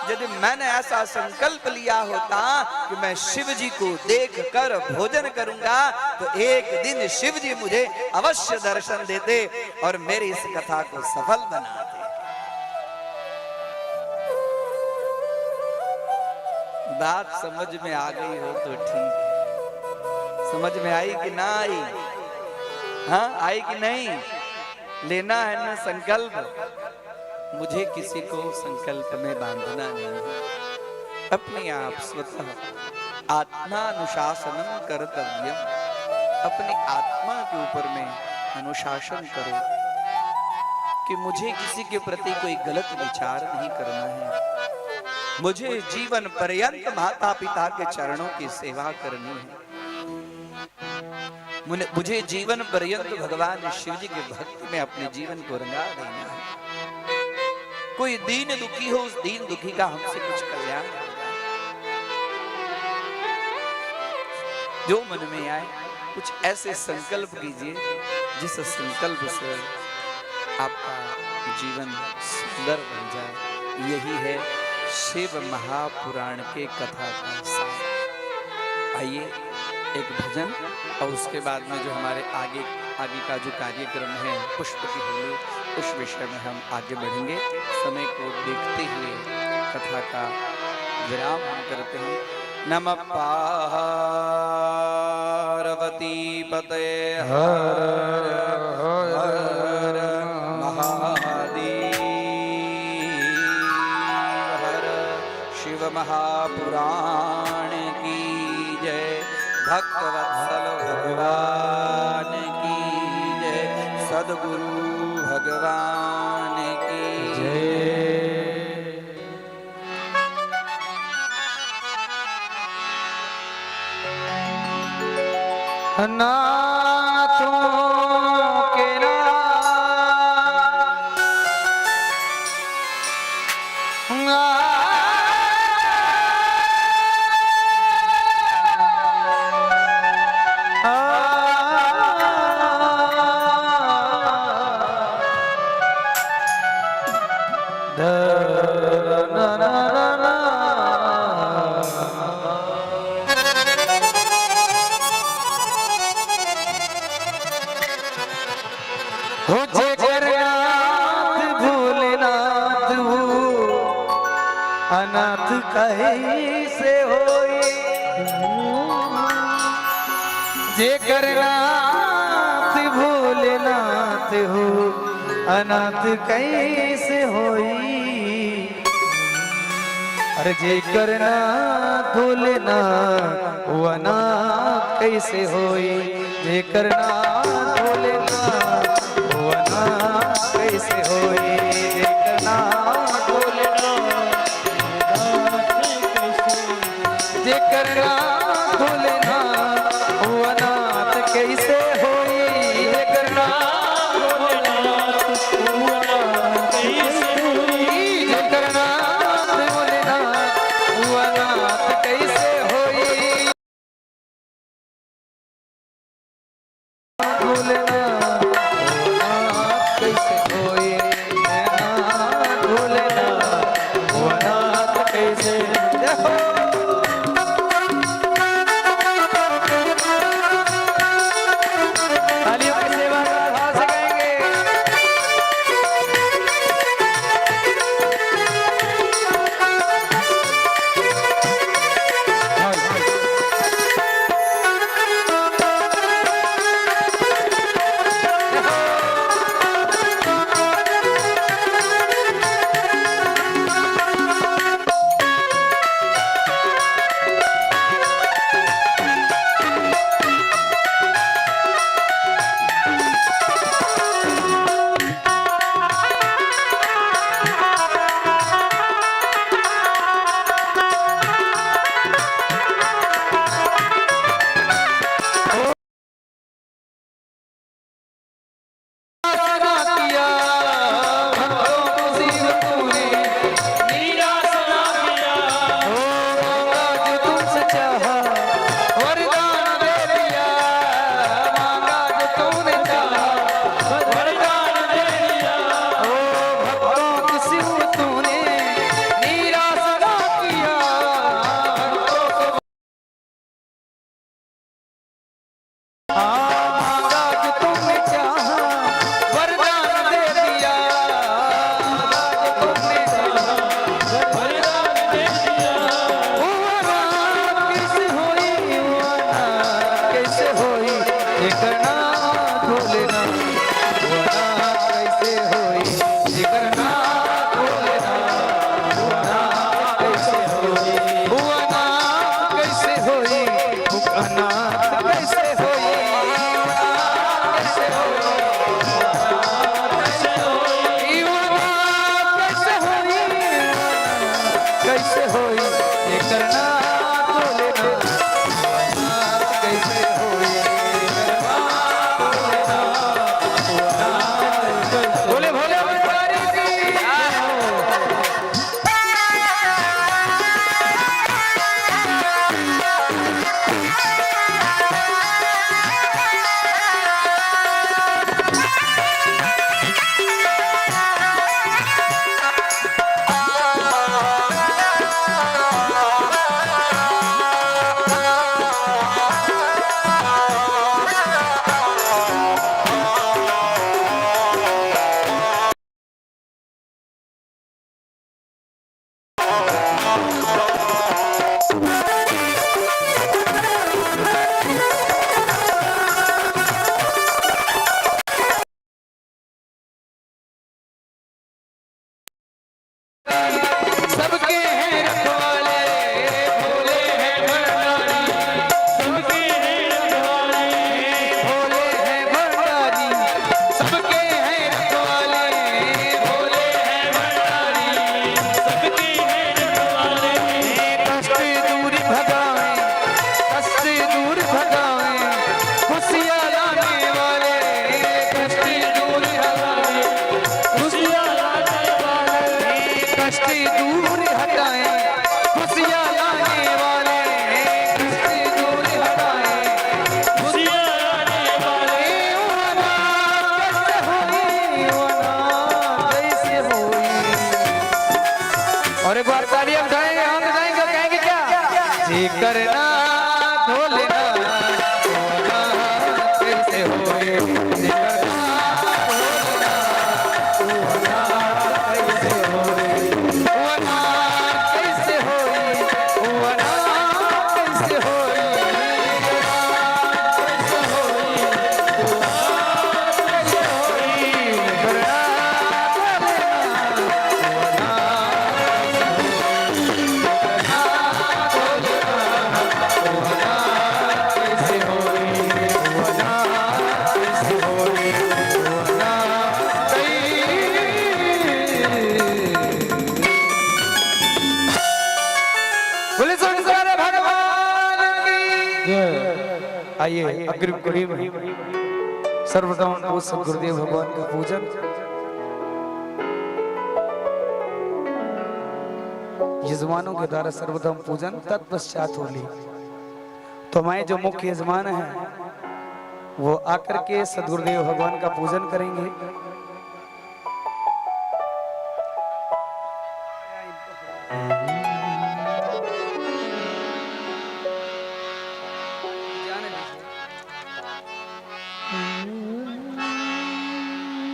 यदि मैंने ऐसा संकल्प लिया होता कि मैं शिव जी को देख कर भोजन करूंगा तो एक दिन शिव जी मुझे अवश्य दर्शन देते और मेरी इस कथा को सफल बनाते। बात समझ में आ गई हो तो ठीक है। समझ में आई कि ना आई? हाँ, आई कि नहीं? लेना है ना संकल्प। मुझे किसी को संकल्प में बांधना नहीं है। अपने आप स्वतः आत्मानुशासनम कर्तव्यम। अपनी आत्मा के ऊपर में अनुशासन करो कि मुझे किसी के प्रति कोई गलत विचार नहीं करना है। मुझे जीवन पर्यंत माता पिता के चरणों की सेवा करनी है। मुझे जीवन पर्यंत भगवान शिव जी के भक्ति में अपने जीवन को रंगा देना है। कोई दीन दुखी हो, उस दीन दुखी का हमसे कुछ कल्याण होगा। जो मन में आए कुछ ऐसे संकल्प कीजिए जिस संकल्प से आपका जीवन सुंदर बन जाए। यही है शिव महापुराण के कथा का सार। आइए एक भजन और उसके बाद में जो हमारे आगे का जो कार्यक्रम है पुष्प की होली, उस विषय में हम आगे बढ़ेंगे। समय को देखते हुए कथा का विराम हम करते हैं। नमः पार्वती पते हर हर महादेव हर। शिव महापुराण की जय। भक्तवत्सल भगवान की जय। सद्गुरु भगवान की जय। नाथों के अनाथ कहीं से होई। जेकर नाथ भोलेनाथ हो अनाथ कहीं से होई। अरे जेकर नाथ भोलेनाथ वो अनाथ कैसे होई। जेकर नाथ भोलेनाथ वो अनाथ कैसे होई। जेकर नाथ जेकर नाथ भोलेनाथ वो अनाथ कैसे होई। जेकर नाथ भोलेनाथ वो अनाथ कैसे होई। जेकर नाथ भोलेनाथ वो अनाथ कैसे होई। भोलेनाथ वो अनाथ कैसे होई। कष्ट दूर हटाए खुशियाँ लाने वाले, कष्ट दूर हटाए खुशियाँ लाने वाले। कैसे होई और एक बार तालियां उठाएंगे, हम जाएंगे, कहेंगे क्या जी करना ढोलना कैसे होए, जी करना ढोलना कैसे होए, कैसे होए, कैसे होए, आइए अग्रिम कड़ी में सर्वप्रथम पूज गुरुदेव भगवान का पूजन। यजमानों के द्वारा सर्वप्रथम पूजन, तत्पश्चात होली। तो हमारे जो मुख्य यजमान हैं वो आकर के सदगुरुदेव भगवान का पूजन करेंगे।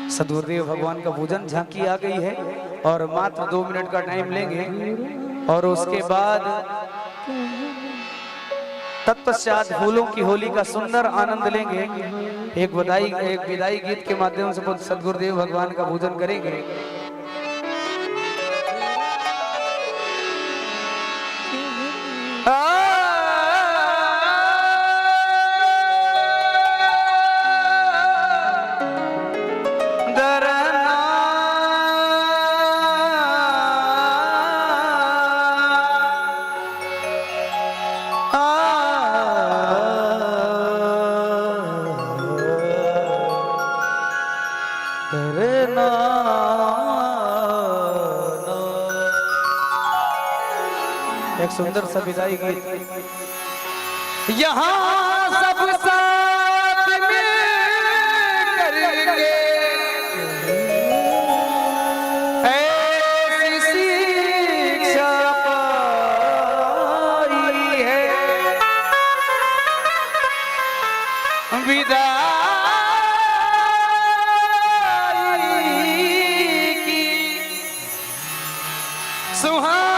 सदगुरुदेव भगवान का पूजन, झांकी आ गई है और मात्र 2 मिनट का टाइम लेंगे और उसके बाद तत्पश्चात फूलों की होली का सुंदर आनंद लेंगे। एक विदाई गीत के माध्यम से सदगुरुदेव भगवान का पूजन करेंगे। एक सुंदर सा विदाई गीत। यहाँ सब साथ में करेंगे ऐसी शिक्षा पाई है, विदाई की सुहानी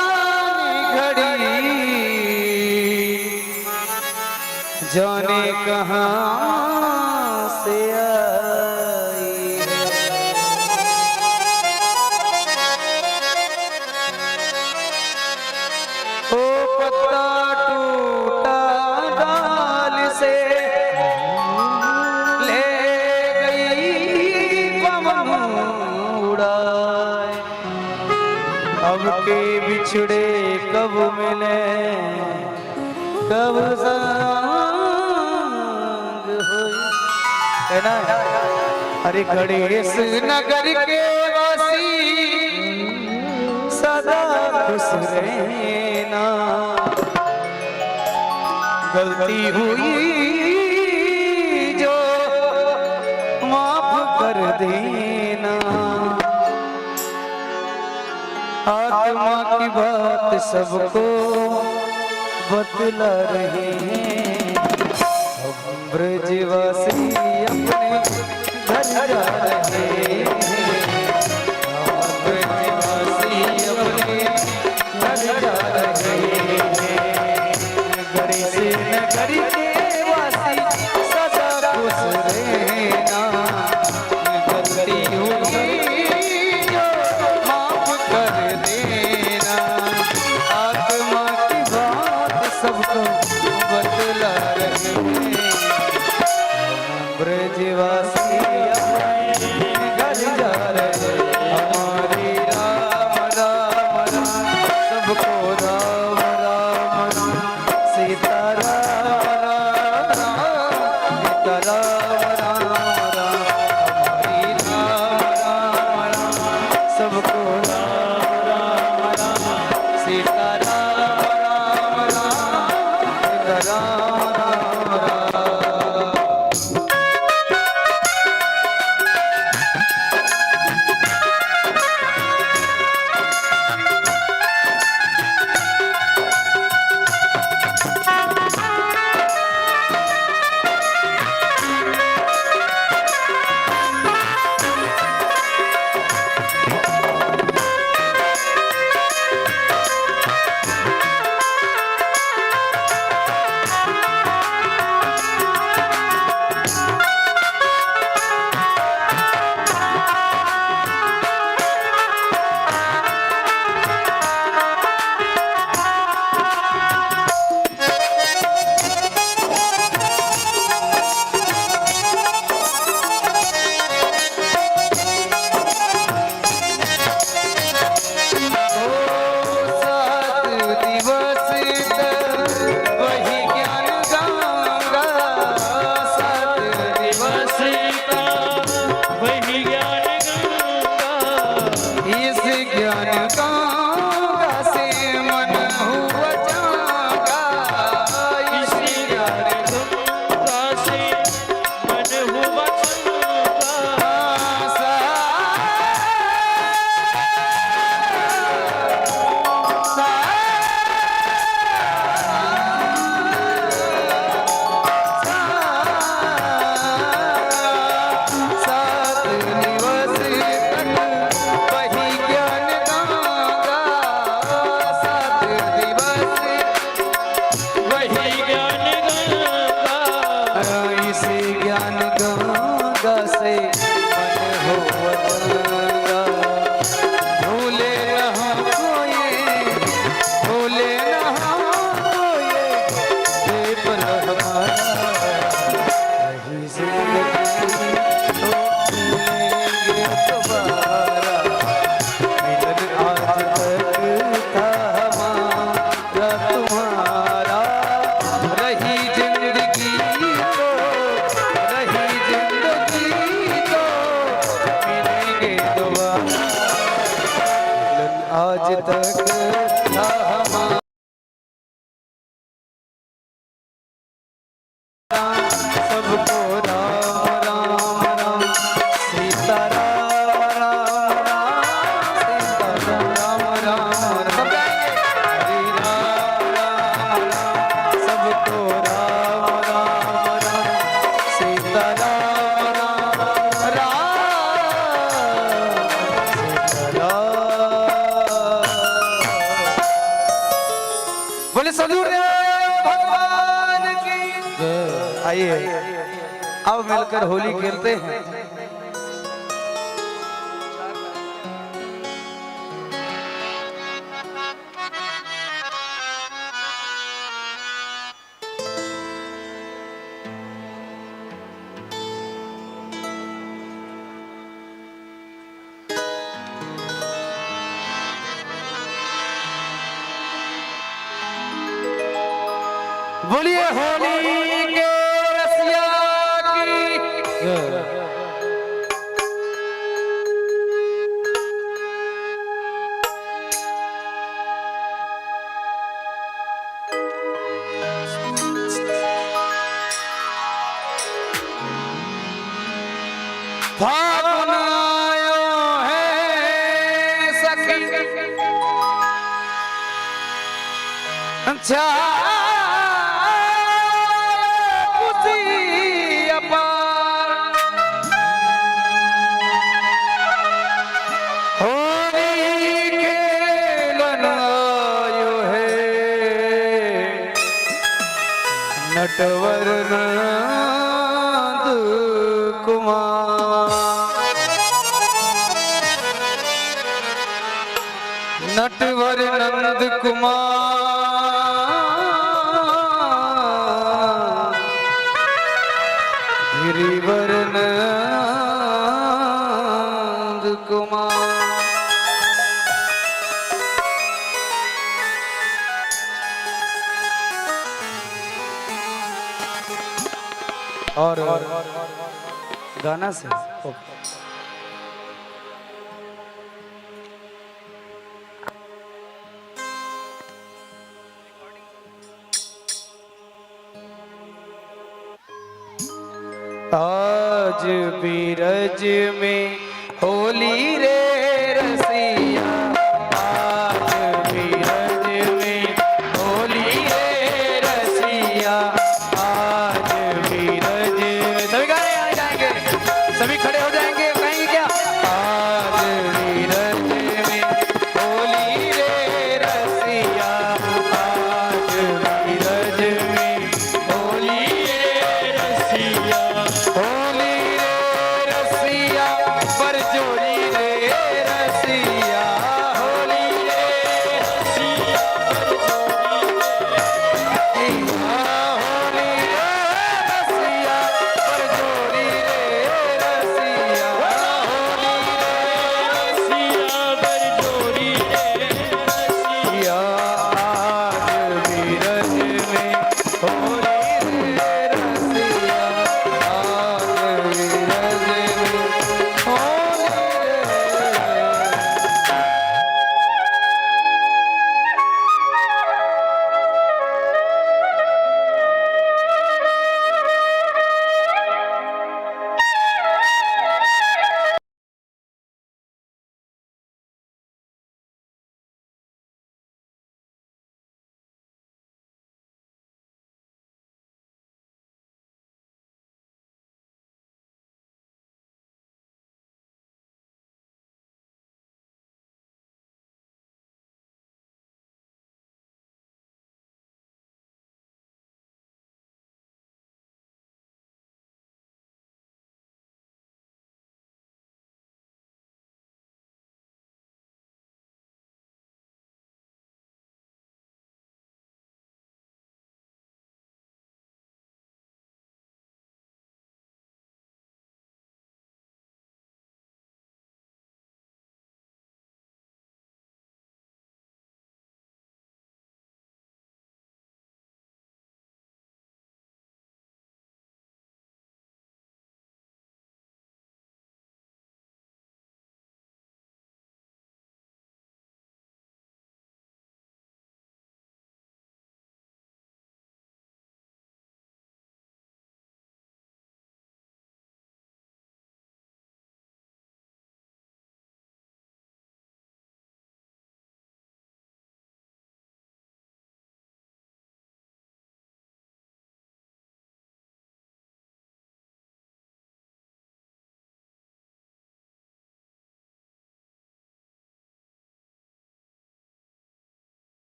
जाने कहाँ से आई है। ओ पत्ता टूटा डाल से ले गई पवन उड़ाए, अब के बिछड़े कब मिले कब है ना। अरे गणेश नगर के वासी सदा खुश रहना, गलती हुई जो माफ कर देना। आत्मा की बात सबको बतला रहे हैं, ब्रजवासी अपने घर जा रहे हैं, ब्रजवासी अपने घर जा रहे हैं। गणेश नगर के वासी सदा खुश रहना, गलती हुई जो माफ कर देना। आत्मा की बात सबको बतला रहे हैं, ब्रजवासी अपने घर जा रहे। हमारी राम राम राम सबको राम राम राम, सीता राम राम राम, सीता राम राम राम। हमारी राम राम राम सबको राम राम सीताराम राम राम सीताराम राम राम। आज तक था हमारा सबको राम राम राम सीता राम राम राम सीता राम राम राम हरि राम राम राम सबको राम राम राम सीता राम राम राम सीता बोले सदगुरुदेव भगवान की जय। आइए अब मिलकर होली खेलते हैं। बोलिए होली के रसिया की फागुन आयो है सखी अच्छा नटवर नंद कुमार नटवर नंद कुमार गिरिवर नंद कुमार और गाना से आज बीरज में होली रे